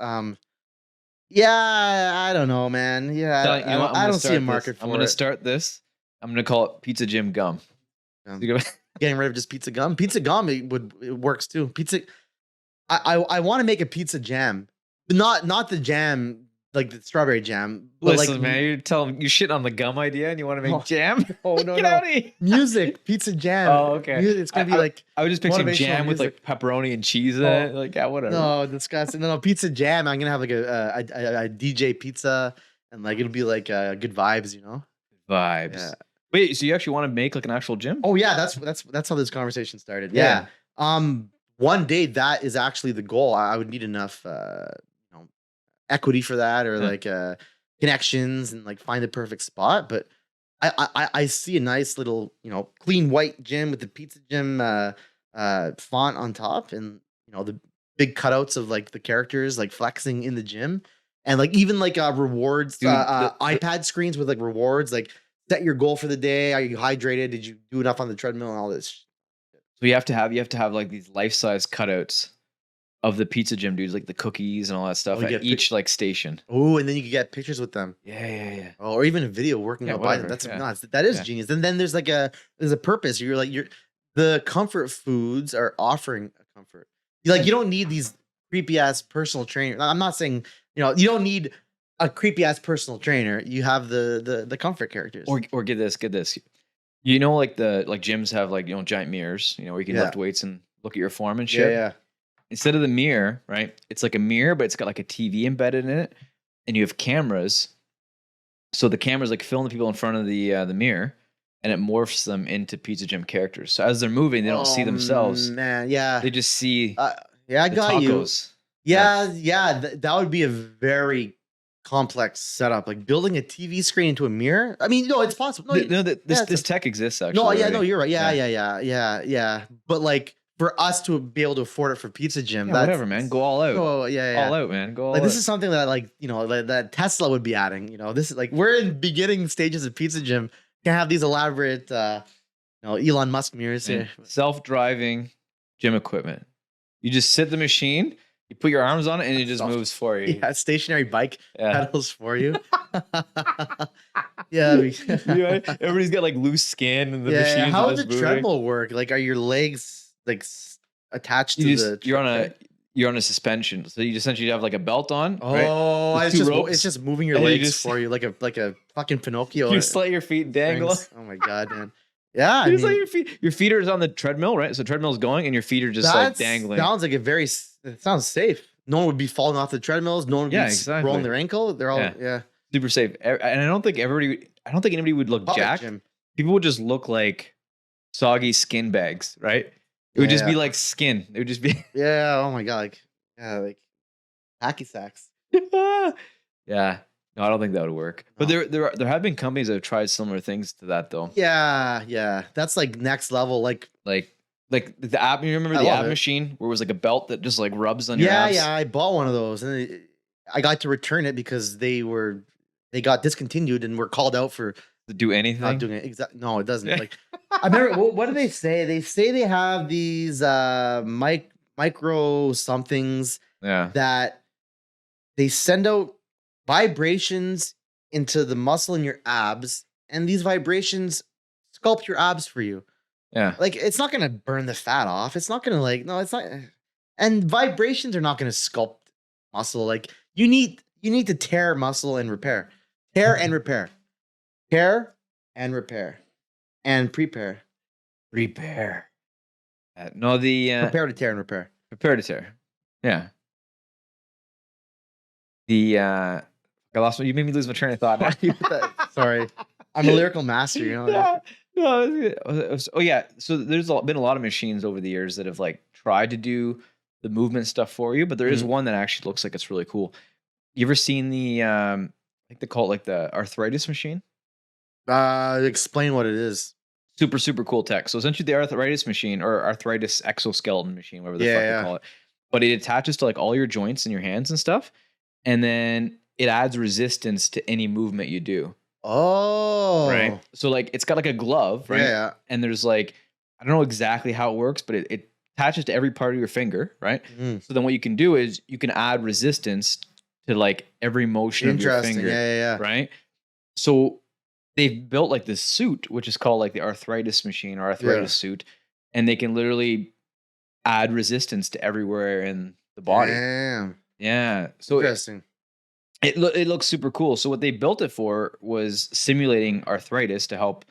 [SPEAKER 1] yeah, I don't know, man. Yeah,
[SPEAKER 2] You know what?
[SPEAKER 1] I don't see a market for it.
[SPEAKER 2] I'm gonna start this. I'm gonna call it Pizza Gym Gum.
[SPEAKER 1] Getting rid of just pizza gum. Pizza gum, it works too. Pizza. I want to make a pizza jam, but not the jam like the strawberry jam. But
[SPEAKER 2] Listen,
[SPEAKER 1] like,
[SPEAKER 2] man, you shit on the gum idea, and you want to make jam?
[SPEAKER 1] Oh no,
[SPEAKER 2] Get out of here.
[SPEAKER 1] Music, pizza jam.
[SPEAKER 2] Oh, okay.
[SPEAKER 1] It's gonna be like.
[SPEAKER 2] I was just picturing
[SPEAKER 1] motivational
[SPEAKER 2] jam with like pepperoni and cheese in it. Like, yeah, whatever.
[SPEAKER 1] No, disgusting. No, pizza jam. I'm gonna have like a DJ pizza, and like it'll be like good vibes,
[SPEAKER 2] Vibes.
[SPEAKER 1] Yeah.
[SPEAKER 2] Wait, so you actually want to make like an actual gym?
[SPEAKER 1] Oh yeah, that's how this conversation started. Yeah. One day that is actually the goal. I would need enough equity for that, or like connections, and like find the perfect spot. But I see a nice little clean white gym with the Pizza Gym font on top, and the big cutouts of like the characters like flexing in the gym, and like even like rewards,
[SPEAKER 2] Dude,
[SPEAKER 1] iPad screens with like rewards, like set your goal for the day. Are you hydrated? Did you do enough on the treadmill and all this?
[SPEAKER 2] So you have to have like these life-size cutouts of the Pizza Gym dudes, like the cookies and all that stuff at each like station.
[SPEAKER 1] Oh, and then you can get pictures with them.
[SPEAKER 2] Yeah.
[SPEAKER 1] Oh, or even a video working out by them. That's nuts. That is genius. And then there's there's a purpose. The comfort foods are offering a comfort. You don't need these creepy ass personal trainers. I'm not saying you don't need a creepy ass personal trainer. You have the comfort characters.
[SPEAKER 2] Or get this. Like the gyms have like giant mirrors, where you can lift weights and look at your form and shit.
[SPEAKER 1] Yeah.
[SPEAKER 2] Instead of the mirror, right? It's like a mirror, but it's got like a TV embedded in it, and you have cameras. So the cameras like film the people in front of the mirror, and it morphs them into Pizza Gym characters. So as they're moving, they don't see themselves.
[SPEAKER 1] Man, yeah.
[SPEAKER 2] They just see.
[SPEAKER 1] I got
[SPEAKER 2] tacos.
[SPEAKER 1] you. Yeah. That would be a very complex setup, like building a TV screen into a mirror. I mean, no, it's possible.
[SPEAKER 2] This tech exists actually.
[SPEAKER 1] No, you're right. Yeah. But like for us to be able to afford it for Pizza Gym,
[SPEAKER 2] whatever, man. Go all out.
[SPEAKER 1] Oh yeah.
[SPEAKER 2] All out, man. Go all
[SPEAKER 1] like
[SPEAKER 2] out.
[SPEAKER 1] This is something that that Tesla would be adding. This is like we're in beginning stages of Pizza Gym. Can have these elaborate, Elon Musk mirrors here.
[SPEAKER 2] Self-driving gym equipment. You just sit the machine. You put your arms on it, and it just moves for you.
[SPEAKER 1] Yeah, stationary bike pedals for you. Yeah.
[SPEAKER 2] Everybody's got like loose skin, and the machine.
[SPEAKER 1] How does the treadmill work? Like, are your legs like attached to the?
[SPEAKER 2] You're on a suspension, so you essentially have like a belt on.
[SPEAKER 1] Oh,
[SPEAKER 2] right?
[SPEAKER 1] it's just moving your legs for you, like a fucking Pinocchio.
[SPEAKER 2] You just let your feet dangle.
[SPEAKER 1] Oh my god, man. Yeah,
[SPEAKER 2] let your feet are on the treadmill, right? So treadmill's going, and your feet are just like dangling.
[SPEAKER 1] Sounds like it sounds safe. No one would be falling off the treadmills. No one would be rolling their ankle. They're all
[SPEAKER 2] super safe. And I don't think anybody would look jacked. People would just look like soggy skin bags, right? It would just be like skin. It would just be
[SPEAKER 1] oh my god, like hacky sacks.
[SPEAKER 2] Yeah. No, I don't think that would work. But there have been companies that have tried similar things to that though.
[SPEAKER 1] Yeah. That's like next level. Like
[SPEAKER 2] the app. You remember the app machine where it was like a belt that just like rubs on your abs?
[SPEAKER 1] Yeah. I bought one of those, and I got to return it because they got discontinued and were called out for
[SPEAKER 2] to do anything.
[SPEAKER 1] Not doing it exactly. No, it doesn't. Like I remember. What do they say? They say they have these micro somethings. That they send out vibrations into the muscle in your abs, and these vibrations sculpt your abs for you.
[SPEAKER 2] Yeah.
[SPEAKER 1] Like it's not gonna burn the fat off. It's not gonna it's not. And vibrations are not going to sculpt muscle. Like you need to tear muscle and repair. Tear and repair. Tear and repair. And prepare.
[SPEAKER 2] Prepare. Prepare
[SPEAKER 1] to tear and repair.
[SPEAKER 2] Prepare to tear. Yeah. I lost. You made me lose my train of thought.
[SPEAKER 1] Sorry, I'm a lyrical master. You know.
[SPEAKER 2] Yeah. No, yeah. So there's been a lot of machines over the years that have like tried to do the movement stuff for you, but there is one that actually looks like it's really cool. You ever seen the I think they call it like the Arthritis Machine?
[SPEAKER 1] Explain what it is.
[SPEAKER 2] Super, super cool tech. So essentially the Arthritis Machine or Arthritis Exoskeleton Machine, whatever the fuck they call it. But it attaches to like all your joints and your hands and stuff. And then it adds resistance to any movement you do.
[SPEAKER 1] Oh.
[SPEAKER 2] Right. So like it's got like a glove, right?
[SPEAKER 1] Yeah.
[SPEAKER 2] And there's like, I don't know exactly how it works, but it attaches to every part of your finger, right? So then what you can do is you can add resistance to like every motion of your finger.
[SPEAKER 1] Yeah.
[SPEAKER 2] Right. So they've built like this suit, which is called like the Arthritis Machine or Arthritis suit. And they can literally add resistance to everywhere in the body.
[SPEAKER 1] Damn.
[SPEAKER 2] Yeah. So
[SPEAKER 1] interesting.
[SPEAKER 2] It looks super cool. So what they built it for was simulating arthritis to help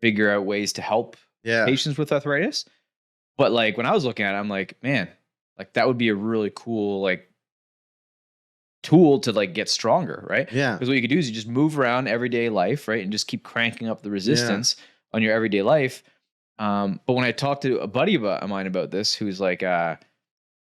[SPEAKER 2] figure out ways to help patients with arthritis. But like when I was looking at it, I'm like, man, like that would be a really cool like tool to like get stronger, right?
[SPEAKER 1] Yeah.
[SPEAKER 2] Because what you could do is you just move around everyday life, right? And just keep cranking up the resistance on your everyday life. But when I talked to a buddy of mine about this, who's like, I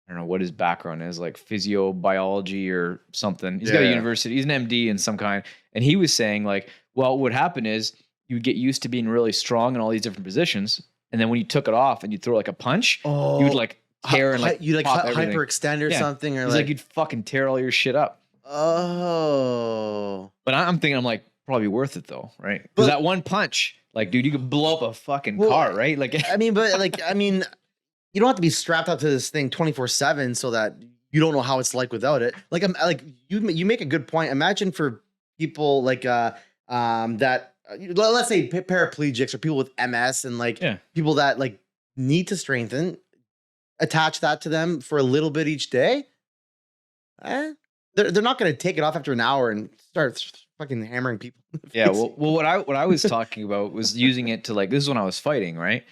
[SPEAKER 2] don't know what his background is, like physiobiology or something. He's got a university. He's an MD in some kind. And he was saying like, well, what would happen is you would get used to being really strong in all these different positions. And then when you took it off and you throw like a punch, you would like tear and like
[SPEAKER 1] you like hyperextend or something, or
[SPEAKER 2] he's like you'd fucking tear all your shit up.
[SPEAKER 1] Oh.
[SPEAKER 2] But I'm thinking, I'm like, probably worth it though, right? Because that one punch, like, dude, you could blow up a fucking car, right? Like,
[SPEAKER 1] I mean, you don't have to be strapped up to this thing 24/7 so that you don't know how it's like without it. Like, you make a good point. Imagine for people like that, let's say paraplegics or people with MS and like people that like need to strengthen, attach that to them for a little bit each day. They're not going to take it off after an hour and start fucking hammering people.
[SPEAKER 2] Yeah. Well, what I was talking about was using it to like, this is when I was fighting, right?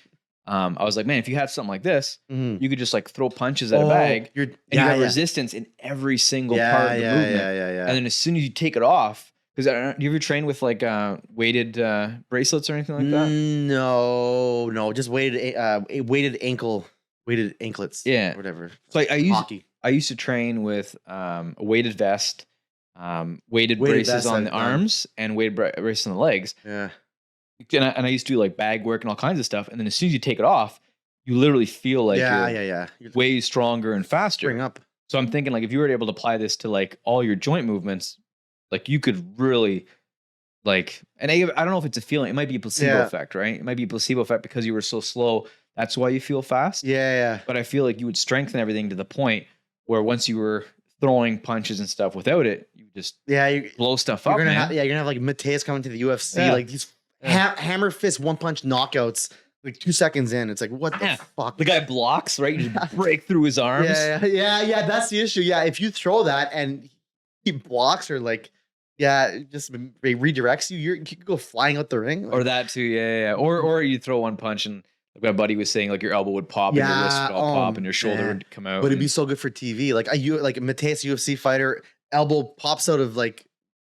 [SPEAKER 2] I was like, man, if you had something like this, you could just like throw punches at a bag and you have resistance in every single part of the movement. And then as soon as you take it off, because do you ever train with like weighted bracelets or anything like that?
[SPEAKER 1] No, just weighted anklets.
[SPEAKER 2] Yeah,
[SPEAKER 1] whatever.
[SPEAKER 2] So I used to train with a weighted vest, weighted braces on the arms, and weighted braces on the legs.
[SPEAKER 1] Yeah.
[SPEAKER 2] And I used to do like bag work and all kinds of stuff. And then as soon as you take it off, you literally feel like you're way stronger and faster.
[SPEAKER 1] Spring up.
[SPEAKER 2] So I'm thinking like if you were able to apply this to like all your joint movements, like you could really like, and I don't know if it's a feeling. It might be a placebo effect, right? It might be a placebo effect because you were so slow. That's why you feel fast.
[SPEAKER 1] Yeah.
[SPEAKER 2] But I feel like you would strengthen everything to the point where once you were throwing punches and stuff without it, you just blow stuff up.
[SPEAKER 1] You're gonna have like Matthias coming to the UFC, like these hammer fist one punch knockouts. Like 2 seconds in, it's like, what the fuck?
[SPEAKER 2] The guy blocks, right? You just break through his arms.
[SPEAKER 1] Yeah. That's the issue. Yeah, if you throw that and he blocks or like, just redirects you, you could go flying out the ring.
[SPEAKER 2] Or that too, yeah. Or you throw one punch and like my buddy was saying, like your elbow would pop and your wrist would all pop and your shoulder would come out.
[SPEAKER 1] But it'd be so good for TV. Like like a Matthias UFC fighter, elbow pops out of like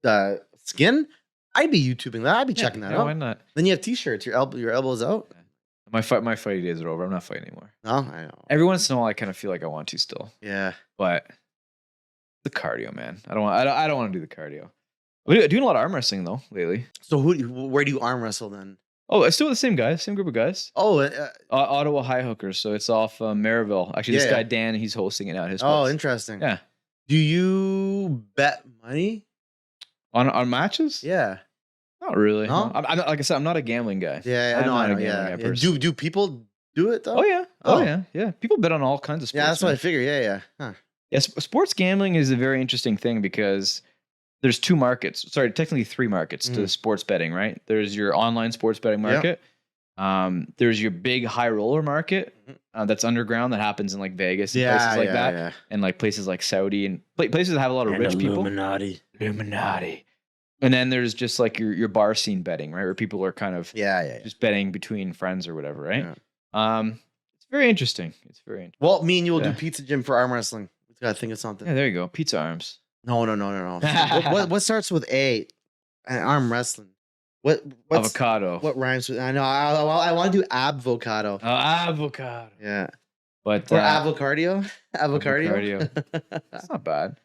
[SPEAKER 1] the skin. I'd be YouTubing that. I'd be checking that out.
[SPEAKER 2] Why not?
[SPEAKER 1] Then you have t-shirts. Your elbow's out.
[SPEAKER 2] My fighting days are over. I'm not fighting anymore.
[SPEAKER 1] No, I know.
[SPEAKER 2] Every once in a while, I kind of feel like I want to still.
[SPEAKER 1] Yeah,
[SPEAKER 2] but the cardio, man. I don't want to do the cardio. We're doing a lot of arm wrestling though lately.
[SPEAKER 1] So where do you arm wrestle then?
[SPEAKER 2] Oh, it's still the same guys, same group of guys.
[SPEAKER 1] Oh,
[SPEAKER 2] Ottawa High Hookers. So it's off Maryville. Actually, this guy Dan, he's hosting it out his place.
[SPEAKER 1] Oh, interesting.
[SPEAKER 2] Yeah.
[SPEAKER 1] Do you bet money
[SPEAKER 2] on matches?
[SPEAKER 1] Yeah.
[SPEAKER 2] Not really.
[SPEAKER 1] No?
[SPEAKER 2] I'm not, like I said, I'm not a gambling guy.
[SPEAKER 1] I'm not a gambling guy. Do people do it though?
[SPEAKER 2] Oh yeah. People bet on all kinds of sports.
[SPEAKER 1] Yeah, that's what I figure. Yeah. Huh.
[SPEAKER 2] Yeah, sports gambling is a very interesting thing because there's two markets. Sorry, technically three markets to sports betting, right? There's your online sports betting market, There's your big high roller market that's underground that happens in like Vegas and places like that, and like places like Saudi and places that have a lot of rich people. Illuminati. And then there's just like your bar scene betting, right, where people are kind of just betting between friends or whatever, right? Yeah. It's very interesting.
[SPEAKER 1] Well, me and you will do pizza gym for arm wrestling. We gotta think of something.
[SPEAKER 2] Yeah, there you go. Pizza arms.
[SPEAKER 1] No. what starts with A? Arm wrestling. What's
[SPEAKER 2] avocado?
[SPEAKER 1] What rhymes with? I know. I want to do avocado.
[SPEAKER 2] Oh, avocado.
[SPEAKER 1] Yeah.
[SPEAKER 2] But
[SPEAKER 1] or avocardio.
[SPEAKER 2] Avocardio. That's not bad.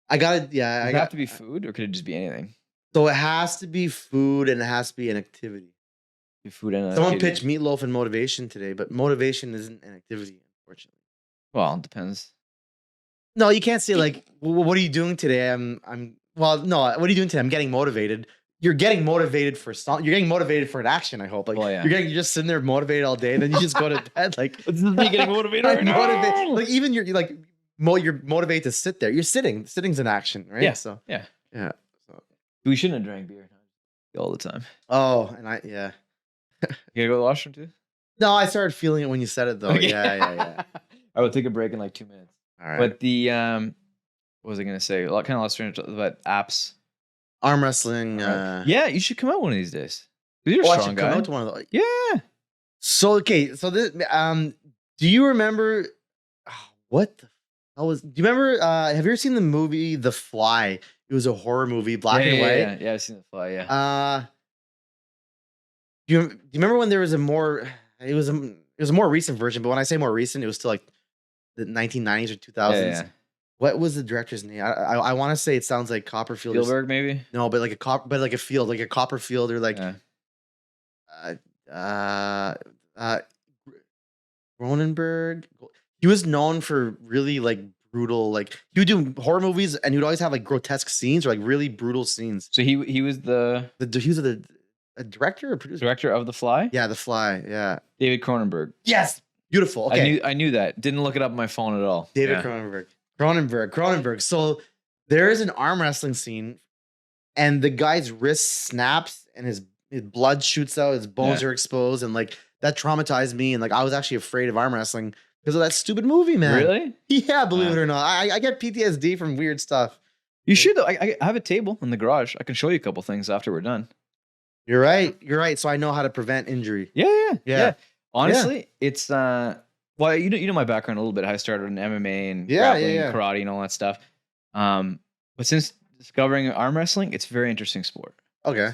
[SPEAKER 1] I got it. Yeah.
[SPEAKER 2] Does it have to be food, or could it just be anything?
[SPEAKER 1] So it has to be food, and it has to be an activity.
[SPEAKER 2] Food and
[SPEAKER 1] someone pitched meatloaf and motivation today, but motivation isn't an activity, unfortunately.
[SPEAKER 2] Well, it depends.
[SPEAKER 1] No, you can't say like, "What are you doing today?" Well, no. What are you doing today? I'm getting motivated. You're getting motivated for something. You're getting motivated for an action. I hope. Like you're just sitting there motivated all day, and then you just go to bed. Like
[SPEAKER 2] this is me getting motivated. Right now.
[SPEAKER 1] Like even you're motivated to sit there. You're sitting. Sitting's an action, right?
[SPEAKER 2] Yeah.
[SPEAKER 1] So
[SPEAKER 2] yeah.
[SPEAKER 1] So
[SPEAKER 2] we shouldn't have drank beer all the time.
[SPEAKER 1] Oh, and
[SPEAKER 2] You gotta go to the washroom too?
[SPEAKER 1] No, I started feeling it when you said it though. Okay. Yeah.
[SPEAKER 2] I would take a break in like 2 minutes.
[SPEAKER 1] All right.
[SPEAKER 2] But the what was I gonna say? A lot kind of lost train about apps.
[SPEAKER 1] Arm wrestling.
[SPEAKER 2] Yeah, you should come out one of these days. You're a strong guy.
[SPEAKER 1] Come out to one of those.
[SPEAKER 2] Yeah.
[SPEAKER 1] So this do you remember what the hell was? Do you remember? Have you ever seen the movie The Fly? It was a horror movie, black and white.
[SPEAKER 2] Yeah, I've seen The Fly. Yeah.
[SPEAKER 1] Do you remember when there was a more? It was a more recent version, but when I say more recent, it was still like the 1990s or 2000s.
[SPEAKER 2] Yeah.
[SPEAKER 1] What was the director's name? I want to say it sounds like Copperfield.
[SPEAKER 2] Spielberg, maybe?
[SPEAKER 1] No, but like a field, like a Copperfield or like Cronenberg. He was known for really like brutal, like he would do horror movies and he would always have like grotesque scenes or like really brutal scenes.
[SPEAKER 2] So he was
[SPEAKER 1] he was a director or producer?
[SPEAKER 2] Director of The Fly?
[SPEAKER 1] Yeah, The Fly. Yeah.
[SPEAKER 2] David Cronenberg.
[SPEAKER 1] Yes. Beautiful. Okay.
[SPEAKER 2] I knew that. Didn't look it up on my phone at all.
[SPEAKER 1] David Cronenberg. So there is an arm wrestling scene, and the guy's wrist snaps, and his blood shoots out, his bones are exposed, and like that traumatized me, and like I was actually afraid of arm wrestling because of that stupid movie, man.
[SPEAKER 2] Really?
[SPEAKER 1] Yeah, believe it or not, I get PTSD from weird stuff.
[SPEAKER 2] You should though. I have a table in the garage. I can show you a couple things after we're done.
[SPEAKER 1] You're right. So I know how to prevent injury.
[SPEAKER 2] Yeah. Honestly, it's well, you know my background a little bit. I started in MMA and grappling, and karate, and all that stuff. But since discovering arm wrestling, it's a very interesting sport.
[SPEAKER 1] Okay.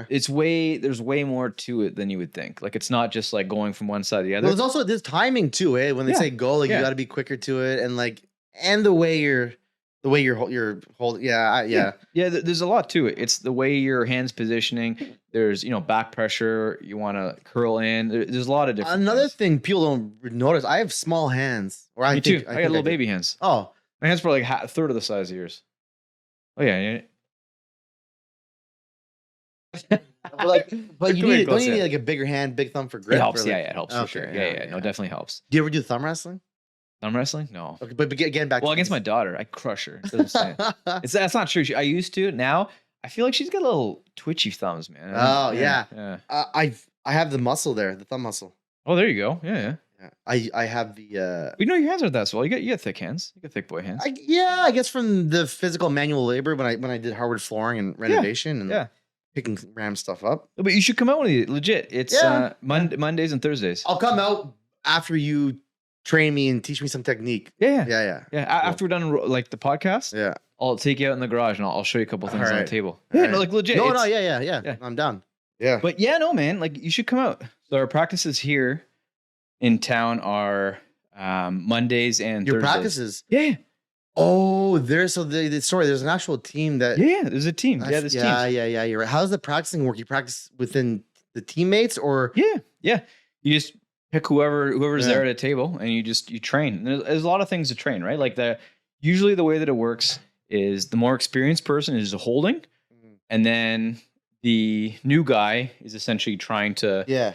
[SPEAKER 2] There's way more to it than you would think. Like it's not just like going from one side to the other.
[SPEAKER 1] Well, there's also this timing too, eh? When they say go, like you got to be quicker to it, and the way you're holding. Yeah.
[SPEAKER 2] There's a lot to it. It's the way your hands positioning. There's back pressure. You want to curl in. There's a lot of different.
[SPEAKER 1] Another thing people don't notice. I have small hands.
[SPEAKER 2] Me too. I got little baby hands.
[SPEAKER 1] Oh,
[SPEAKER 2] my hands are like a third of the size of yours. Oh yeah.
[SPEAKER 1] but you need like a bigger hand, big thumb for grip.
[SPEAKER 2] It helps.
[SPEAKER 1] Like,
[SPEAKER 2] it helps for sure. Yeah. No, definitely helps.
[SPEAKER 1] Do you ever do thumb wrestling?
[SPEAKER 2] Thumb wrestling? No.
[SPEAKER 1] Okay, but getting back.
[SPEAKER 2] Well, against my daughter, I crush her. That's not true. I used to. Now I feel like she's got little twitchy thumbs, man.
[SPEAKER 1] Oh yeah. I have the muscle there, the thumb muscle.
[SPEAKER 2] Oh, there you go. Yeah.
[SPEAKER 1] I have the.
[SPEAKER 2] Your hands aren't that swell. You got thick hands. You got thick boy hands.
[SPEAKER 1] I guess from the physical manual labor when I did hardwood flooring and renovation and picking random stuff up.
[SPEAKER 2] But you should come out with it. Legit. It's Mondays and Thursdays.
[SPEAKER 1] I'll come out after you train me and teach me some technique.
[SPEAKER 2] Yeah. After we're done like the podcast, I'll take you out in the garage and I'll show you a couple things on the table. Like legit.
[SPEAKER 1] No, yeah. I'm down. Yeah.
[SPEAKER 2] But no, man, like you should come out. So our practices here in town are Mondays and
[SPEAKER 1] Your
[SPEAKER 2] Thursdays.
[SPEAKER 1] practices?
[SPEAKER 2] Yeah.
[SPEAKER 1] Oh, there's an actual team that.
[SPEAKER 2] Yeah, there's a team. There's teams.
[SPEAKER 1] Yeah. You're right. How does the practicing work? You practice within the teammates or?
[SPEAKER 2] Yeah. You just pick whoever's there at a table and you train. And there's a lot of things to train, right? Like usually the way that it works is the more experienced person is holding, and then the new guy is essentially trying to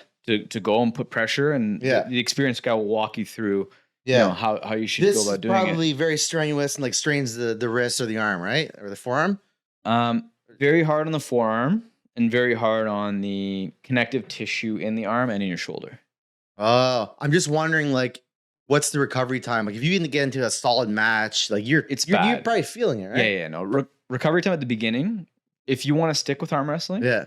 [SPEAKER 2] go and put pressure, and the experienced guy will walk you through how you should go about doing it. This is
[SPEAKER 1] probably very strenuous and like strains the wrist or the arm, right? Or the forearm?
[SPEAKER 2] Very hard on the forearm and very hard on the connective tissue in the arm and in your shoulder.
[SPEAKER 1] Oh, I'm just wondering, like, what's the recovery time? Like, if you didn't get into a solid match, like
[SPEAKER 2] It's
[SPEAKER 1] you're
[SPEAKER 2] bad.
[SPEAKER 1] probably feeling it, right?
[SPEAKER 2] Yeah, no. Recovery time at the beginning, if you want to stick with arm wrestling,
[SPEAKER 1] Yeah.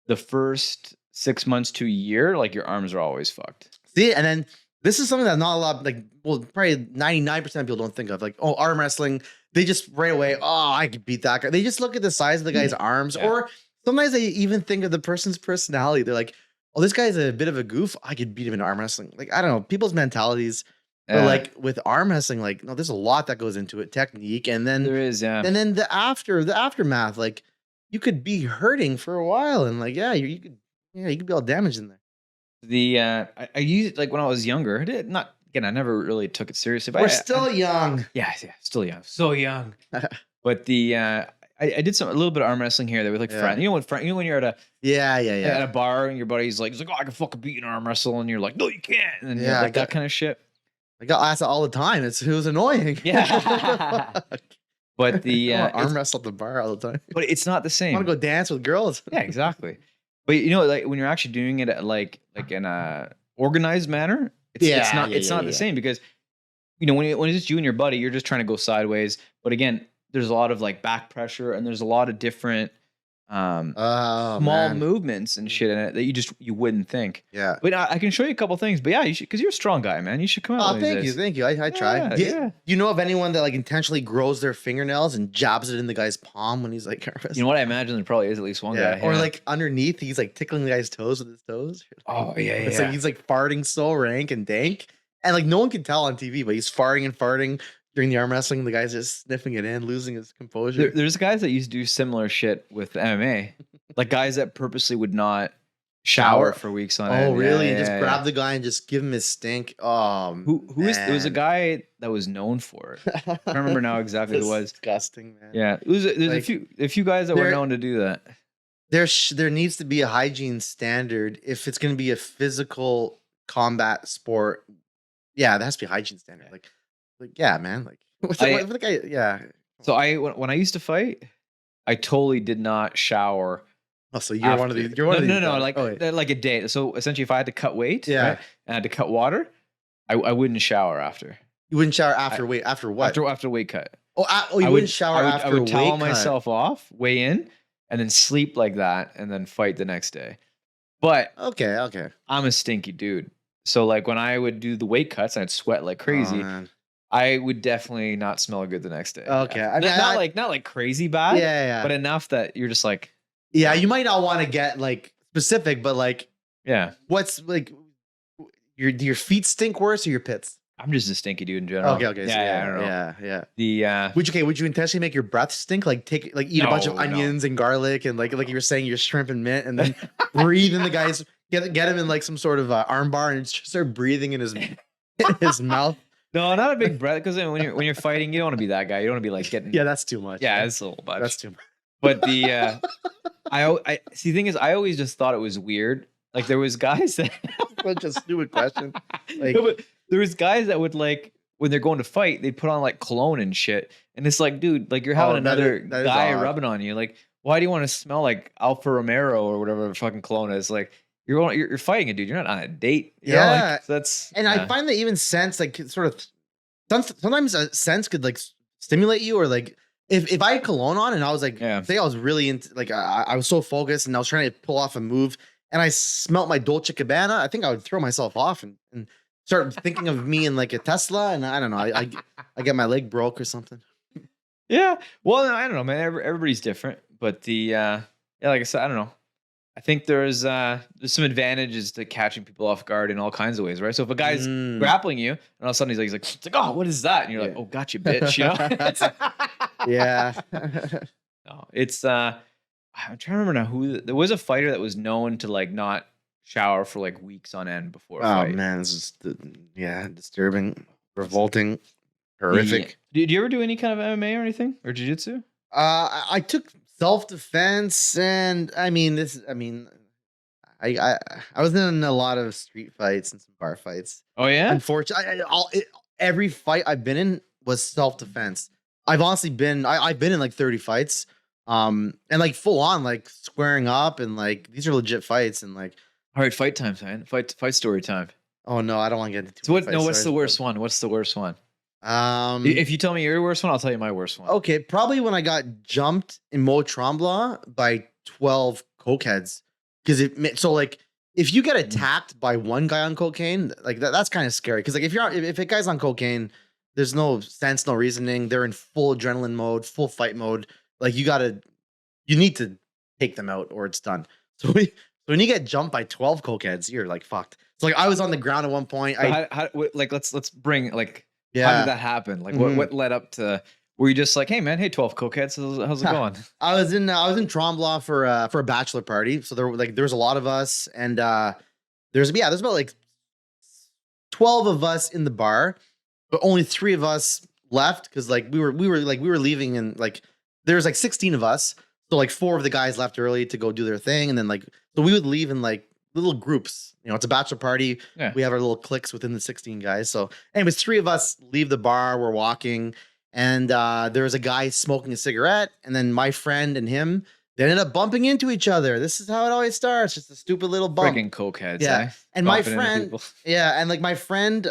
[SPEAKER 2] the first 6 months to a year, like your arms are always fucked.
[SPEAKER 1] See, and then this is something that not a lot, like, well, probably 99% of people don't think of. Like, oh, arm wrestling, they just right away, oh, I could beat that guy. They just look at the size of the guy's arms,
[SPEAKER 2] Yeah.
[SPEAKER 1] or sometimes they even think of the person's personality. They're like, oh, this guy's a bit of a goof. I could beat him in arm wrestling. Like, I don't know, people's mentalities. But like with arm wrestling, like, no, there's a lot that goes into it, technique, and then
[SPEAKER 2] there is, yeah.
[SPEAKER 1] and then the aftermath, like you could be hurting for a while, and like, you could be all damaged in there.
[SPEAKER 2] I used it like when I was younger. I did not again. I never really took it seriously. But
[SPEAKER 1] We're still young.
[SPEAKER 2] Yeah, still young, so young. But I did a little bit of arm wrestling here. They were like friends. You know when you're at a at a bar and your buddy's like, he's like, oh, I can fucking beat an arm wrestle, and you're like, no, you can't. And then like that kind of shit.
[SPEAKER 1] I got asked all the time. It was annoying.
[SPEAKER 2] Yeah. But
[SPEAKER 1] arm wrestle at the bar all the time.
[SPEAKER 2] But it's not the same.
[SPEAKER 1] I want to go dance with girls.
[SPEAKER 2] Yeah, exactly. But you know, like when you're actually doing it at like in a organized manner, it's not the same, because you know when it's just you and your buddy, you're just trying to go sideways. But again, there's a lot of like back pressure, and there's a lot of different small movements and shit in it that you wouldn't think.
[SPEAKER 1] Yeah.
[SPEAKER 2] But I can show you a couple things. But yeah, you should, because you're a strong guy, man. You should come out.
[SPEAKER 1] Oh, thank you. I try. You know of anyone that like intentionally grows their fingernails and jabs it in the guy's palm when he's like,
[SPEAKER 2] you know what? I imagine there probably is at least one guy.
[SPEAKER 1] Or like underneath, he's like tickling the guy's toes with his toes.
[SPEAKER 2] Oh yeah.
[SPEAKER 1] It's like he's like farting so rank and dank, and like no one can tell on TV, but he's farting and farting during the arm wrestling. The guy's just sniffing it in, losing his composure.
[SPEAKER 2] There's guys that used to do similar shit with MMA, like guys that purposely would not shower for weeks on end.
[SPEAKER 1] Oh, really? And just grab the guy and just give him his stink. Oh,
[SPEAKER 2] there was a guy that was known for it. I don't remember now exactly who it was.
[SPEAKER 1] Disgusting, man.
[SPEAKER 2] Yeah, there's like, a few guys that were known to do that.
[SPEAKER 1] There needs to be a hygiene standard if it's going to be a physical combat sport. Yeah, there has to be a hygiene standard. Like yeah, man. Like what the guy? Yeah.
[SPEAKER 2] So when I used to fight, I totally did not shower.
[SPEAKER 1] Oh, so you're one of these. You're one of these.
[SPEAKER 2] No, like a day. So essentially, if I had to cut weight, right, and I had to cut water, I wouldn't shower after.
[SPEAKER 1] You wouldn't shower after weight? After what?
[SPEAKER 2] After weight cut.
[SPEAKER 1] You wouldn't shower after weight cut? I would
[SPEAKER 2] towel myself off, weigh in, and then sleep like that, and then fight the next day. But
[SPEAKER 1] okay,
[SPEAKER 2] I'm a stinky dude. So like when I would do the weight cuts and I'd sweat like crazy, I would definitely not smell good the next day.
[SPEAKER 1] Okay,
[SPEAKER 2] I mean, not like crazy bad.
[SPEAKER 1] Yeah.
[SPEAKER 2] But enough that you're just like,
[SPEAKER 1] yeah, you might not want to get like specific, but like,
[SPEAKER 2] yeah,
[SPEAKER 1] what's like your feet stink worse or your pits?
[SPEAKER 2] I'm just a stinky dude in general.
[SPEAKER 1] Okay.
[SPEAKER 2] Yeah, I don't know.
[SPEAKER 1] Yeah. Would you intentionally make your breath stink? Like eat a bunch of onions and garlic and like you were saying, your shrimp and mint, and then breathe in the guy's get him in like some sort of arm bar and just start breathing in his mouth.
[SPEAKER 2] No, not a big breath, because when you're fighting, you don't want to be that guy. You don't want to be like getting.
[SPEAKER 1] Yeah, that's too much.
[SPEAKER 2] Yeah, it's a little much.
[SPEAKER 1] That's too much.
[SPEAKER 2] But I see. The thing is, I always just thought it was weird. Like there was guys that
[SPEAKER 1] such a stupid question. Like,
[SPEAKER 2] no, but there was guys that would like when they're going to fight, they'd put on like cologne and shit, and it's like, dude, like you're having another guy rubbing on you. Like, why do you want to smell like Alfa Romero or whatever the fucking cologne is? Like, you're fighting a dude. You're not on a date. You know? Like, so that's
[SPEAKER 1] I find that even scents like sort of sometimes a scent could like stimulate you, or like if I had cologne on and I was like, say I was really into like I was so focused and I was trying to pull off a move and I smelt my Dolce Gabbana, I think I would throw myself off and start thinking of me in like a Tesla, and I don't know, I get my leg broke or something.
[SPEAKER 2] Yeah, well, I don't know, man. Everybody's different, but like I said, I don't know. I think there's some advantages to catching people off guard in all kinds of ways, right? So if a guy's grappling you, and all of a sudden he's like, oh, what is that? And you're like, oh, gotcha, bitch. You know?
[SPEAKER 1] Yeah.
[SPEAKER 2] No, it's I'm trying to remember now there was a fighter that was known to like not shower for like weeks on end before a fight.
[SPEAKER 1] Oh man, this is disturbing, revolting, horrific.
[SPEAKER 2] Did you ever do any kind of MMA or anything, or jiu-jitsu?
[SPEAKER 1] I took self-defense, and I was in a lot of street fights and some bar fights.
[SPEAKER 2] Oh yeah?
[SPEAKER 1] Unfortunately, every fight I've been in was self-defense. I've honestly been I've been in like 30 fights, And like full on like squaring up and like these are legit fights and like
[SPEAKER 2] All right, fight time, man. Fight story time.
[SPEAKER 1] oh no, I don't want to get into
[SPEAKER 2] So
[SPEAKER 1] too many fight
[SPEAKER 2] what's the
[SPEAKER 1] stories,
[SPEAKER 2] worst one? What's the worst one?
[SPEAKER 1] but,
[SPEAKER 2] If you tell me your worst one, I'll tell you my worst one.
[SPEAKER 1] okay, probably when I got jumped in Mont Tremblant by 12 cokeheads. So like if you get attacked by one guy on cocaine, like that's kind of scary. Cause like if a guy's on cocaine, there's no sense, no reasoning. They're in full adrenaline mode, full fight mode. Like you need to take them out or it's done. So when you get jumped by 12 cokeheads, you're like fucked. So like I was on the ground at one point.
[SPEAKER 2] So like let's bring like how
[SPEAKER 1] Yeah.
[SPEAKER 2] did that happen? Like
[SPEAKER 1] Mhm.
[SPEAKER 2] what led up to? Were you just like, hey man, hey 12 cokeheads, how's it going?
[SPEAKER 1] I was in Tremblant for a bachelor party. So there was a lot of us and there's about like 12 of us in the bar, but only 3 of us left because like we were leaving and like there's like 16 of us. So like 4 of the guys left early to go do their thing and then like so we would leave in like little groups. You know, it's a bachelor party.
[SPEAKER 2] Yeah.
[SPEAKER 1] We have our little cliques within the 16 guys. So anyways, 3 of us leave the bar, we're walking and there was a guy smoking a cigarette and then my friend and him they ended up bumping into each other. This is how it always starts. Just a stupid little bump.
[SPEAKER 2] Freaking cokeheads.
[SPEAKER 1] Yeah.
[SPEAKER 2] Eh?
[SPEAKER 1] And my
[SPEAKER 2] Bumping into
[SPEAKER 1] friend,
[SPEAKER 2] people.
[SPEAKER 1] yeah, and like my friend,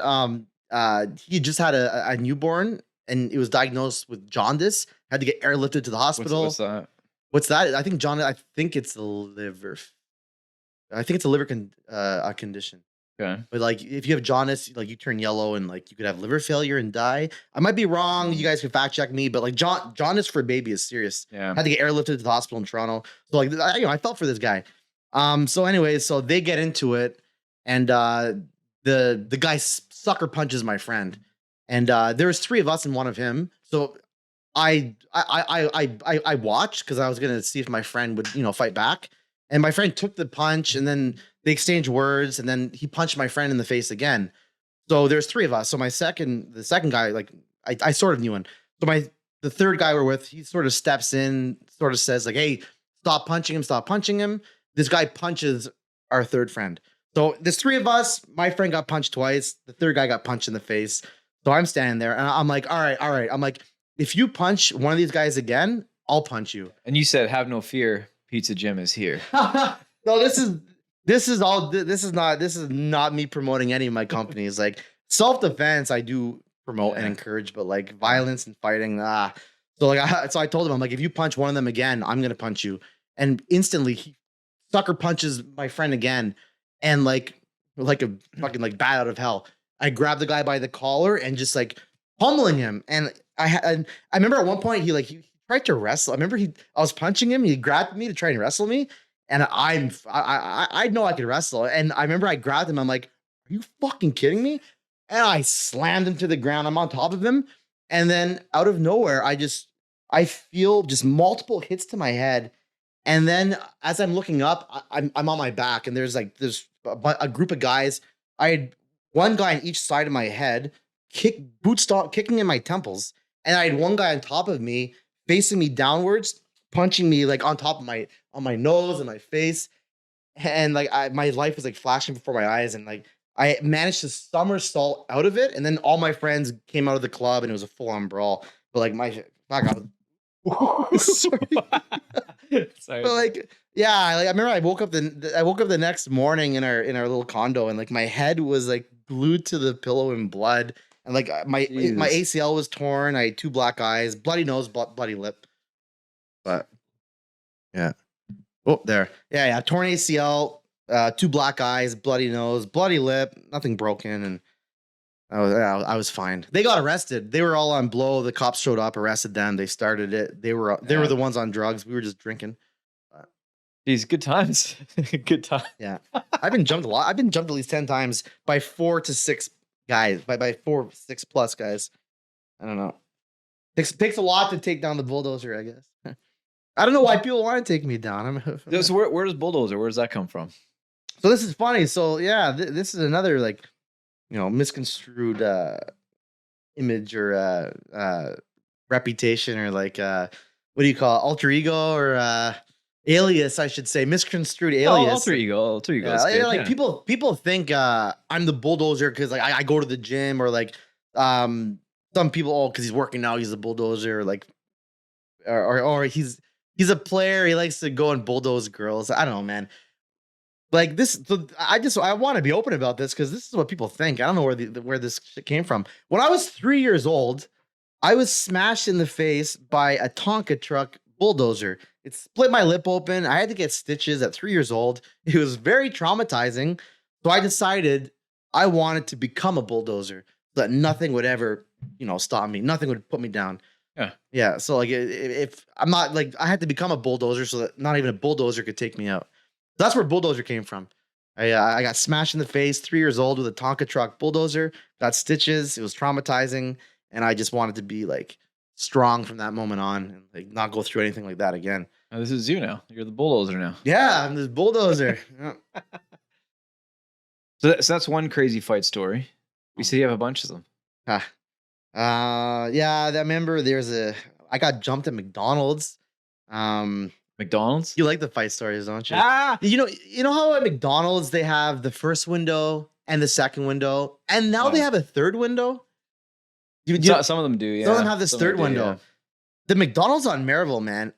[SPEAKER 1] he just had a newborn and it was diagnosed with jaundice. Had to get airlifted to the hospital.
[SPEAKER 2] What's that?
[SPEAKER 1] What's that? I think jaundice. I think it's the liver. I think it's a liver condition.
[SPEAKER 2] Okay.
[SPEAKER 1] But like, if you have jaundice, like you turn yellow and like you could have liver failure and die. I might be wrong. You guys can fact check me, but like jaundice for a baby is serious.
[SPEAKER 2] Yeah.
[SPEAKER 1] Had to get airlifted to the hospital in Toronto. So like, I felt for this guy. So anyways, so they get into it, and the guy sucker punches my friend, and there's 3 of us and 1 of him. So I watched because I was gonna see if my friend would fight back, and my friend took the punch, and then they exchanged words, and then he punched my friend in the face again. So there's 3 of us. So the second guy, like I sort of knew him. So the third guy we're with, he sort of steps in, sort of says like, "Hey, stop punching him! Stop punching him!" This guy punches our third friend. So there's 3 of us. My friend got punched twice. The third guy got punched in the face. So I'm standing there and I'm like, all right. I'm like, if you punch one of these guys again, I'll punch you.
[SPEAKER 2] And you said, have no fear, Pizza Jim is here.
[SPEAKER 1] No, this is not me promoting any of my companies. Like self-defense, I do promote and encourage, but like violence and fighting, So like, so I told him, I'm like, if you punch one of them again, I'm gonna punch you. And instantly he sucker punches my friend again, and like a fucking like bat out of hell. I grabbed the guy by the collar and just like pummeling him. And I remember at one point he tried to wrestle. I remember I was punching him. He grabbed me to try and wrestle me, and I know I could wrestle. And I remember I grabbed him. I'm like, are you fucking kidding me? And I slammed him to the ground. I'm on top of him, and then out of nowhere, I feel just multiple hits to my head. And then as I'm looking up, I'm on my back, and there's a group of guys. I had one guy on each side of my head, kicking in my temples, and I had one guy on top of me, facing me downwards, punching me like on my nose and my face, and like my life was like flashing before my eyes, and like I managed to somersault out of it, and then all my friends came out of the club, and it was a full-on brawl. But like sorry.
[SPEAKER 2] Sorry.
[SPEAKER 1] But like, yeah, like I remember I woke up the next morning in our little condo, and like my head was like glued to the pillow in blood, and like my ACL was torn. I had 2 black eyes, bloody nose, bloody lip. But yeah, oh there, yeah, torn ACL, 2 black eyes, bloody nose, bloody lip, nothing broken, and I was fine. They got arrested. They were all on blow. The cops showed up, arrested them. They started it. They were the ones on drugs. We were just drinking.
[SPEAKER 2] These good times. Good time.
[SPEAKER 1] Yeah. I've been jumped a lot. I've been jumped at least 10 times by 4 to 6 guys. By 4, 6 plus guys. I don't know. Takes a lot to take down the bulldozer, I guess. I don't know why people want to take me down.
[SPEAKER 2] So where does bulldozer? Where does that come from?
[SPEAKER 1] So this is funny. So yeah, this is another like misconstrued image or reputation or like what do you call it? Alter ego or alias, I should say, misconstrued alias.
[SPEAKER 2] Alter ego.
[SPEAKER 1] Like people think I'm the bulldozer because like I go to the gym, or like some people because he's working out, he's the bulldozer, like or he's He's a player. He likes to go and bulldoze girls. I don't know, man. Like this, I want to be open about this because this is what people think. I don't know where this shit came from. When I was 3 years old, I was smashed in the face by a Tonka truck bulldozer. It split my lip open. I had to get stitches at 3 years old. It was very traumatizing. So I decided I wanted to become a bulldozer so that nothing would ever, stop me. Nothing would put me down.
[SPEAKER 2] Yeah.
[SPEAKER 1] Yeah. So like, if I'm not like, I had to become a bulldozer so that not even a bulldozer could take me out. That's where bulldozer came from. I got smashed in the face, 3 years old with a Tonka truck bulldozer, got stitches. It was traumatizing. And I just wanted to be like strong from that moment on and like not go through anything like that again.
[SPEAKER 2] Oh, this is you now. You're the bulldozer now.
[SPEAKER 1] Yeah, I'm this bulldozer. Yeah.
[SPEAKER 2] So that's one crazy fight story. You said you have a bunch of them.
[SPEAKER 1] Yeah, I remember I got jumped at McDonald's.
[SPEAKER 2] McDonald's?
[SPEAKER 1] You like the fight stories, don't you?
[SPEAKER 2] Ah!
[SPEAKER 1] You know how at McDonald's they have the first window and the second window, and now they have a third window?
[SPEAKER 2] Some of them do, yeah.
[SPEAKER 1] Some of them have this third window.
[SPEAKER 2] Yeah.
[SPEAKER 1] The McDonald's on Maryville, man,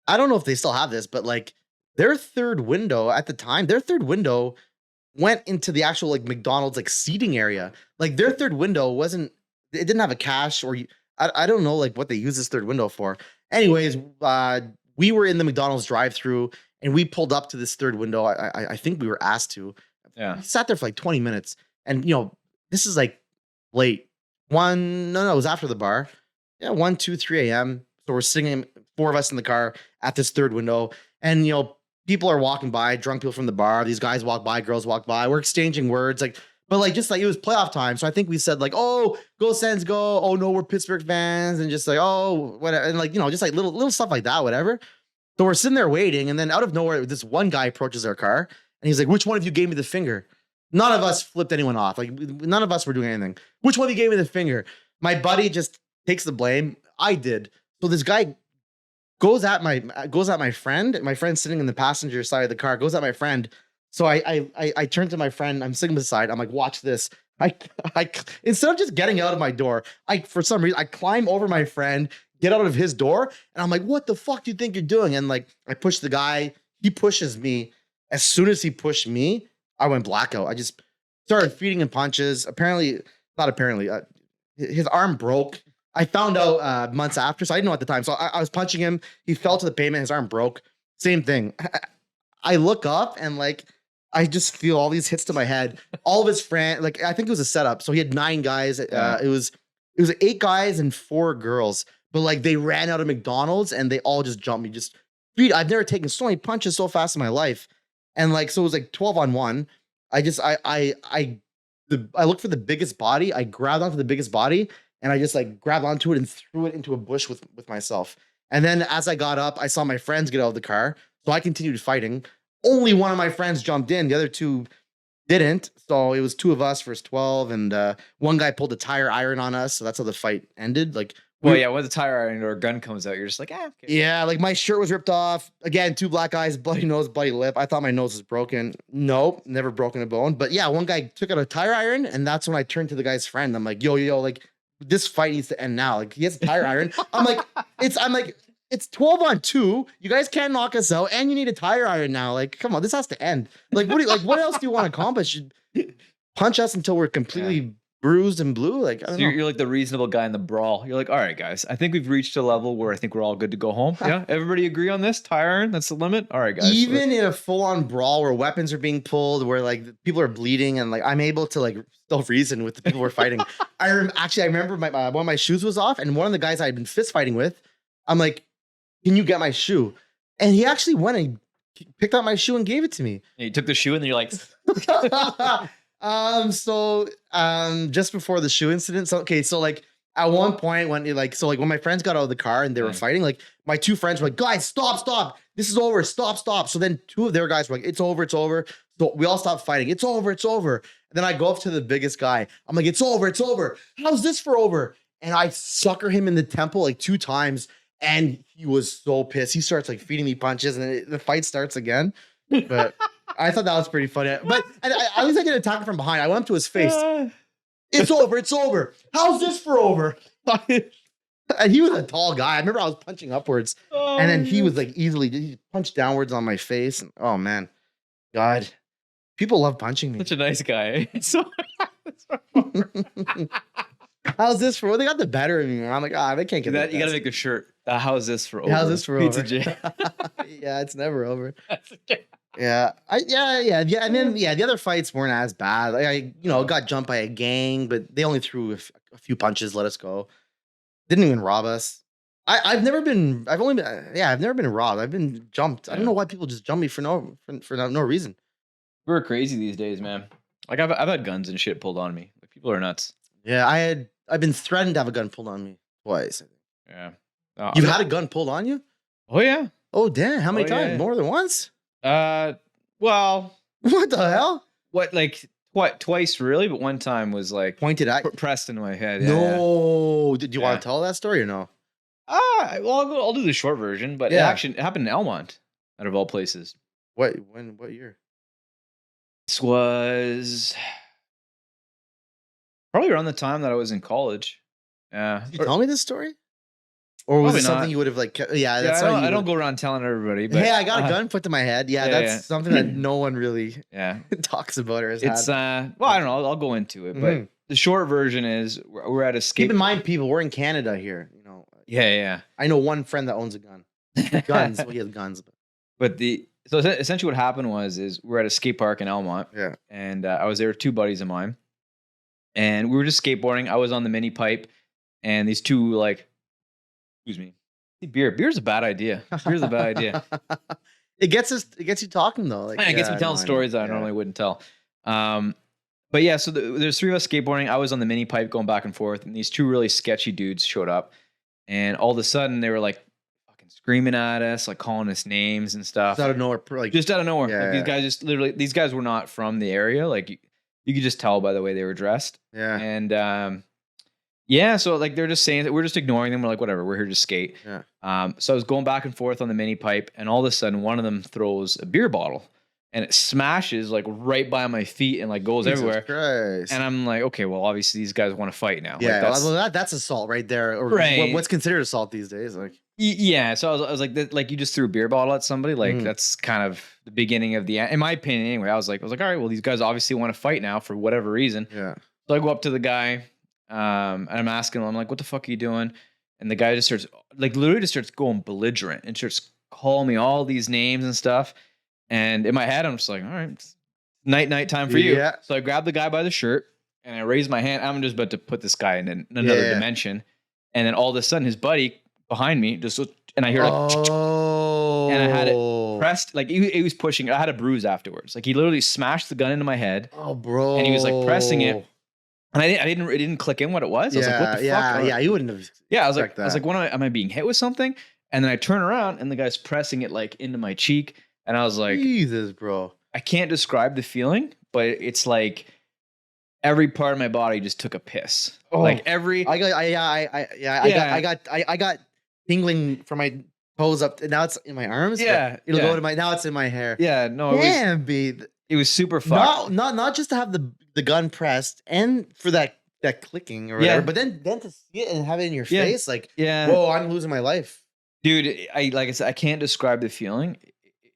[SPEAKER 1] I don't know if they still have this, but like their third window at the time, went into the actual like McDonald's like seating area. Like their third window it didn't have a cash I don't know like what they use this third window for. Anyways, we were in the McDonald's drive-through and we pulled up to this third window. I think we were asked to.
[SPEAKER 2] Yeah.
[SPEAKER 1] We sat there for like 20 minutes and this is like late. It was after the bar. Yeah, 1, 2, 3 a.m. So we're sitting, 4 of us in the car at this third window. And, people are walking by, drunk people from the bar. These guys walk by, girls walk by. We're exchanging words. But just like it was playoff time. So I think we said like, oh, go Sens, go. Oh, no, we're Pittsburgh fans. And just like, oh, whatever. And like, just like little stuff like that, whatever. So we're sitting there waiting. And then out of nowhere, this one guy approaches our car. And he's like, which one of you gave me the finger? None of us flipped anyone off. Like none of us were doing anything. Which one of you gave me the finger? My buddy just takes the blame. I did. So this guy goes at my friend. My friend's sitting in the passenger side of the car. Goes at my friend. So I turn to my friend. I'm sitting beside. I'm like, watch this. I instead of just getting out of my door, for some reason I climb over my friend, get out of his door, and I'm like, what the fuck do you think you're doing? And like I push the guy. He pushes me. As soon as he pushed me, I went blackout. I just started feeding him punches. Not apparently. His arm broke. I found out months after, so I didn't know at the time. So I was punching him. He fell to the pavement. His arm broke. Same thing. I look up and like I just feel all these hits to my head. All of his friends, like I think it was a setup. So he had 9 guys. It was 8 guys and 4 girls. But like they ran out of McDonald's and they all just jumped me. I've never taken so many punches so fast in my life. And like so it was like 12-on-1. I looked for the biggest body. I grabbed onto the biggest body and I just like grabbed onto it and threw it into a bush with myself. And then as I got up, I saw my friends get out of the car. So I continued fighting. Only one of my friends jumped in. The other 2 didn't. So it was 2 of us versus 12. And one guy pulled a tire iron on us. So that's how the fight ended. Like,
[SPEAKER 2] well, yeah, when the tire iron or a gun comes out, you're just like, okay.
[SPEAKER 1] Yeah, like my shirt was ripped off. Again, 2 black eyes, bloody nose, bloody lip. I thought my nose was broken. Nope, never broken a bone. But yeah, one guy took out a tire iron, and that's when I turned to the guy's friend. I'm like, yo, like this fight needs to end now. Like he has a tire iron. I'm like, it's 12-on-2. You guys can't knock us out, and you need a tire iron now. like, come on, this has to end. Like, what else do you want to accomplish? Punch us until we're completely bruised and blue. Like, I don't know.
[SPEAKER 2] You're like the reasonable guy in the brawl. You're like, all right, guys, I think we've reached a level where I think we're all good to go home. Yeah, everybody agree on this? Tire iron, that's the limit. All right, guys.
[SPEAKER 1] Even in a full-on brawl where weapons are being pulled, where like people are bleeding, and like I'm able to like still reason with the people we're fighting. I remember my one of my shoes was off, and one of the guys I had been fist fighting with, I'm like, can you get my shoe? And he actually went and picked out my shoe and gave it to me.
[SPEAKER 2] Yeah, you took the shoe and then you're like,
[SPEAKER 1] just before the shoe incident. So like at one point when when my friends got out of the car and they were fighting, like my 2 friends were like, guys, stop. This is over. Stop. So then 2 of their guys were like, it's over. So we all stopped fighting. It's over. And then I go up to the biggest guy. I'm like, it's over. How's this for over? And I sucker him in the temple like 2 times. And he was so pissed. He starts like feeding me punches and the fight starts again. But I thought that was pretty funny. But at least I get attacked from behind. I went up to his face. It's over. How's this for over? And he was a tall guy. I remember I was punching upwards, and then he was like he punched downwards on my face. And, oh man, God, people love punching me.
[SPEAKER 2] Such a nice guy. So
[SPEAKER 1] how's this for? They got the better of me. I'm like, they can't get that.
[SPEAKER 2] you gotta make a shirt. How's this for over?
[SPEAKER 1] How's this for
[SPEAKER 2] Pizza
[SPEAKER 1] over?
[SPEAKER 2] J.
[SPEAKER 1] Yeah, it's never over. Yeah, and then the other fights weren't as bad. Like, I got jumped by a gang, but they only threw a few punches, let us go. Didn't even rob us. I've never been. I've never been robbed. I've been jumped. I don't know why people just jump me for no reason.
[SPEAKER 2] We're crazy these days, man. Like I've had guns and shit pulled on me. Like people are nuts.
[SPEAKER 1] Yeah, I've been threatened to have a gun pulled on me twice.
[SPEAKER 2] Yeah.
[SPEAKER 1] You've had a gun pulled on you?
[SPEAKER 2] Oh yeah.
[SPEAKER 1] Oh damn! How many times?
[SPEAKER 2] Yeah.
[SPEAKER 1] More than once?
[SPEAKER 2] Well,
[SPEAKER 1] what the hell?
[SPEAKER 2] What twice really, but one time was like
[SPEAKER 1] pointed at
[SPEAKER 2] pressed into my head.
[SPEAKER 1] No, did you want to tell that story or no?
[SPEAKER 2] Well, I'll do the short version, but it happened in Elmont, out of all places.
[SPEAKER 1] What year?
[SPEAKER 2] This was probably around the time that I was in college. Yeah.
[SPEAKER 1] Did you tell me this story? Or was it something you would have like? Yeah, that's
[SPEAKER 2] I don't go around telling everybody. But,
[SPEAKER 1] hey, I got a gun put to my head. Yeah, that's something that no one really talks about or has had.
[SPEAKER 2] Well, I don't know. I'll go into it, but the short version is we're at a skate.
[SPEAKER 1] Keep in mind, people, we're in Canada here.
[SPEAKER 2] Yeah.
[SPEAKER 1] I know one friend that owns a gun. Guns. Well, he has guns.
[SPEAKER 2] So essentially what happened is we're at a skate park in Elmont.
[SPEAKER 1] Yeah.
[SPEAKER 2] And I was there with two buddies of mine, and we were just skateboarding. I was on the mini pipe, and these two excuse me. Beer's a bad idea. Beer's a bad idea.
[SPEAKER 1] It gets you talking though. Like,
[SPEAKER 2] it gets me telling stories that I normally wouldn't tell. But yeah, so there's three of us skateboarding. I was on the mini pipe going back and forth, and these two really sketchy dudes showed up, and all of a sudden they were like fucking screaming at us, like calling us names and stuff.
[SPEAKER 1] Just out of nowhere,
[SPEAKER 2] just out of nowhere. These guys just literally, these guys were not from the area. Like you could just tell by the way they were dressed.
[SPEAKER 1] Yeah.
[SPEAKER 2] And so like they're just saying that we're just ignoring them. We're like, whatever, we're here to skate.
[SPEAKER 1] Yeah.
[SPEAKER 2] So I was going back and forth on the mini pipe, and all of a sudden one of them throws a beer bottle, and it smashes like right by my feet and like goes everywhere.
[SPEAKER 1] Christ.
[SPEAKER 2] And I'm like, okay, well, obviously these guys want to fight now.
[SPEAKER 1] Yeah,
[SPEAKER 2] like,
[SPEAKER 1] that's assault right there. Or
[SPEAKER 2] right.
[SPEAKER 1] What's considered assault these days? Like,
[SPEAKER 2] yeah. So I was like, you just threw a beer bottle at somebody. Like that's kind of the beginning of in my opinion, anyway. I was like, all right, well, these guys obviously want to fight now for whatever reason.
[SPEAKER 1] Yeah.
[SPEAKER 2] So I go up to the guy, and I'm asking him, I'm like, what the fuck are you doing? And the guy just starts literally starts going belligerent and starts calling me all these names and stuff. And in my head, I'm just like, all right, night time for you.
[SPEAKER 1] Yeah.
[SPEAKER 2] So I grab the guy by the shirt and I raise my hand. I'm just about to put this guy in another dimension. And then all of a sudden, his buddy behind me and I hear and I had it pressed. Like he was pushing. I had a bruise afterwards. Like he literally smashed the gun into my head.
[SPEAKER 1] Oh, bro.
[SPEAKER 2] And he was like pressing it. And it didn't click in what it was. I was like, what the fuck?
[SPEAKER 1] Yeah, you wouldn't have.
[SPEAKER 2] Yeah, I was like, am I being hit with something? And then I turn around and the guy's pressing it like into my cheek. And I was like,
[SPEAKER 1] Jesus, bro.
[SPEAKER 2] I can't describe the feeling, but it's like every part of my body just took a piss.
[SPEAKER 1] Oh,
[SPEAKER 2] like every.
[SPEAKER 1] I got tingling from my toes up. Now it's in my arms.
[SPEAKER 2] Yeah.
[SPEAKER 1] It'll go to now it's in my hair.
[SPEAKER 2] Yeah. No, it was super fun.
[SPEAKER 1] Not just to have the gun pressed and for that clicking or whatever, but then to see it and have it in your face, like, whoa, I'm losing my life.
[SPEAKER 2] Dude, like I said, I can't describe the feeling.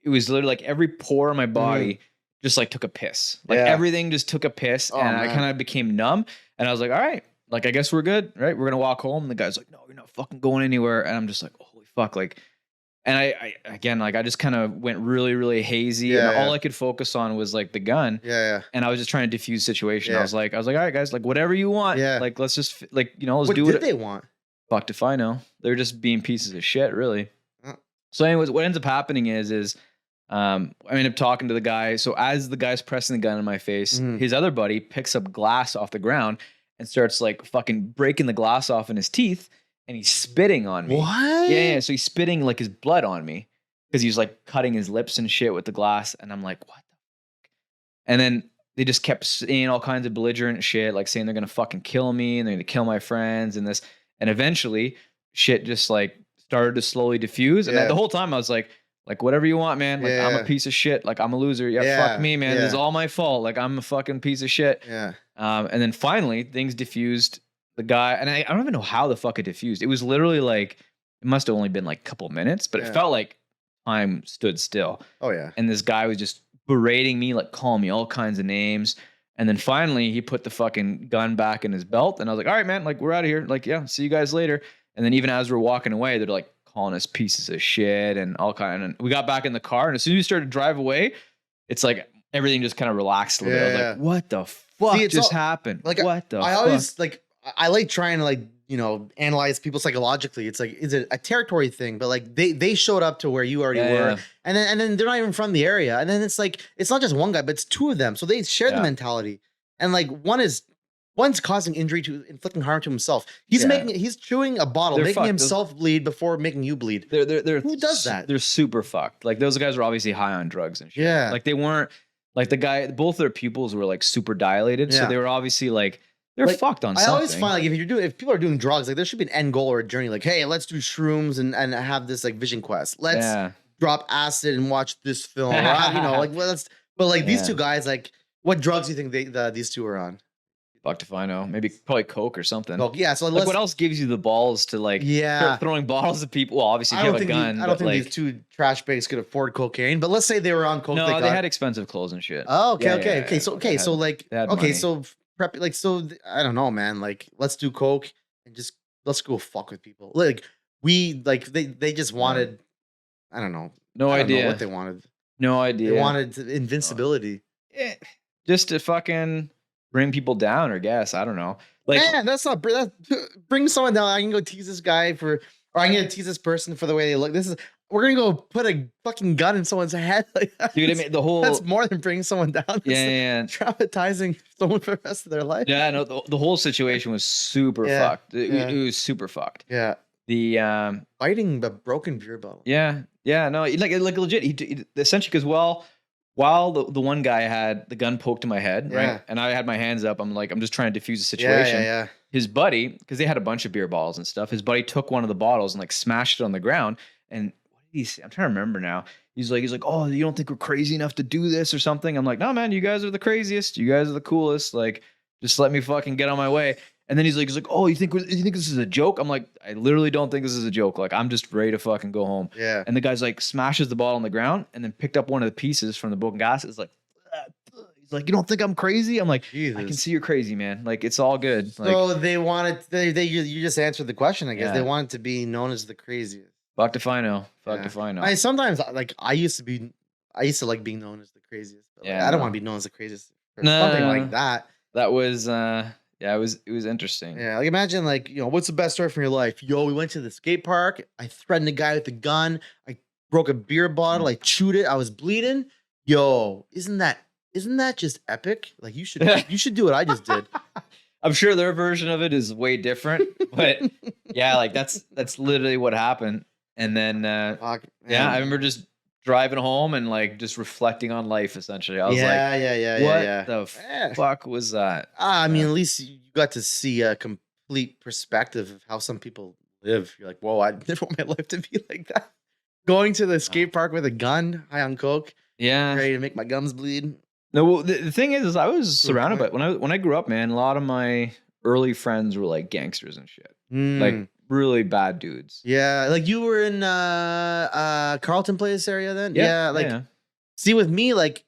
[SPEAKER 2] It was literally like every pore in my body just like took a piss. Like everything just took a piss, and I kind of became numb. And I was like, all right, like I guess we're good, right? We're gonna walk home. And the guy's like, no, you're not fucking going anywhere. And I'm just like, holy fuck, like. And I just kind of went really, really hazy, and all I could focus on was like the gun.
[SPEAKER 1] Yeah.
[SPEAKER 2] And I was just trying to diffuse the situation. I was like, all right, guys, like whatever you want.
[SPEAKER 1] Yeah.
[SPEAKER 2] Like let's just let's do
[SPEAKER 1] what did they want?
[SPEAKER 2] Fucked if I know. They're just being pieces of shit, really. So anyways, what ends up happening is I end up talking to the guy. So as the guy's pressing the gun in my face, his other buddy picks up glass off the ground and starts like fucking breaking the glass off in his teeth, and he's spitting on me.
[SPEAKER 1] What?
[SPEAKER 2] Yeah. So he's spitting like his blood on me because he's like cutting his lips and shit with the glass. And I'm like, what the fuck? And then they just kept saying all kinds of belligerent shit, like saying they're going to fucking kill me and they're going to kill my friends and this. And eventually shit just like started to slowly diffuse. And the whole time I was like, whatever you want, man. Like, I'm a piece of shit. Like, I'm a loser. Yeah, fuck me, man. This is all my fault. Like, I'm a fucking piece of shit.
[SPEAKER 1] Yeah.
[SPEAKER 2] And then finally, things diffused the guy, and I don't even know how the fuck it diffused. It was literally like, it must have only been like a couple minutes, but it
[SPEAKER 1] Yeah.
[SPEAKER 2] felt like time stood still.
[SPEAKER 1] Oh yeah.
[SPEAKER 2] And this guy was just berating me, like calling me all kinds of names. And then finally he put the fucking gun back in his belt. And I was like, all right, man, like we're out of here. Like, yeah, see you guys later. And then even as we're walking away, they're like calling us pieces of shit and all kind of, and we got back in the car. And as soon as we started to drive away, it's like everything just kind of relaxed a little bit. I was like, what the fuck just happened?
[SPEAKER 1] Like
[SPEAKER 2] what the
[SPEAKER 1] I
[SPEAKER 2] fuck?
[SPEAKER 1] always like, I like trying to like, analyze people psychologically. It's like, is it a territory thing? But like they showed up to where you already were.
[SPEAKER 2] Yeah.
[SPEAKER 1] And then they're not even from the area. And then it's like, it's not just one guy, but it's two of them. So they share the mentality. And like one's causing injury to inflicting harm to himself. He's chewing a bottle,
[SPEAKER 2] They're
[SPEAKER 1] making
[SPEAKER 2] fucked.
[SPEAKER 1] himself bleed before making you bleed.
[SPEAKER 2] They're
[SPEAKER 1] Who does that?
[SPEAKER 2] They're super fucked. Like those guys were obviously high on drugs and shit.
[SPEAKER 1] Yeah.
[SPEAKER 2] Like they weren't like the guy, both their pupils were like super dilated. So
[SPEAKER 1] Yeah.
[SPEAKER 2] they were obviously like, they're
[SPEAKER 1] Like,
[SPEAKER 2] fucked on
[SPEAKER 1] I
[SPEAKER 2] something.
[SPEAKER 1] always find like if people are doing drugs, like there should be an end goal or a journey. Like, hey, let's do shrooms and have this like vision quest. Let's drop acid and watch this film. These two guys, like, what drugs do you think these two are on?
[SPEAKER 2] Fucked if I know. Maybe probably Coke or something.
[SPEAKER 1] Oh yeah. So
[SPEAKER 2] like what else gives you the balls to like start throwing bottles at people? Well, obviously if you have a gun.
[SPEAKER 1] I don't think these two trash bags could afford cocaine. But let's say they were on coke.
[SPEAKER 2] No, they had expensive clothes and shit.
[SPEAKER 1] Oh, okay,
[SPEAKER 2] Yeah,
[SPEAKER 1] okay,
[SPEAKER 2] yeah,
[SPEAKER 1] okay.
[SPEAKER 2] yeah.
[SPEAKER 1] So okay,
[SPEAKER 2] They
[SPEAKER 1] so
[SPEAKER 2] had-
[SPEAKER 1] like
[SPEAKER 2] they had
[SPEAKER 1] okay,
[SPEAKER 2] money.
[SPEAKER 1] so prep like so I don't know, man. Like let's do coke and just let's go fuck with people. Like they just wanted I don't know.
[SPEAKER 2] No
[SPEAKER 1] I don't know
[SPEAKER 2] idea.
[SPEAKER 1] what they wanted.
[SPEAKER 2] No idea.
[SPEAKER 1] They wanted invincibility.
[SPEAKER 2] Eh, just to fucking bring people down, or guess. I don't know. Like,
[SPEAKER 1] Man, that's not bring someone down. I can go tease this guy or I can tease this person for the way they look. We're gonna go put a fucking gun in someone's head. Like,
[SPEAKER 2] dude, I mean,
[SPEAKER 1] that's more than bringing someone down. That's
[SPEAKER 2] yeah.
[SPEAKER 1] traumatizing someone for the rest of their life.
[SPEAKER 2] Yeah, no, the whole situation was super fucked. It was super fucked.
[SPEAKER 1] Yeah.
[SPEAKER 2] The
[SPEAKER 1] Biting the broken beer bottle.
[SPEAKER 2] yeah, no, like legit. He essentially because while the one guy had the gun poked to my head, right, and I had my hands up, I'm just trying to defuse the situation.
[SPEAKER 1] Yeah.
[SPEAKER 2] His buddy, because they had a bunch of beer bottles and stuff, his buddy took one of the bottles and like smashed it on the ground. And what did he say? I'm trying to remember now. He's like, oh, you don't think we're crazy enough to do this or something? I'm like, no, man, you guys are the craziest. You guys are the coolest. Like, just let me fucking get on my way. And then he's like, oh, you think this is a joke? I'm like, I literally don't think this is a joke. Like, I'm just ready to fucking go home.
[SPEAKER 1] Yeah.
[SPEAKER 2] And the guy's like smashes the bottle on the ground and then picked up one of the pieces from the broken glass. It's like, he's like, you don't think I'm crazy? I'm like,
[SPEAKER 1] Jesus.
[SPEAKER 2] I can see you're crazy, man. Like, it's all good. Like,
[SPEAKER 1] So they wanted you just answered the question, I guess.
[SPEAKER 2] Yeah.
[SPEAKER 1] They wanted to be known as the craziest.
[SPEAKER 2] fuck if I know. Fuck
[SPEAKER 1] Yeah.
[SPEAKER 2] if I know.
[SPEAKER 1] I sometimes like I used to like being known as the craziest. But like,
[SPEAKER 2] Yeah,
[SPEAKER 1] I don't
[SPEAKER 2] no.
[SPEAKER 1] want to be known as the craziest or
[SPEAKER 2] No,
[SPEAKER 1] something
[SPEAKER 2] no,
[SPEAKER 1] like
[SPEAKER 2] no.
[SPEAKER 1] that.
[SPEAKER 2] That was it was interesting.
[SPEAKER 1] Yeah, like imagine like, what's the best story from your life? Yo, we went to the skate park. I threatened a guy with a gun. I broke a beer bottle. I chewed it. I was bleeding. Yo, isn't that just epic? Like you should do what I just did.
[SPEAKER 2] I'm sure their version of it is way different, but yeah, like that's literally what happened. And then
[SPEAKER 1] Fuck,
[SPEAKER 2] yeah, I
[SPEAKER 1] man.
[SPEAKER 2] remember just driving home and like just reflecting on life essentially. I was
[SPEAKER 1] yeah,
[SPEAKER 2] like,
[SPEAKER 1] yeah.
[SPEAKER 2] what the
[SPEAKER 1] Yeah.
[SPEAKER 2] fuck was that?
[SPEAKER 1] I mean, at least you got to see a complete perspective of how some people live. You're like, whoa, I never want my life to be like that. Going to the skate park with a gun, high on coke,
[SPEAKER 2] Yeah.
[SPEAKER 1] ready to make my gums bleed.
[SPEAKER 2] No, well, the thing is I was surrounded by when I grew up, man, a lot of my early friends were like gangsters and shit. Like
[SPEAKER 1] Mm.
[SPEAKER 2] really bad dudes.
[SPEAKER 1] Yeah, like you were in Carlton Place area then?
[SPEAKER 2] Yeah.
[SPEAKER 1] See with me, like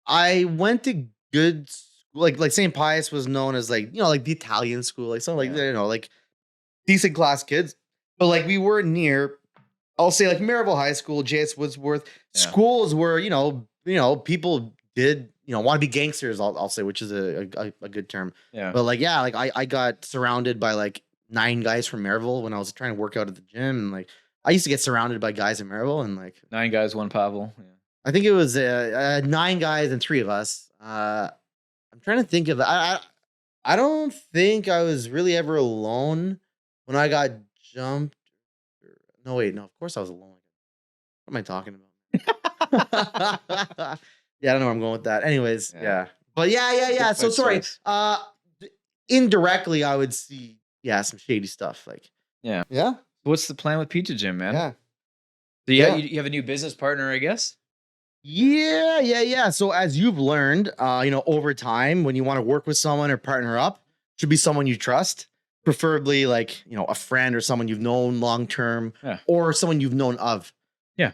[SPEAKER 1] I went to good school, like St. Pius was known as like, like the Italian school, like something like like decent class kids. But like we were near, I'll say like Maryville High School, J.S. Woodsworth,
[SPEAKER 2] Yeah.
[SPEAKER 1] schools where, people did, want to be gangsters, I'll say, which is a good term.
[SPEAKER 2] Yeah.
[SPEAKER 1] But like, yeah, like I got surrounded by like 9 guys from Maryville when I was trying to work out at the gym. And like, I used to get surrounded by guys in Maryville and like,
[SPEAKER 2] 9 guys, 1 Pavel. Yeah.
[SPEAKER 1] I think it was 9 guys and 3 of us. I'm trying to think of I don't think I was really ever alone when I got jumped. No, wait, no, of course I was alone. What am I talking about? Yeah, I don't know where I'm going with that. Anyways, yeah. But yeah. So
[SPEAKER 2] Good
[SPEAKER 1] sorry.
[SPEAKER 2] choice.
[SPEAKER 1] Indirectly, I would see, some shady stuff. Like,
[SPEAKER 2] Yeah.
[SPEAKER 1] Yeah.
[SPEAKER 2] What's the plan with Pizza Gym, man?
[SPEAKER 1] Yeah.
[SPEAKER 2] So
[SPEAKER 1] Yeah.
[SPEAKER 2] you have a new business partner, I guess?
[SPEAKER 1] Yeah. So as you've learned, over time, when you want to work with someone or partner up, should be someone you trust. preferably like, a friend or someone you've known long term,
[SPEAKER 2] Yeah.
[SPEAKER 1] or someone you've known of.
[SPEAKER 2] Yeah.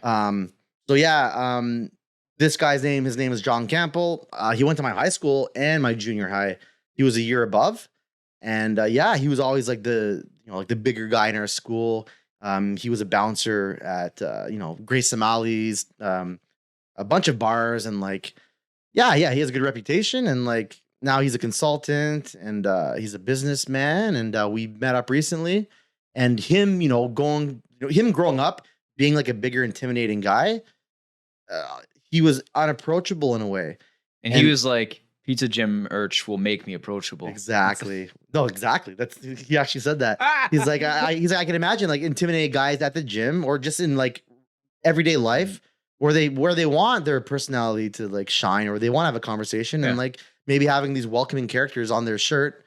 [SPEAKER 1] So yeah, this guy's his name is John Campbell. He went to my high school and my junior high. He was a year above. And yeah, he was always like like the bigger guy in our school. He was a bouncer at, Grace Somali's, a bunch of bars, and like, yeah, he has a good reputation, and like now he's a consultant, and he's a businessman, and we met up recently, and him, him growing up being like a bigger, intimidating guy, he was unapproachable in a way.
[SPEAKER 2] And he was like, Pizza Jim Urch will make me approachable.
[SPEAKER 1] Exactly. No, exactly. He actually said that. He's like, I can imagine like intimidating guys at the gym or just in like everyday life where they want their personality to like shine, or they want to have a conversation, and like maybe having these welcoming characters on their shirt,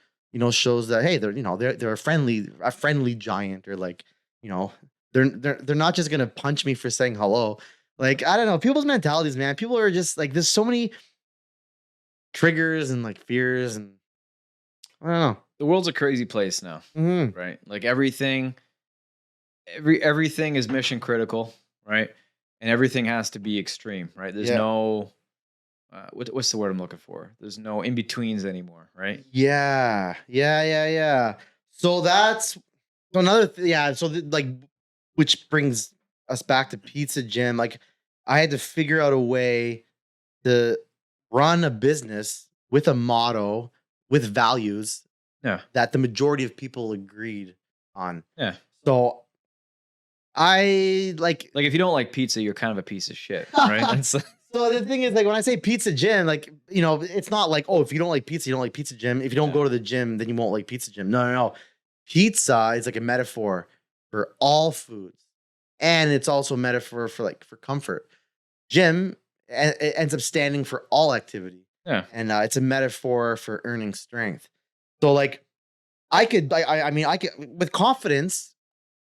[SPEAKER 1] shows that, hey, they're a friendly giant, or like, they're not just gonna punch me for saying hello. Like, I don't know, people's mentalities, man. People are just like, there's so many triggers and like fears, and I don't know.
[SPEAKER 2] The world's a crazy place now, right? Like everything is mission critical, right? And everything has to be extreme, right? There's no what's the word I'm looking for? There's no in betweens anymore, right?
[SPEAKER 1] Yeah. So that's another like, which brings us back to Pizza Jim. Like, I had to figure out a way to run a business with a motto, with values, that the majority of people agreed on.
[SPEAKER 2] Yeah.
[SPEAKER 1] So I like
[SPEAKER 2] if you don't like pizza, you're kind of a piece of shit, right?
[SPEAKER 1] So the thing is, like, when I say Pizza Jim, like, it's not like, oh, if you don't like pizza, you don't like Pizza Jim. If you don't go to the gym, then you won't like Pizza Jim. No. Pizza is like a metaphor for all foods, and it's also a metaphor for comfort. Gym it ends up standing for all activity.
[SPEAKER 2] Yeah.
[SPEAKER 1] And it's a metaphor for earning strength. So like, I could with confidence,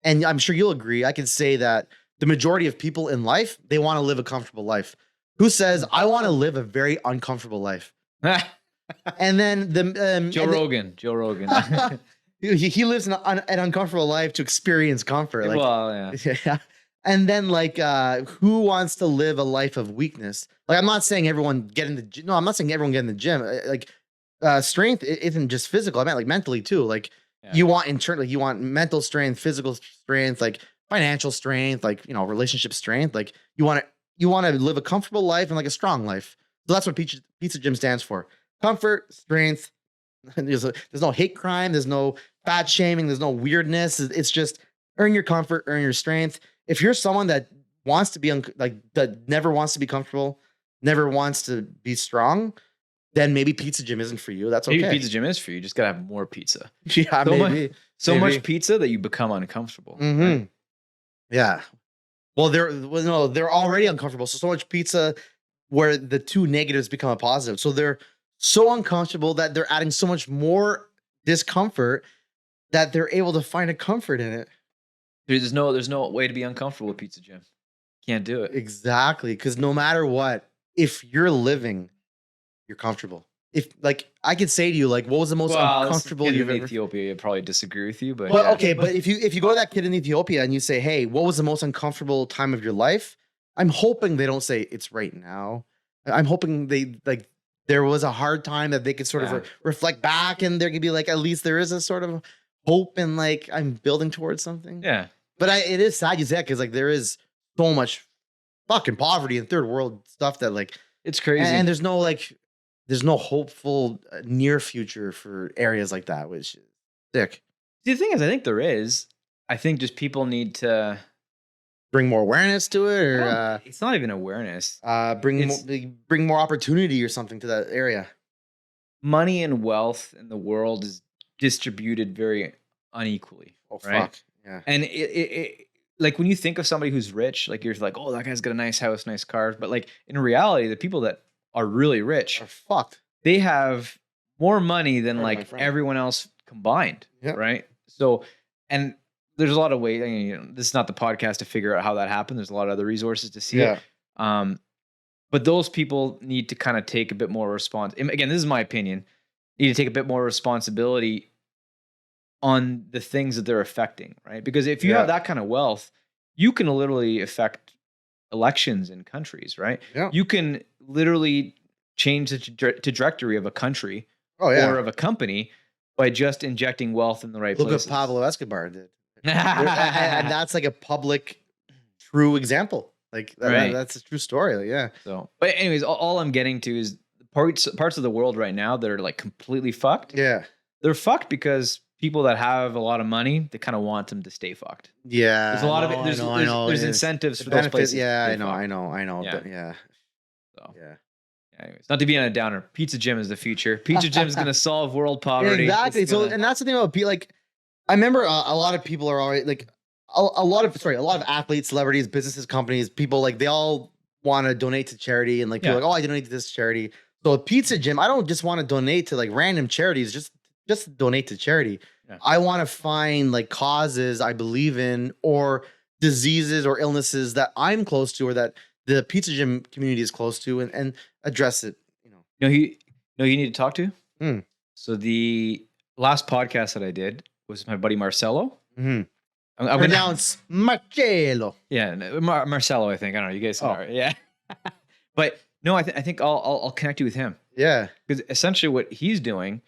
[SPEAKER 1] and I'm sure you'll agree, I could say that the majority of people in life, they want to live a comfortable life. Who says I want to live a very uncomfortable life? And then
[SPEAKER 2] Joe Rogan.
[SPEAKER 1] He lives an uncomfortable life to experience comfort. Like,
[SPEAKER 2] well,
[SPEAKER 1] yeah. And then like, who wants to live a life of weakness? Like, I'm not saying everyone get in the gym. No, I'm not saying everyone get in the gym. Like, strength isn't just physical. I meant like mentally too. Like, you want internally, you want mental strength, physical strength, like financial strength, like, relationship strength. Like, you want to live a comfortable life and like a strong life. So that's what Pizza Gym stands for: comfort, strength. There's no hate crime. There's no fat shaming. There's no weirdness. It's just earn your comfort, earn your strength. If you're someone that wants to be that never wants to be comfortable, never wants to be strong, then maybe Pizza Gym isn't for you. That's okay.
[SPEAKER 2] Maybe Pizza Gym is for you. You just gotta have more pizza.
[SPEAKER 1] Yeah, maybe.
[SPEAKER 2] So much pizza that you become uncomfortable.
[SPEAKER 1] Right? Yeah. Well, they're already uncomfortable. So much pizza where the two negatives become a positive. So they're so uncomfortable that they're adding so much more discomfort that they're able to find a comfort in it.
[SPEAKER 2] There's no way to be uncomfortable with Pizza Gym. Can't do it.
[SPEAKER 1] Exactly. Because no matter what, if you're living, you're comfortable. If like, I could say to you, like, what was the most uncomfortable you've ever?
[SPEAKER 2] Ethiopia, I'd probably disagree with you, but
[SPEAKER 1] okay. But if you go to that kid in Ethiopia and you say, hey, what was the most uncomfortable time of your life? I'm hoping they don't say it's right now. I'm hoping there was a hard time that they could sort of reflect back, and there could be like, at least there is a sort of hope, and like, I'm building towards something.
[SPEAKER 2] Yeah.
[SPEAKER 1] But it is sad you say that, because like, there is so much fucking poverty and third world stuff that like,
[SPEAKER 2] it's crazy.
[SPEAKER 1] And there's no hopeful near future for areas like that, which is sick.
[SPEAKER 2] The thing is, I think there is. I think just people need to
[SPEAKER 1] bring more awareness to it, or
[SPEAKER 2] it's not even awareness.
[SPEAKER 1] Bring more opportunity or something to that area.
[SPEAKER 2] Money and wealth in the world is distributed very unequally.
[SPEAKER 1] Oh,
[SPEAKER 2] right?
[SPEAKER 1] Fuck. Yeah.
[SPEAKER 2] And it like, when you think of somebody who's rich, like, you're like, oh, that guy's got a nice house, nice cars. But like, in reality, the people that are really rich
[SPEAKER 1] are fucked.
[SPEAKER 2] They have more money than like everyone else combined.
[SPEAKER 1] Yep.
[SPEAKER 2] Right. So, and there's a lot of ways. I mean, this is not the podcast to figure out how that happened. There's a lot of other resources to see it. But those people need to kind of take a bit more again, this is my opinion. Need to take a bit more responsibility on the things that they're affecting, right? Because if you have that kind of wealth, you can literally affect elections in countries, right?
[SPEAKER 1] Yeah.
[SPEAKER 2] You can literally change the trajectory of a country
[SPEAKER 1] Oh yeah.
[SPEAKER 2] or of a company by just injecting wealth in the right
[SPEAKER 1] Look
[SPEAKER 2] places.
[SPEAKER 1] what Pavel Escobar did. And that's like a public, true example. Like that's a true story. Like, yeah.
[SPEAKER 2] So, but anyways, all I'm getting to is parts of the world right now that are like completely fucked.
[SPEAKER 1] Yeah.
[SPEAKER 2] They're fucked because people that have a lot of money, they kind of want them to stay fucked.
[SPEAKER 1] Yeah.
[SPEAKER 2] There's a lot of it. There's incentives for those places.
[SPEAKER 1] Yeah, I know.
[SPEAKER 2] Yeah.
[SPEAKER 1] But yeah.
[SPEAKER 2] So
[SPEAKER 1] yeah.
[SPEAKER 2] Anyways, not to be on a downer. Pizza Gym is the future. Pizza Gym is going to solve world poverty.
[SPEAKER 1] Exactly. So, and that's the thing about like, I remember a lot of people are already like, a lot of athletes, celebrities, businesses, companies, people like they all want to donate to charity, and like people are like, oh, I donate to this charity. So a Pizza Gym, I don't just want to donate to like random charities, just donate to charity. Yeah. I want to find like causes I believe in or diseases or illnesses that I'm close to or that the Pizza Gym community is close to and address it.
[SPEAKER 2] You need to talk to? So the last podcast that I did was my buddy Marcelo.
[SPEAKER 1] Mm-hmm. I'm pronounce Marcelo.
[SPEAKER 2] Yeah, Marcelo, I think. I don't know. You guys know. Yeah. But no, I think I'll connect you with him.
[SPEAKER 1] Yeah.
[SPEAKER 2] Because essentially what he's doing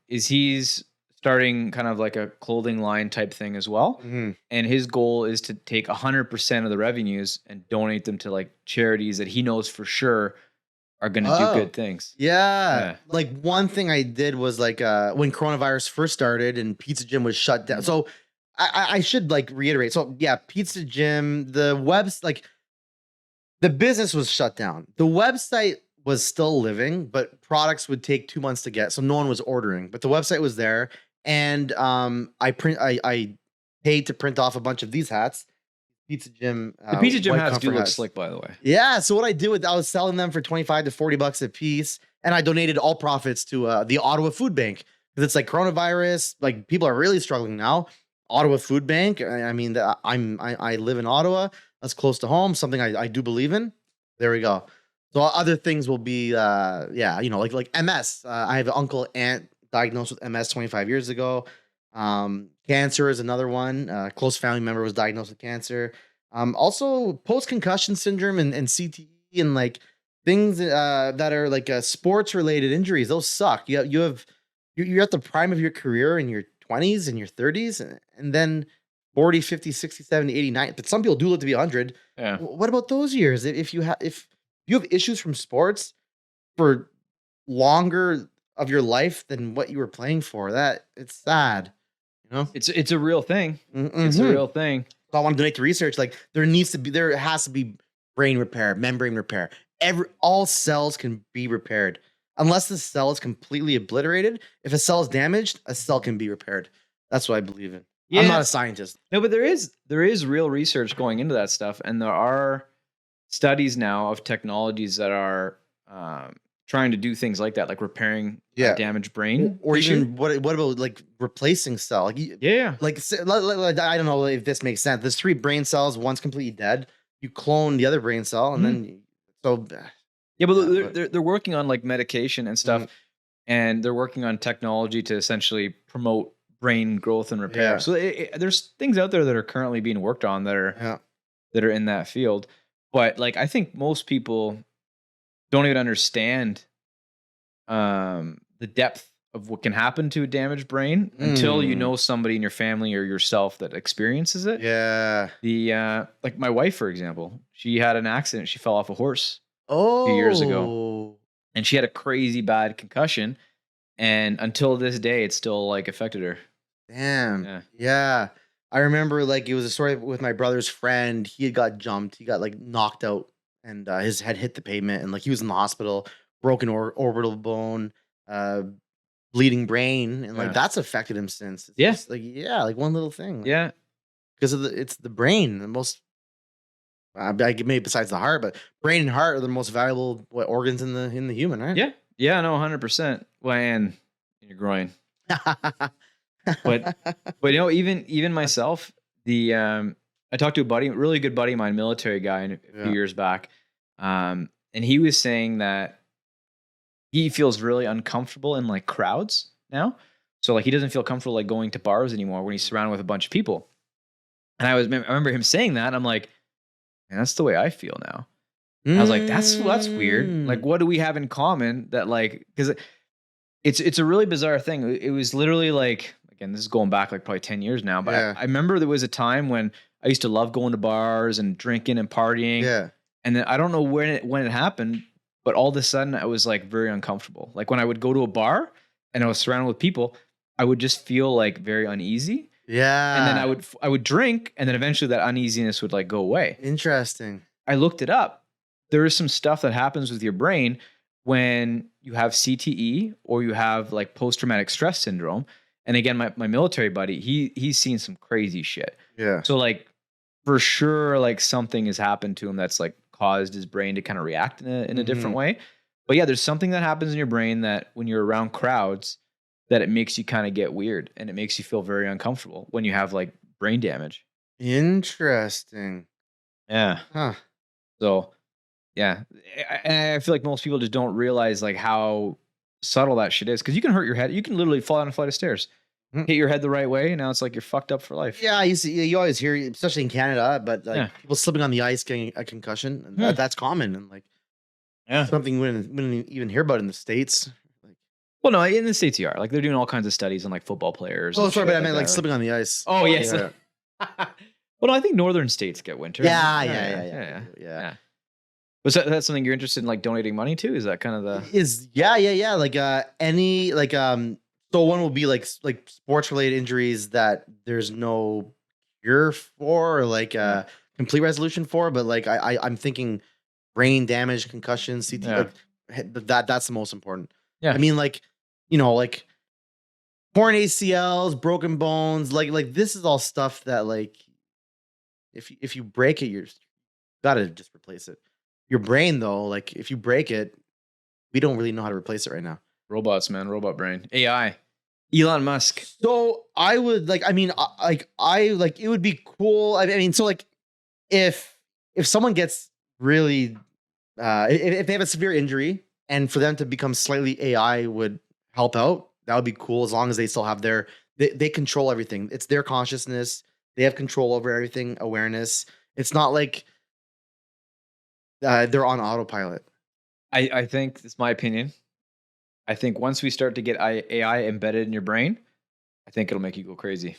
[SPEAKER 2] is he's starting kind of like a clothing line type thing as well. Mm-hmm. And his goal is to take 100% of the revenues and donate them to like charities that he knows for sure are going to do good things.
[SPEAKER 1] Yeah. Like one thing I did was like when coronavirus first started and Pizza Gym was shut down. So I should like reiterate. So yeah, Pizza Gym, the business was shut down. The website was still living, but products would take 2 months to get. So no one was ordering, but the website was there. And I paid to print off a bunch of these hats. Pizza Gym.
[SPEAKER 2] The Pizza Gym hats do look slick, by the way.
[SPEAKER 1] Yeah. So what I was selling them for 25 to 40 bucks a piece. And I donated all profits to the Ottawa Food Bank. Because it's like coronavirus, like people are really struggling now. Ottawa Food Bank. I mean, I live in Ottawa. That's close to home. Something I do believe in. There we go. So other things will be, like MS. I have an uncle, aunt diagnosed with MS 25 years ago. Cancer is another one. A close family member was diagnosed with cancer. Also post-concussion syndrome and CTE and like things that are like sports related injuries. Those suck. You're at the prime of your career in your 20s and your 30s, and then 40, 50, 60, 70, 80, 90. But some people do live to be 100.
[SPEAKER 2] Yeah.
[SPEAKER 1] What about those years? If you have issues from sports for longer of your life than what you were playing for, that it's sad.
[SPEAKER 2] It's a real thing.
[SPEAKER 1] Mm-hmm.
[SPEAKER 2] It's a real thing.
[SPEAKER 1] So I want to donate to research. Like there has to be brain repair, membrane repair. All cells can be repaired. Unless the cell is completely obliterated, if a cell is damaged, a cell can be repaired. That's what I believe in. Yeah. I'm not a scientist.
[SPEAKER 2] No, but there is real research going into that stuff, and there are studies now of technologies that are trying to do things like that, like repairing damaged brain,
[SPEAKER 1] or even what about like replacing cell? Like, like I don't know if this makes sense. There's 3 brain cells, one's completely dead. You clone the other brain cell, and then
[SPEAKER 2] they're working on like medication and stuff, and they're working on technology to essentially promote brain growth and repair. Yeah. So there's things out there that are currently being worked on that are in that field. But like I think most people don't even understand the depth of what can happen to a damaged brain until you know somebody in your family or yourself that experiences it.
[SPEAKER 1] Yeah.
[SPEAKER 2] Like my wife, for example, she had an accident. She fell off a horse a few years ago, and she had a crazy bad concussion. And until this day, it still like affected her.
[SPEAKER 1] Damn. Yeah. I remember like it was a story with my brother's friend. He had got jumped. He got like knocked out, and his head hit the pavement, and like he was in the hospital, broken orbital bone, bleeding brain, and like that's affected him since. It's just, like one little thing. Like, because of it's the brain, the most. Maybe besides the heart, but brain and heart are the most valuable organs in the human, right?
[SPEAKER 2] Yeah, no, 100%. Well, and in your groin. but even myself, I talked to a buddy, really good buddy of mine, military guy, a few years back, and he was saying that he feels really uncomfortable in like crowds now. So like he doesn't feel comfortable like going to bars anymore when he's surrounded with a bunch of people. And I remember him saying that. And I'm like, man, that's the way I feel now. I was like, that's weird. Like, what do we have in common that like, because it's a really bizarre thing. It was literally like, again, this is going back like probably 10 years now, but I remember there was a time when I used to love going to bars and drinking and partying.
[SPEAKER 1] Yeah.
[SPEAKER 2] And then I don't know when it happened, but all of a sudden I was like very uncomfortable. Like when I would go to a bar and I was surrounded with people, I would just feel like very uneasy.
[SPEAKER 1] Yeah.
[SPEAKER 2] And then I would drink, and then eventually that uneasiness would like go away.
[SPEAKER 1] Interesting.
[SPEAKER 2] I looked it up. There is some stuff that happens with your brain when you have CTE or you have like post-traumatic stress syndrome. And again, my military buddy, he's seen some crazy shit.
[SPEAKER 1] Yeah.
[SPEAKER 2] So like for sure, like something has happened to him that's like caused his brain to kind of react in a different way. But yeah, there's something that happens in your brain that when you're around crowds, that it makes you kind of get weird and it makes you feel very uncomfortable when you have like brain damage.
[SPEAKER 1] Interesting.
[SPEAKER 2] Yeah.
[SPEAKER 1] Huh.
[SPEAKER 2] So yeah, I feel like most people just don't realize like how subtle that shit is, because you can hurt your head. You can literally fall down a flight of stairs, hit your head the right way, and now it's like you're fucked up for life.
[SPEAKER 1] Yeah, you always hear, especially in Canada, but like people slipping on the ice getting a concussion, and that's common, and like something we wouldn't even hear about in the States.
[SPEAKER 2] Well, no, in the States you are. Like they're doing all kinds of studies on like football players.
[SPEAKER 1] Oh, sorry, but I meant like slipping on the ice.
[SPEAKER 2] Oh, yes. Yeah. Well, no, I think northern states get winter.
[SPEAKER 1] Yeah.
[SPEAKER 2] Was that something you're interested in, like donating money to? Is that kind of the
[SPEAKER 1] yeah. Like any like so one will be like sports related injuries that there's no cure for, or like complete resolution for, but like I'm thinking brain damage, concussions, CT, like, that's the most important.
[SPEAKER 2] Yeah.
[SPEAKER 1] I mean, like, you know, like torn ACLs, broken bones, like this is all stuff that like if you break it, you're gotta just replace it. Your brain though, like if you break it, we don't really know how to replace it right now.
[SPEAKER 2] Robots, man, robot brain, AI, Elon Musk.
[SPEAKER 1] So I would like, I mean, it would be cool. I mean, so like if someone gets really, if they have a severe injury and for them to become slightly AI would help out, that would be cool, as long as they still have they control everything. It's their consciousness. They have control over everything, awareness. It's not like they're on autopilot.
[SPEAKER 2] I think it's my opinion. I think once we start to get AI embedded in your brain, I think it'll make you go crazy.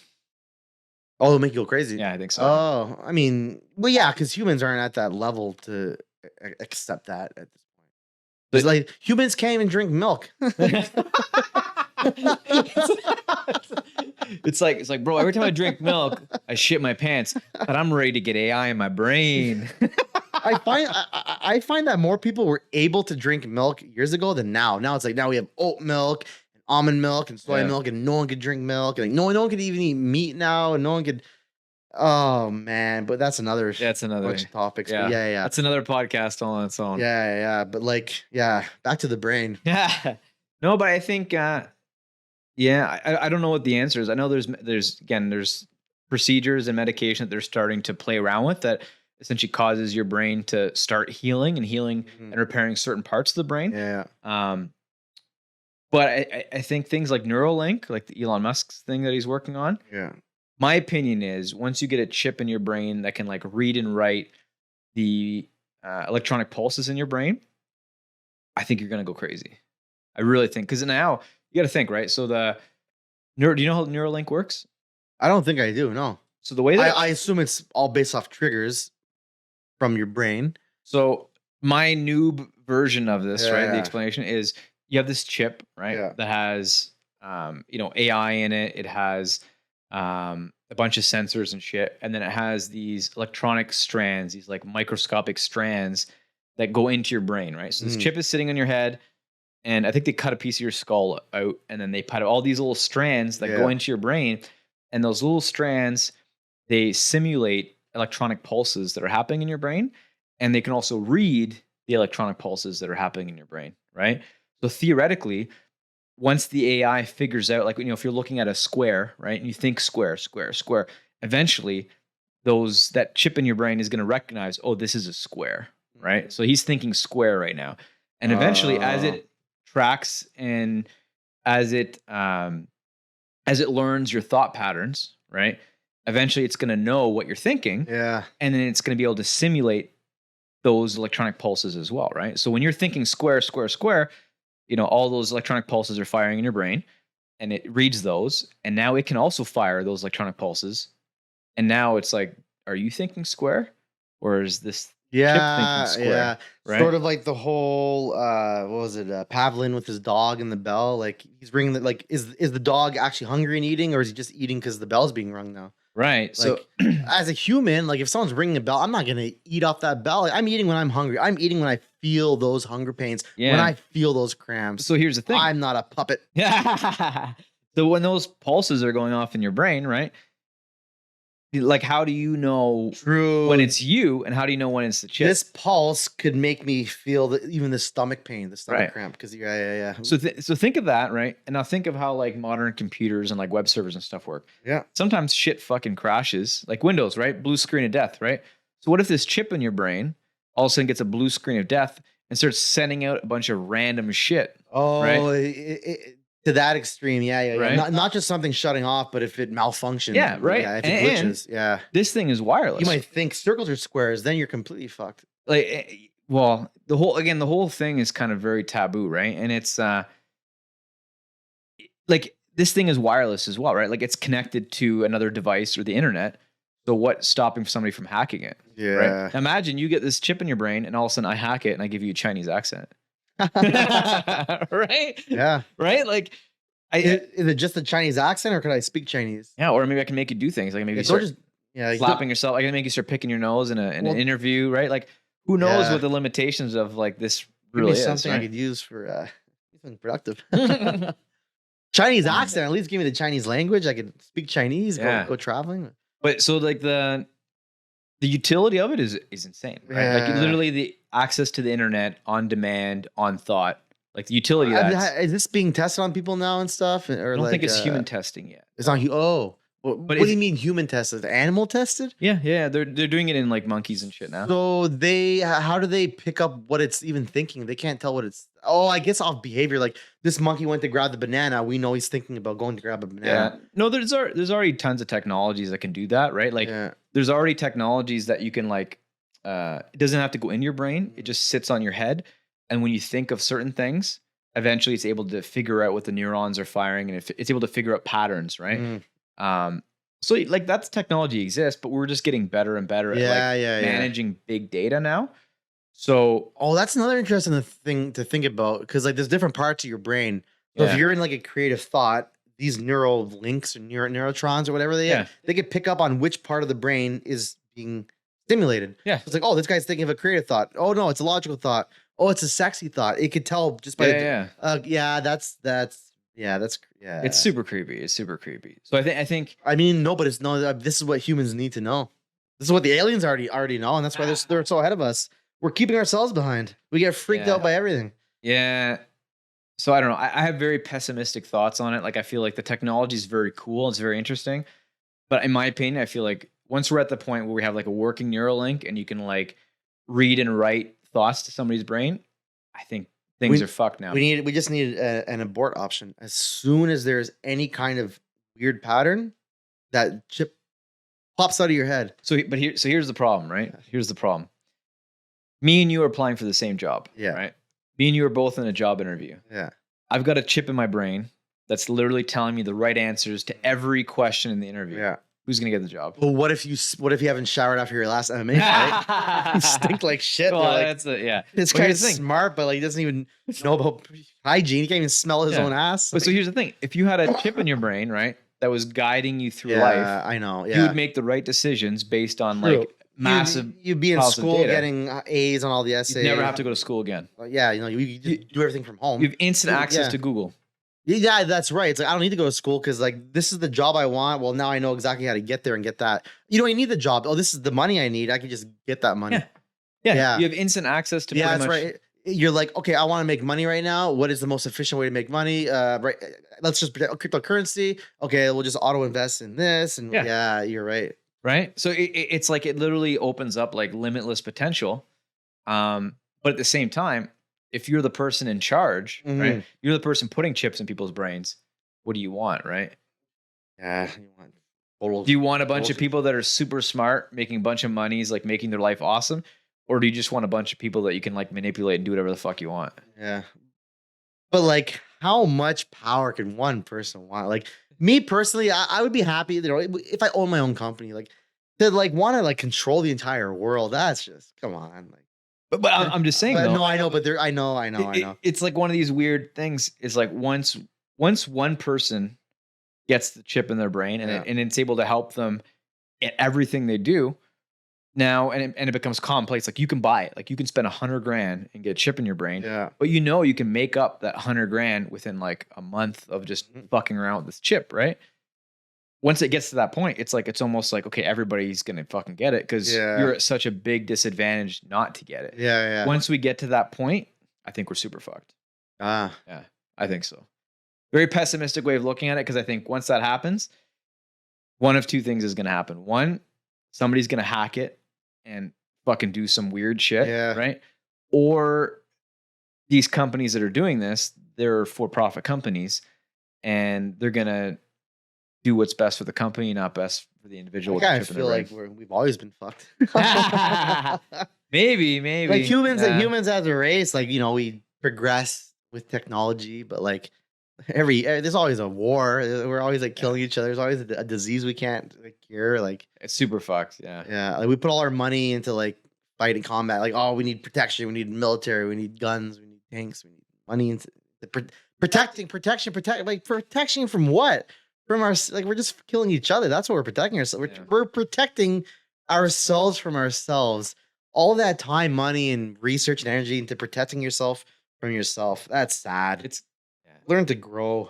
[SPEAKER 1] Oh, it'll make you go crazy?
[SPEAKER 2] Yeah, I think so.
[SPEAKER 1] Oh, I mean, well, yeah, because humans aren't at that level to accept that at this point. But like humans can't even drink milk.
[SPEAKER 2] It's like, bro, every time I drink milk, I shit my pants, but I'm ready to get AI in my brain.
[SPEAKER 1] I find that more people were able to drink milk years ago than now. Now it's like, now we have oat milk and almond milk and soy milk, and no one could drink milk. And like, no one could even eat meat now, and no one could. Oh man, but that's another bunch of topics.
[SPEAKER 2] Yeah.
[SPEAKER 1] Yeah.
[SPEAKER 2] That's another podcast all on its own.
[SPEAKER 1] Yeah. But like, back to the brain.
[SPEAKER 2] Yeah. No, but I think I don't know what the answer is. I know there's procedures and medication that they're starting to play around with that essentially causes your brain to start healing and repairing certain parts of the brain.
[SPEAKER 1] Yeah.
[SPEAKER 2] But I think things like Neuralink, like the Elon Musk's thing that he's working on.
[SPEAKER 1] Yeah.
[SPEAKER 2] My opinion is once you get a chip in your brain that can like read and write the electronic pulses in your brain, I think you're going to go crazy. I really think, because now you got to think, right? So do you know how Neuralink works?
[SPEAKER 1] I don't think I do. No.
[SPEAKER 2] So the way that
[SPEAKER 1] I assume it's all based off triggers from your brain.
[SPEAKER 2] So my noob version of this, right? The explanation is you have this chip, right? That has, AI in it. It has a bunch of sensors and shit. And then it has these electronic strands, these like microscopic strands that go into your brain, right? So this chip is sitting on your head, and I think they cut a piece of your skull out, and then they put all these little strands that go into your brain. And those little strands, they simulate electronic pulses that are happening in your brain, and they can also read the electronic pulses that are happening in your brain, right? So theoretically, once the AI figures out, like, if you're looking at a square, right, and you think square, eventually that chip in your brain is going to recognize, oh, this is a square, right? So he's thinking square right now. And eventually, as it tracks and as it as it learns your thought patterns, right? Eventually it's going to know what you're thinking.
[SPEAKER 1] Yeah.
[SPEAKER 2] And then it's going to be able to simulate those electronic pulses as well, right? So when you're thinking square, square, square, all those electronic pulses are firing in your brain and it reads those. And now it can also fire those electronic pulses. And now it's like, are you thinking square or is this chip thinking square? Right?
[SPEAKER 1] Sort of like the whole what was it? Pavlin with his dog and the bell. Like he's ringing the like is the dog actually hungry and eating, or is he just eating because the bell's being rung now?
[SPEAKER 2] Right.
[SPEAKER 1] Like, so as a human, like if someone's ringing a bell, I'm not gonna eat off that bell. Like, I'm eating when I'm hungry. I'm eating when I feel those hunger pains.
[SPEAKER 2] Yeah.
[SPEAKER 1] When I feel those cramps.
[SPEAKER 2] So here's the thing.
[SPEAKER 1] I'm not a puppet.
[SPEAKER 2] So when those pulses are going off in your brain, right? Like, how do you know when it's you, and how do you know when it's the chip?
[SPEAKER 1] This pulse could make me feel even the stomach pain, the stomach cramp. Because yeah.
[SPEAKER 2] So think of that, right? And now think of how like modern computers and like web servers and stuff work.
[SPEAKER 1] Yeah.
[SPEAKER 2] Sometimes shit fucking crashes, like Windows, right? Blue screen of death, right? So what if this chip in your brain all of a sudden gets a blue screen of death and starts sending out a bunch of random shit?
[SPEAKER 1] Oh,
[SPEAKER 2] right?
[SPEAKER 1] To that extreme, yeah.
[SPEAKER 2] Right?
[SPEAKER 1] Not just something shutting off, but if it malfunctions,
[SPEAKER 2] yeah, right.
[SPEAKER 1] Yeah, if it glitches, yeah.
[SPEAKER 2] This thing is wireless.
[SPEAKER 1] You might think circles are squares, then you're completely fucked.
[SPEAKER 2] Like, well, the whole thing is kind of very taboo, right? And it's like this thing is wireless as well, right? Like it's connected to another device or the internet. So what's stopping somebody from hacking it?
[SPEAKER 1] Yeah.
[SPEAKER 2] Right? Imagine you get this chip in your brain, and all of a sudden I hack it, and I give you a Chinese accent. Right?
[SPEAKER 1] Yeah.
[SPEAKER 2] Right? Like,
[SPEAKER 1] is it just a Chinese accent, or could I speak Chinese?
[SPEAKER 2] Yeah, or maybe I can make you do things. Like maybe start slapping yourself. I can make you start picking your nose in an interview, right? Like, who knows what the limitations of like this really is?
[SPEAKER 1] Something
[SPEAKER 2] right?
[SPEAKER 1] I could use for something productive. Chinese accent. At least give me the Chinese language. I could speak Chinese. Go traveling.
[SPEAKER 2] But so like the utility of it is insane, right?
[SPEAKER 1] Yeah.
[SPEAKER 2] Like literally the access to the internet on demand, on thought, like the utility of that.
[SPEAKER 1] Is this being tested on people now and stuff? Or
[SPEAKER 2] I don't think it's human testing yet.
[SPEAKER 1] It's not. What do you mean human tested? Animal tested?
[SPEAKER 2] Yeah. They're doing it in like monkeys and shit now.
[SPEAKER 1] So how do they pick up what it's even thinking? They can't tell what it's. Oh, I guess off behavior. Like this monkey went to grab the banana. We know he's thinking about going to grab a banana.
[SPEAKER 2] Yeah. No, there's already tons of technologies that can do that, right? Like there's already technologies that you can like. It doesn't have to go in your brain. It just sits on your head, and when you think of certain things, eventually it's able to figure out what the neurons are firing, and it's able to figure out patterns, right? So like that's technology exists, but we're just getting better and better at managing big data now. So
[SPEAKER 1] that's another interesting thing to think about, because like there's different parts of your brain. So if you're in like a creative thought, these neural links or neurotrons or whatever they could pick up on which part of the brain is being stimulated.
[SPEAKER 2] Yeah.
[SPEAKER 1] So it's like, oh, this guy's thinking of a creative thought. Oh no, it's a logical thought. Oh, it's a sexy thought. It could tell just by
[SPEAKER 2] It's super creepy. It's super creepy. So I think
[SPEAKER 1] this is what humans need to know. This is what the aliens already know, and that's why they're so ahead of us. We're keeping ourselves behind. We get freaked out by everything.
[SPEAKER 2] Yeah. So I don't know. I have very pessimistic thoughts on it. Like I feel like the technology is very cool. It's very interesting. But in my opinion, I feel like once we're at the point where we have like a working neural link and you can like read and write thoughts to somebody's brain, I think things are fucked now.
[SPEAKER 1] We just need an abort option. As soon as there's any kind of weird pattern, that chip pops out of your head.
[SPEAKER 2] So here's the problem, right? Here's the problem. Me and you are applying for the same job.
[SPEAKER 1] Yeah.
[SPEAKER 2] Right. Me and you are both in a job interview.
[SPEAKER 1] Yeah.
[SPEAKER 2] I've got a chip in my brain that's literally telling me the right answers to every question in the interview.
[SPEAKER 1] Yeah.
[SPEAKER 2] Who's gonna get the job?
[SPEAKER 1] Well, what if you haven't showered after your last MMA fight? You stink like shit.
[SPEAKER 2] Well,
[SPEAKER 1] like, This guy's
[SPEAKER 2] thing.
[SPEAKER 1] smart, but like he doesn't even know about hygiene. He can't even smell his own ass.
[SPEAKER 2] But so here's the thing: if you had a chip in your brain, right, that was guiding you through life,
[SPEAKER 1] I know.
[SPEAKER 2] You would make the right decisions based on like massive.
[SPEAKER 1] You'd be in school getting A's on all the essays.
[SPEAKER 2] You'd never have to go to school again.
[SPEAKER 1] You do everything from home.
[SPEAKER 2] You have instant access to Google.
[SPEAKER 1] Yeah, that's right. It's like I don't need to go to school because like this is the job I want. Well, now I know exactly how to get there and get that. You don't even need the job. Oh, this is the money I need. I can just get that money.
[SPEAKER 2] Yeah. You have instant access to.
[SPEAKER 1] Yeah, that's right. You're like, okay, I want to make money right now. What is the most efficient way to make money? Right. Let's just pretend cryptocurrency. Okay, we'll just auto invest in this. And yeah you're right.
[SPEAKER 2] Right. So it's like it literally opens up like limitless potential. But at the same time, if you're the person in charge, right, you're the person putting chips in people's brains, what do you want, right?
[SPEAKER 1] Yeah. You want total
[SPEAKER 2] Do you want a bunch of
[SPEAKER 1] bullshit.
[SPEAKER 2] people that are super smart, making a bunch of monies, like making their life awesome? Or do you just want a bunch of people that you can like manipulate and do whatever the fuck you want?
[SPEAKER 1] Yeah. But like, how much power can one person want? Like me personally, I would be happy, if I own my own company, like to like want to like control the entire world. That's just come on, like.
[SPEAKER 2] But I'm just saying
[SPEAKER 1] But
[SPEAKER 2] though,
[SPEAKER 1] no, I know, but there, I know.
[SPEAKER 2] it's like one of these weird things. Is like once one person gets the chip in their brain and
[SPEAKER 1] Yeah.
[SPEAKER 2] it's able to help them at everything they do now, and it becomes commonplace. Like you can buy it, like you can spend $100,000 and get a chip in your brain,
[SPEAKER 1] Yeah.
[SPEAKER 2] but you can make up that $100,000 within like a month of just fucking around with this chip, right? Once it gets to that point, it's almost like, okay, everybody's gonna fucking get it because you're at such a big disadvantage not to get it.
[SPEAKER 1] Yeah.
[SPEAKER 2] Once we get to that point, I think we're super fucked.
[SPEAKER 1] Ah.
[SPEAKER 2] Yeah, I think so. Very pessimistic way of looking at it because I think once that happens, one of two things is going to happen. One, somebody's going to hack it and fucking do some weird shit, right? Or these companies that are doing this, they're for-profit companies, and they're going to do what's best for the company, not best for the individual.
[SPEAKER 1] I feel like we've always been fucked.
[SPEAKER 2] maybe.
[SPEAKER 1] Like humans as a race, like, we progress with technology, but like there's always a war. We're always like killing each other. There's always a disease we can't like, cure. Like
[SPEAKER 2] it's super fucked. Yeah.
[SPEAKER 1] Like we put all our money into like fighting combat. Like, oh, we need protection. We need military. We need guns. We need tanks. We need money into protection from what? From our, like, we're just killing each other. That's what we're protecting ourselves. We're protecting ourselves from ourselves. All that time, money, and research and energy into protecting yourself from yourself. That's sad.
[SPEAKER 2] It's
[SPEAKER 1] learn to grow.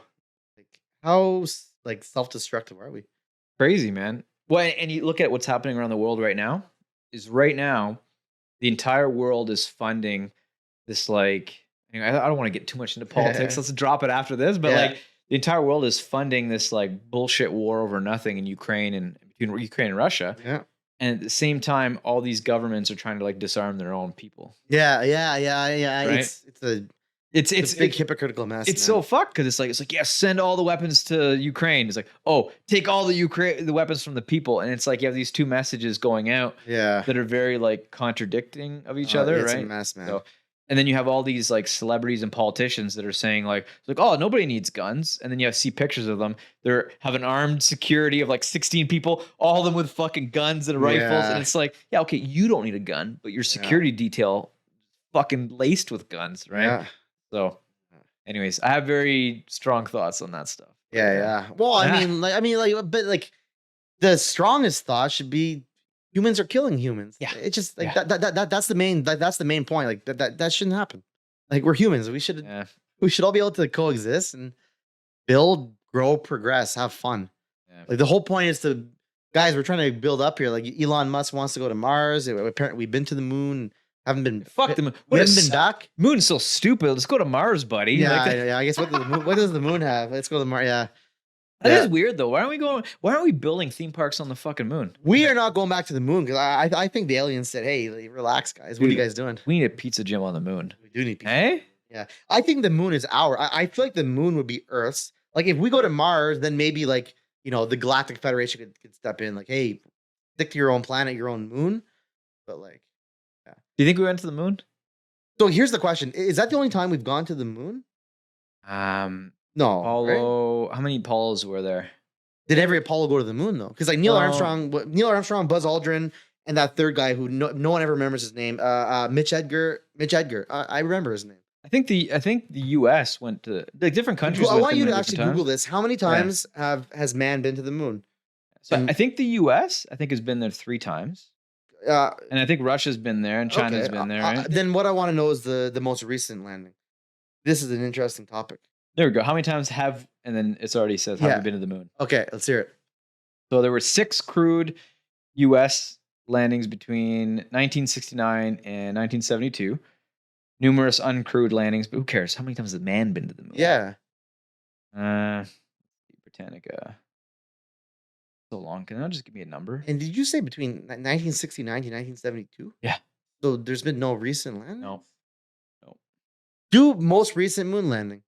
[SPEAKER 1] Like, how like self-destructive are we?
[SPEAKER 2] Crazy, man. Well, and you look at what's happening around the world right now. Right now, the entire world is funding this, like, I don't want to get too much into politics. Let's drop it after this. But like, the entire world is funding this like bullshit war over nothing in Ukraine and between Ukraine and Russia.
[SPEAKER 1] Yeah.
[SPEAKER 2] And at the same time, all these governments are trying to like disarm their own people.
[SPEAKER 1] Yeah.
[SPEAKER 2] Right?
[SPEAKER 1] It's a big hypocritical mess.
[SPEAKER 2] It's so fucked because it's like, yeah, send all the weapons to Ukraine. It's like, oh, take all the weapons from the people, and it's like you have these two messages going out, that are very like contradicting of each other,
[SPEAKER 1] it's
[SPEAKER 2] right?
[SPEAKER 1] a mess, man.
[SPEAKER 2] So, and then you have all these like celebrities and politicians that are saying like, oh, nobody needs guns, and then you see pictures of them. They're have an armed security of like 16 people, all of them with fucking guns and rifles, and it's like, yeah, okay, you don't need a gun, but your security detail fucking laced with guns, right?
[SPEAKER 1] Yeah.
[SPEAKER 2] So, anyways, I have very strong thoughts on that stuff.
[SPEAKER 1] Yeah. Well, I mean, but like, the strongest thought should be humans are killing humans. Yeah, it's just like that's the main point. Like that shouldn't happen. Like, we're humans. We should all be able to coexist and build, grow, progress, have fun. Yeah. Like, the whole point is guys, we're trying to build up here. Like, Elon Musk wants to go to Mars. Apparently, we've been to the moon. Haven't been
[SPEAKER 2] fuck them.
[SPEAKER 1] We haven't been back.
[SPEAKER 2] Moon's so stupid. Let's go to Mars, buddy.
[SPEAKER 1] Yeah, I guess what does the moon have? Let's go to Mars. Yeah.
[SPEAKER 2] That is weird though. Why aren't we building theme parks on the fucking moon?
[SPEAKER 1] We are not going back to the moon because I think the aliens said, hey, relax, guys. What are you guys doing?
[SPEAKER 2] We need a pizza gym on the moon.
[SPEAKER 1] We do need pizza.
[SPEAKER 2] Hey?
[SPEAKER 1] Yeah. I think the moon is I feel like the moon would be Earth's. Like, if we go to Mars, then maybe like, the Galactic Federation could step in, like, hey, stick to your own planet, your own moon. But like,
[SPEAKER 2] do you think we went to the moon?
[SPEAKER 1] So here's the question. Is that the only time we've gone to the moon? No.
[SPEAKER 2] Apollo, right? How many Apollos were there?
[SPEAKER 1] Did every Apollo go to the moon though? Because like Neil Armstrong, Buzz Aldrin, and that third guy who no one ever remembers his name, Mitch Edgar. I remember his name.
[SPEAKER 2] I think the U.S. went to like different countries.
[SPEAKER 1] I want you to actually Google this. How many times has man been to the moon?
[SPEAKER 2] So I think the U.S. has been there 3 times. And I think Russia's been there and China's been there. Right?
[SPEAKER 1] Then what I want to know is the most recent landing. This is an interesting topic.
[SPEAKER 2] There we go. How many times and then it's already says, have you been to the moon?
[SPEAKER 1] Okay, let's hear it.
[SPEAKER 2] So there were 6 crewed U.S. landings between 1969 and 1972. Numerous uncrewed landings, but who cares? How many times has man been to the moon?
[SPEAKER 1] Yeah.
[SPEAKER 2] Britannica. So long. Can I just give me a number?
[SPEAKER 1] And did you say between 1969 to 1972?
[SPEAKER 2] Yeah.
[SPEAKER 1] So there's been no recent landing?
[SPEAKER 2] No.
[SPEAKER 1] Do most recent moon landing.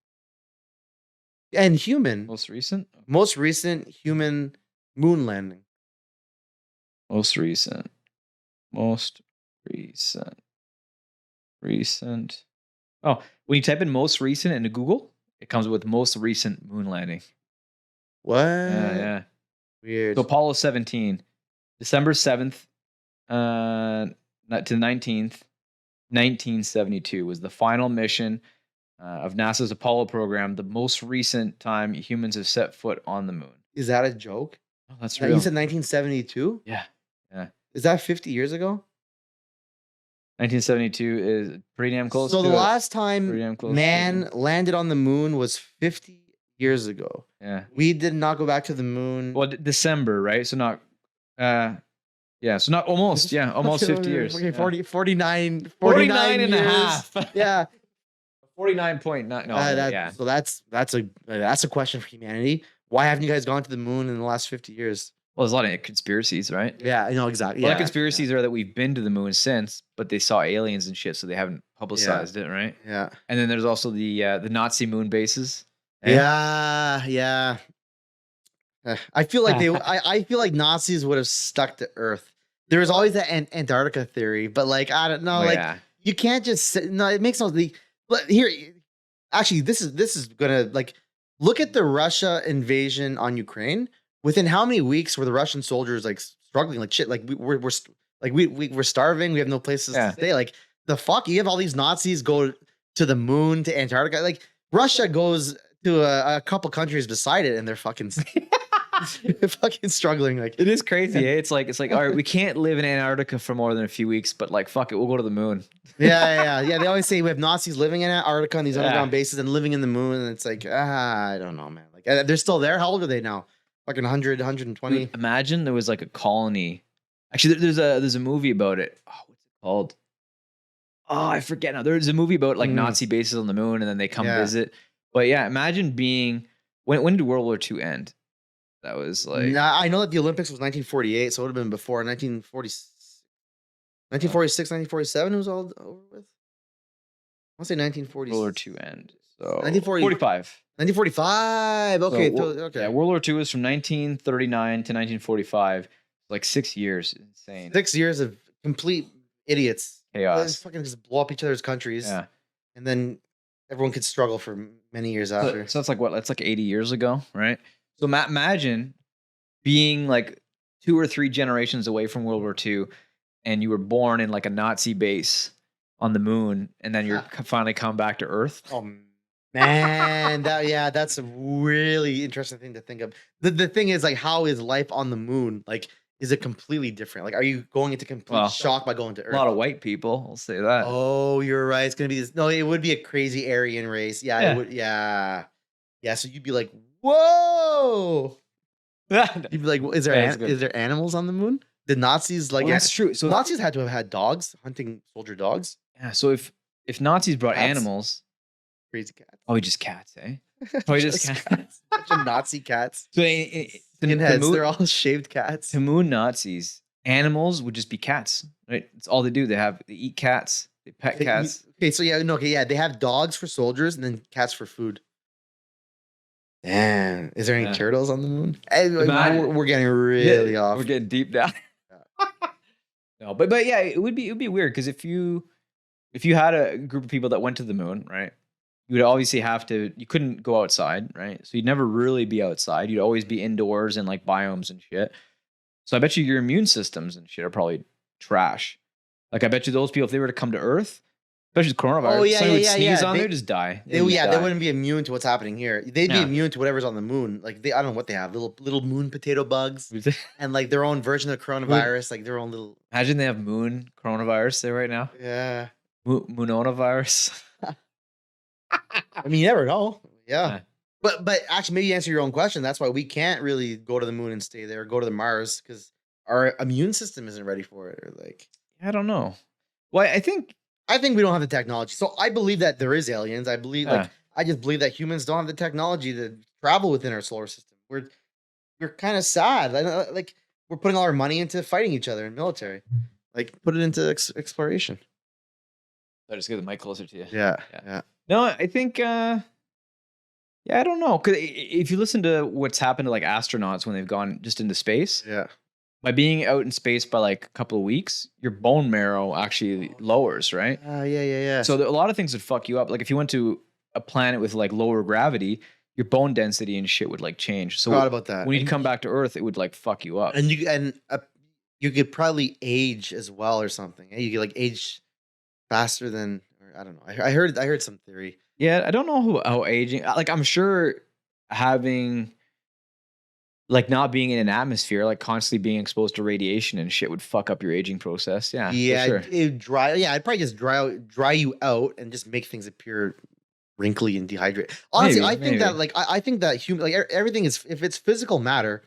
[SPEAKER 1] And human.
[SPEAKER 2] Most recent?
[SPEAKER 1] Most recent human moon landing.
[SPEAKER 2] Most recent. Most recent. Recent. Oh, when you type in most recent into Google, it comes with most recent moon landing.
[SPEAKER 1] What?
[SPEAKER 2] Yeah.
[SPEAKER 1] Weird.
[SPEAKER 2] So Apollo 17, December 7th to the 19th, 1972 was the final mission of NASA's Apollo program, the most recent time humans have set foot on the moon.
[SPEAKER 1] Is that a joke?
[SPEAKER 2] Oh, that's
[SPEAKER 1] You
[SPEAKER 2] real.
[SPEAKER 1] said 1972?
[SPEAKER 2] Yeah.
[SPEAKER 1] Is that 50 years ago?
[SPEAKER 2] 1972 is pretty damn close.
[SPEAKER 1] So
[SPEAKER 2] to
[SPEAKER 1] the
[SPEAKER 2] it.
[SPEAKER 1] last time man landed on the moon was 50 years ago.
[SPEAKER 2] Yeah.
[SPEAKER 1] We did not go back to the moon.
[SPEAKER 2] Well, December, right? So not, yeah. So not almost, yeah, almost 50 years.
[SPEAKER 1] Okay,
[SPEAKER 2] Yeah.
[SPEAKER 1] 49
[SPEAKER 2] and a
[SPEAKER 1] years.
[SPEAKER 2] half.
[SPEAKER 1] Yeah.
[SPEAKER 2] 49.9. No, yeah.
[SPEAKER 1] So that's a question for humanity. Why haven't you guys gone to the moon in the last 50 years?
[SPEAKER 2] Well, there's a lot of conspiracies, right?
[SPEAKER 1] Yeah, I know exactly.
[SPEAKER 2] A lot of conspiracies are that we've been to the moon since, but they saw aliens and shit, so they haven't publicized it, right?
[SPEAKER 1] Yeah.
[SPEAKER 2] And then there's also the Nazi moon bases.
[SPEAKER 1] Yeah. I feel like I feel like Nazis would have stuck to Earth. There was always that Antarctica theory, but like I don't know, you can't just no. It makes no. But here, actually, this is gonna like look at the Russia invasion on Ukraine. Within how many weeks were the Russian soldiers like struggling like shit? Like we're starving. We have no places to stay. Like the fuck, you have all these Nazis go to the moon, to Antarctica. Like Russia goes to a couple countries beside it, and they're fucking fucking struggling. Like
[SPEAKER 2] it is crazy. It's like all right, we can't live in Antarctica for more than a few weeks, but like fuck it, we'll go to the moon.
[SPEAKER 1] Yeah. They always say we have Nazis living in Antarctica on these underground bases and living in the moon, and it's like I don't know, man. Like they're still there. How old are they now? Fucking 100, 120.
[SPEAKER 2] Imagine there was like a colony. Actually, there's a movie about it. Oh, what's it called? Oh, I forget now. There's a movie about like Nazi bases on the moon, and then they come visit. But yeah, imagine being when did World War II end? That was like
[SPEAKER 1] I know that the Olympics was 1948, so it would have been before 1946, 1947. It was all over with. I want to say 1940.
[SPEAKER 2] World War II end. So
[SPEAKER 1] 1945. 1945. Okay. Okay.
[SPEAKER 2] Yeah, World War II was from 1939 to 1945. Like 6 years. Insane.
[SPEAKER 1] 6 years of complete idiots.
[SPEAKER 2] Chaos.
[SPEAKER 1] Fucking just blow up each other's countries.
[SPEAKER 2] Yeah.
[SPEAKER 1] And then everyone could struggle for many years after.
[SPEAKER 2] So that's like what? That's like 80 years ago, right? So imagine being like 2 or 3 generations away from World War II, and you were born in like a Nazi base on the moon, and then you're finally come back to Earth.
[SPEAKER 1] Oh man, that's a really interesting thing to think of. The thing is, like, how is life on the moon? Like, is it completely different? Like, are you going into complete shock by going to Earth?
[SPEAKER 2] A lot of white people, I'll say that.
[SPEAKER 1] Oh, you're right. It's gonna be this. No, it would be a crazy Aryan race. Yeah, it would. Yeah. So you'd be like, whoa. You'd be like, is there animals on the moon? The Nazis like
[SPEAKER 2] that's true. So
[SPEAKER 1] Nazis had to have had dogs, hunting soldier dogs.
[SPEAKER 2] Yeah. So if Nazis brought animals,
[SPEAKER 1] crazy cats.
[SPEAKER 2] Oh, just cats, eh? Probably just cats.
[SPEAKER 1] Bunch of Nazi cats.
[SPEAKER 2] So
[SPEAKER 1] they're all shaved cats.
[SPEAKER 2] To moon Nazis, animals would just be cats, right? That's all they do. They eat cats. They pet cats.
[SPEAKER 1] Okay, so they have dogs for soldiers and then cats for food. Damn. Is there any turtles on the moon? We're getting really off.
[SPEAKER 2] We're getting deep down. No, but yeah, it would be weird because if you had a group of people that went to the moon, right? You would obviously you couldn't go outside, right? So you'd never really be outside. You'd always be indoors in like biomes and shit. So I bet you your immune systems and shit are probably trash. Like I bet you those people, if they were to come to Earth, especially with coronavirus, someone would sneeze on there, just die.
[SPEAKER 1] They wouldn't be immune to what's happening here. They'd be immune to whatever's on the moon. Like I don't know what they have, little moon potato bugs, and like their own version of coronavirus, like their own little.
[SPEAKER 2] Imagine they have moon coronavirus there right now.
[SPEAKER 1] Yeah,
[SPEAKER 2] moononavirus.
[SPEAKER 1] I mean, you never know. Yeah. But actually, maybe answer your own question. That's why we can't really go to the moon and stay there, or go to the Mars, because our immune system isn't ready for it. Or like,
[SPEAKER 2] I don't know. Well, I think
[SPEAKER 1] we don't have the technology. So I believe that there is aliens. I just believe that humans don't have the technology to travel within our solar system. We're kind of sad. Like we're putting all our money into fighting each other in military. Like put it into exploration.
[SPEAKER 2] I'll just get the mic closer to you.
[SPEAKER 1] Yeah.
[SPEAKER 2] No, I think, yeah, Yeah, I don't know. Cause if you listen to what's happened to like astronauts when they've gone just into space,
[SPEAKER 1] Yeah.
[SPEAKER 2] by being out in space by like a couple of weeks, your bone marrow actually lowers, right?
[SPEAKER 1] Yeah.
[SPEAKER 2] So a lot of things would fuck you up. Like if you went to a planet with like lower gravity, your bone density and shit would like change.
[SPEAKER 1] Forgot
[SPEAKER 2] So
[SPEAKER 1] about that.
[SPEAKER 2] when you come back to Earth, it would like fuck you up.
[SPEAKER 1] And you could probably age as well or something. You could like age faster than, or I don't know. I heard some theory.
[SPEAKER 2] Yeah, I don't know how aging. Like I'm sure having like not being in an atmosphere, like constantly being exposed to radiation and shit would fuck up your aging process. Yeah,
[SPEAKER 1] Yeah,
[SPEAKER 2] for sure.
[SPEAKER 1] it'd dry. Yeah, I'd probably just dry you out and just make things appear wrinkly and dehydrated. Honestly,
[SPEAKER 2] Maybe,
[SPEAKER 1] I think that
[SPEAKER 2] maybe.
[SPEAKER 1] like I think that human like everything is, if it's physical matter,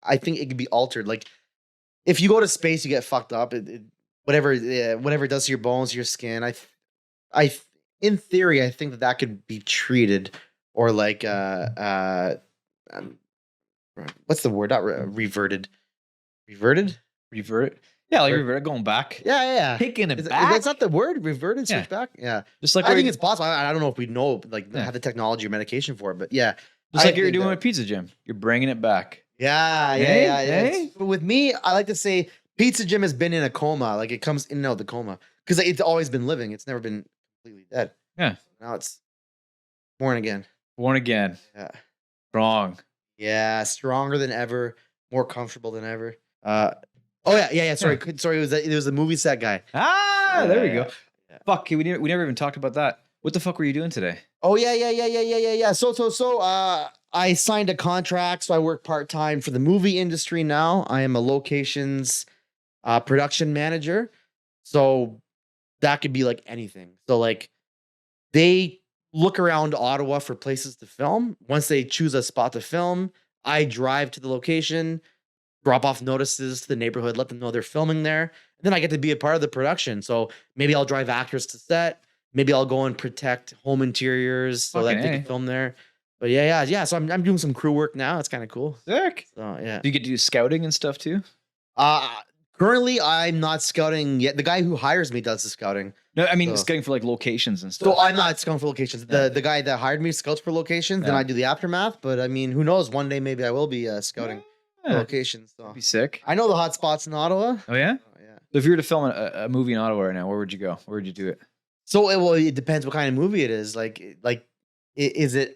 [SPEAKER 1] I think it could be altered. Like if you go to space, you get fucked up. Whatever whatever it does to your bones, your skin. In theory, I think that could be treated, or like um, what's the word? Not reverted. Reverted.
[SPEAKER 2] Revert. Yeah, like
[SPEAKER 1] Or-
[SPEAKER 2] revert, going back.
[SPEAKER 1] Yeah.
[SPEAKER 2] Taking it
[SPEAKER 1] Is
[SPEAKER 2] back.
[SPEAKER 1] that's not the word. Reverted.
[SPEAKER 2] Yeah.
[SPEAKER 1] Switch back. Yeah.
[SPEAKER 2] Just like
[SPEAKER 1] I
[SPEAKER 2] what
[SPEAKER 1] think
[SPEAKER 2] you-
[SPEAKER 1] it's possible. I don't know if we know like
[SPEAKER 2] Yeah.
[SPEAKER 1] have the technology or medication for it, but yeah.
[SPEAKER 2] just
[SPEAKER 1] I
[SPEAKER 2] like you're
[SPEAKER 1] think
[SPEAKER 2] doing
[SPEAKER 1] that-
[SPEAKER 2] with Pizza Gym. You're bringing it back.
[SPEAKER 1] Yeah.
[SPEAKER 2] Hey?
[SPEAKER 1] But with me, I like to say Pizza Jim has been in a coma. Like it comes in and out of the coma because it's always been living. It's never been completely dead.
[SPEAKER 2] Yeah.
[SPEAKER 1] Now it's born again.
[SPEAKER 2] Born again.
[SPEAKER 1] Yeah.
[SPEAKER 2] Strong.
[SPEAKER 1] Yeah. Stronger than ever. More comfortable than ever. Oh yeah. Sorry. It was the movie set guy.
[SPEAKER 2] Ah, there we go.
[SPEAKER 1] Yeah.
[SPEAKER 2] Fuck, we never even talked about that. What the fuck were you doing today?
[SPEAKER 1] Oh yeah. So I signed a contract, so I work part-time for the movie industry now. I am a locations production manager. So that could be like anything. So like they look around Ottawa for places to film. Once they choose a spot to film, I drive to the location, drop off notices to the neighborhood, let them know they're filming there. And then I get to be a part of the production. So maybe I'll drive actors to set. Maybe I'll go and protect home interiors so that
[SPEAKER 2] Fucking
[SPEAKER 1] they
[SPEAKER 2] A.
[SPEAKER 1] can film there. But yeah. So I'm doing some crew work now. It's kind of cool.
[SPEAKER 2] Sick.
[SPEAKER 1] So yeah.
[SPEAKER 2] Do you get to do scouting and stuff too?
[SPEAKER 1] Currently I'm not scouting yet. The guy who hires me does the scouting.
[SPEAKER 2] No, I mean
[SPEAKER 1] So-
[SPEAKER 2] scouting for like locations and stuff.
[SPEAKER 1] So I'm not scouting for locations. The guy that hired me scouts for locations, then
[SPEAKER 2] Yeah.
[SPEAKER 1] I do the aftermath. But I mean, who knows? One day maybe I will be scouting for
[SPEAKER 2] Yeah,
[SPEAKER 1] locations. So
[SPEAKER 2] that'd be sick.
[SPEAKER 1] I know the hot spots in Ottawa.
[SPEAKER 2] Oh yeah.
[SPEAKER 1] Oh, yeah.
[SPEAKER 2] So if you were to film a movie in Ottawa right now, where would you go? Where would you do it?
[SPEAKER 1] So it depends what kind of movie it is. Is it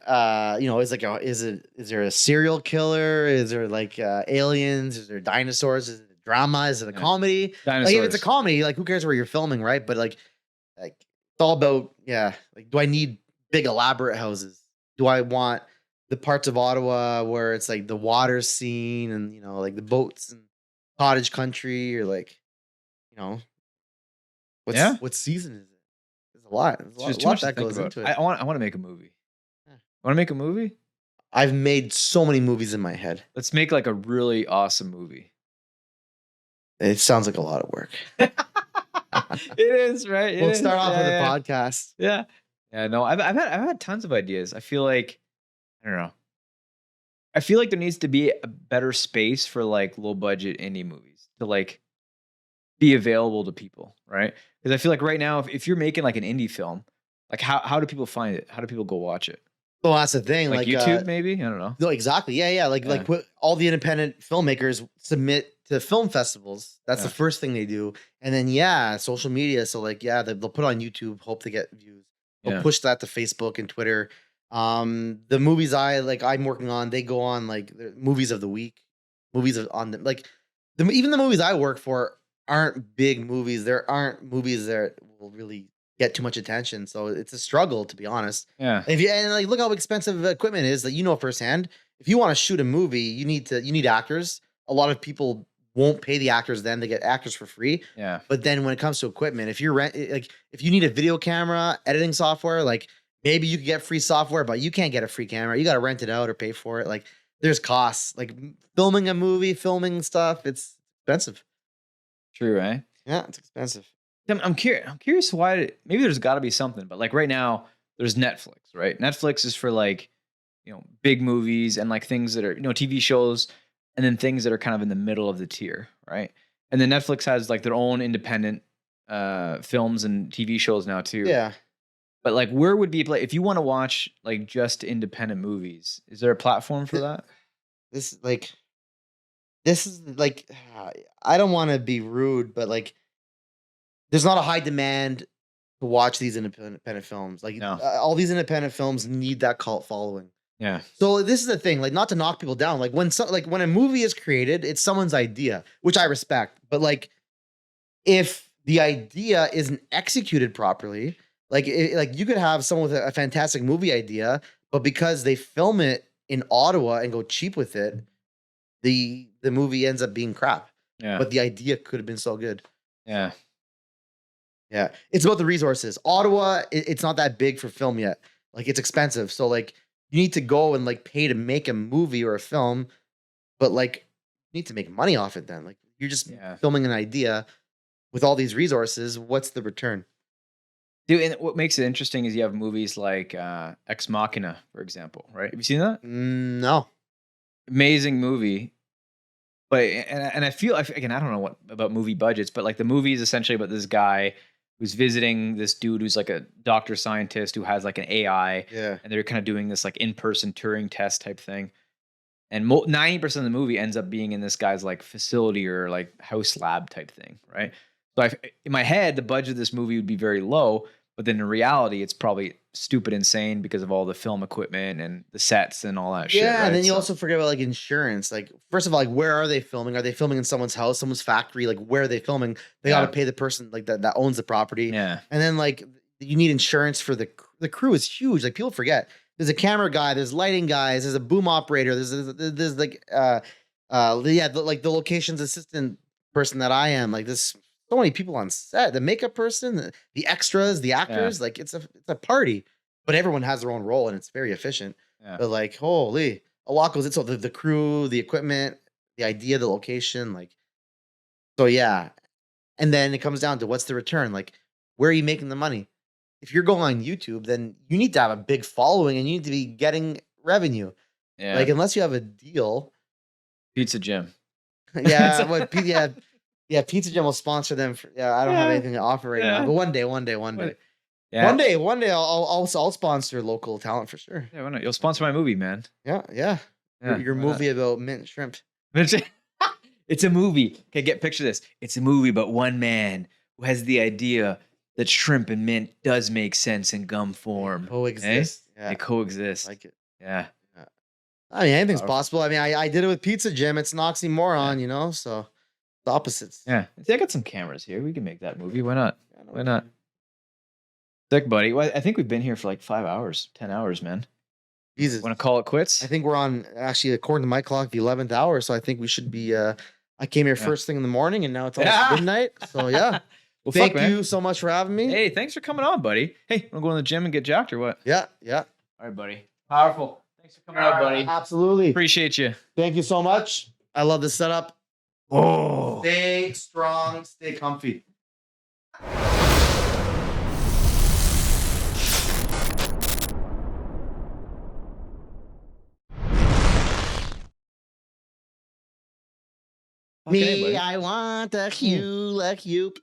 [SPEAKER 1] is there a serial killer? Is there like aliens? Is there dinosaurs? Is it a drama? Is it a
[SPEAKER 2] Yeah.
[SPEAKER 1] comedy?
[SPEAKER 2] Dinosaurs.
[SPEAKER 1] Like if it's a comedy, like who cares where you're filming, right? But like it's all about like, do I need big elaborate houses? Do I want the parts of Ottawa where it's like the water scene and like the boats and cottage country, or like
[SPEAKER 2] Yeah.
[SPEAKER 1] what season is it? There's a lot. There's a
[SPEAKER 2] There's
[SPEAKER 1] lot,
[SPEAKER 2] too
[SPEAKER 1] lot
[SPEAKER 2] much to
[SPEAKER 1] that
[SPEAKER 2] think
[SPEAKER 1] goes
[SPEAKER 2] about.
[SPEAKER 1] into it.
[SPEAKER 2] I want to make a movie.
[SPEAKER 1] Yeah.
[SPEAKER 2] Want to make a movie?
[SPEAKER 1] I've made so many movies in my head.
[SPEAKER 2] Let's make like a really awesome movie.
[SPEAKER 1] It sounds like a lot of work.
[SPEAKER 2] It is, right?
[SPEAKER 1] We'll start off with a podcast.
[SPEAKER 2] Yeah. Yeah, no, I've had tons of ideas. I feel like I don't know. I feel like there needs to be a better space for like low budget indie movies to like be available to people, right? Because I feel like right now, if you're making like an indie film, like how do people find it? How do people go watch it?
[SPEAKER 1] Well, that's the thing.
[SPEAKER 2] Like YouTube, maybe? I don't know.
[SPEAKER 1] No, exactly. Yeah. Like what all the independent filmmakers submit to film festivals. That's the
[SPEAKER 2] Yeah.
[SPEAKER 1] first thing they do. And then social media. So like they'll put on YouTube, hope to get views. They'll
[SPEAKER 2] Yeah.
[SPEAKER 1] push that to Facebook and Twitter. The movies I'm working on, they go on like the movies of the week. On them, like even the movies I work for aren't big movies. There aren't movies that will really get too much attention. So it's a struggle, to be honest.
[SPEAKER 2] Yeah.
[SPEAKER 1] And like look how expensive equipment is that firsthand. If you want to shoot a movie, you need actors. A lot of people won't pay the actors, then they get actors for free.
[SPEAKER 2] Yeah.
[SPEAKER 1] But then when it comes to equipment, if you need a video camera, editing software, like maybe you could get free software, but you can't get a free camera. You got to rent it out or pay for it. Like there's costs. Like filming a movie, filming stuff, it's expensive.
[SPEAKER 2] True, right?
[SPEAKER 1] Yeah, it's expensive.
[SPEAKER 2] I'm curious why. Maybe there's got to be something, but like right now, there's Netflix, right? Netflix is for like, big movies and like things that are TV shows, and then things that are kind of in the middle of the tier, right? And then Netflix has like their own independent films and TV shows now too.
[SPEAKER 1] Yeah.
[SPEAKER 2] But like, where would be a if you want to watch like just independent movies? Is there a platform for that?
[SPEAKER 1] This this is like I don't want to be rude, but like there's not a high demand to watch these independent films. Like
[SPEAKER 2] No.
[SPEAKER 1] all these independent films need that cult following.
[SPEAKER 2] Yeah.
[SPEAKER 1] So this is the thing, like not to knock people down. Like when a movie is created, it's someone's idea, which I respect. But like if the idea isn't executed properly, like you could have someone with a fantastic movie idea, but because they film it in Ottawa and go cheap with it, the movie ends up being crap.
[SPEAKER 2] Yeah.
[SPEAKER 1] But the idea could have been so good.
[SPEAKER 2] Yeah.
[SPEAKER 1] Yeah, it's about the resources. Ottawa, it's not that big for film yet. Like it's expensive, so like you need to go and like pay to make a movie or a film, but like you need to make money off it. Then like you're just filming an idea with all these resources. What's the return?
[SPEAKER 2] Dude, and what makes it interesting is you have movies like Ex Machina, for example, right? Have you seen that?
[SPEAKER 1] No.
[SPEAKER 2] Amazing movie. But and I feel again, I don't know what about movie budgets, but like the movie is essentially about this guy who's visiting this dude who's like a doctor scientist who has like an AI.
[SPEAKER 1] Yeah.
[SPEAKER 2] And they're kind of doing this like in-person Turing test type thing. And 90% of the movie ends up being in this guy's like facility or like house lab type thing, right? So in my head, the budget of this movie would be very low, but then in reality, it's probably stupid insane because of all the film equipment and the sets and all that shit.
[SPEAKER 1] Yeah,
[SPEAKER 2] right?
[SPEAKER 1] and then you also forget about like insurance. Like, first of all, like where are they filming? Are they filming in someone's house, someone's factory? Like, where are they filming? They got to pay the person like that owns the property.
[SPEAKER 2] Yeah,
[SPEAKER 1] and then like you need insurance for the crew is huge. Like people forget. There's a camera guy, there's lighting guys, there's a boom operator, there's like like the locations assistant person that I am. Like there's so many people on set, the makeup person, the extras, the actors. Like it's a party, but everyone has their own role and it's very efficient. But like holy, a lot goes into the crew, the equipment, the idea, the location. Like so yeah, and then it comes down to what's the return? Like where are you making the money? If you're going on YouTube, then you need to have a big following and you need to be getting revenue.
[SPEAKER 2] yeah.
[SPEAKER 1] Like unless you have a deal.
[SPEAKER 2] Pizza Gym.
[SPEAKER 1] Yeah, Pizza Gym will sponsor them. I don't have anything to offer right now, but one day.
[SPEAKER 2] Yeah.
[SPEAKER 1] One day I'll sponsor local talent for sure.
[SPEAKER 2] Yeah, why not? You'll sponsor my movie, man.
[SPEAKER 1] Yeah. Your movie about mint shrimp.
[SPEAKER 2] It's a movie. Okay, picture this. It's a movie about one man who has the idea that shrimp and mint does make sense in gum form.
[SPEAKER 1] Coexist.
[SPEAKER 2] Yeah. They coexist.
[SPEAKER 1] I like it.
[SPEAKER 2] Yeah.
[SPEAKER 1] I mean, anything's possible. I mean, I did it with Pizza Gym. It's an oxymoron, you know? So the opposites.
[SPEAKER 2] Yeah. See, I got some cameras here. We can make that movie. Why not? Why not? Sick, buddy. Well, I think we've been here for like 5 hours, 10 hours, man.
[SPEAKER 1] Jesus.
[SPEAKER 2] Want to call it quits?
[SPEAKER 1] I think we're on, actually, according to my clock, the 11th hour. So I think we should be, I came here first thing in the morning and now it's almost midnight. So yeah. Well, thank you so much for having me.
[SPEAKER 2] Hey, thanks for coming on, buddy. Hey, want to go in the gym and get jacked or what?
[SPEAKER 1] Yeah.
[SPEAKER 2] All right, buddy. Powerful. Thanks for coming on, buddy.
[SPEAKER 1] Absolutely.
[SPEAKER 2] Appreciate you.
[SPEAKER 1] Thank you so much. I love this setup. Oh. Stay strong. Stay comfy. Me, I want a hue like you.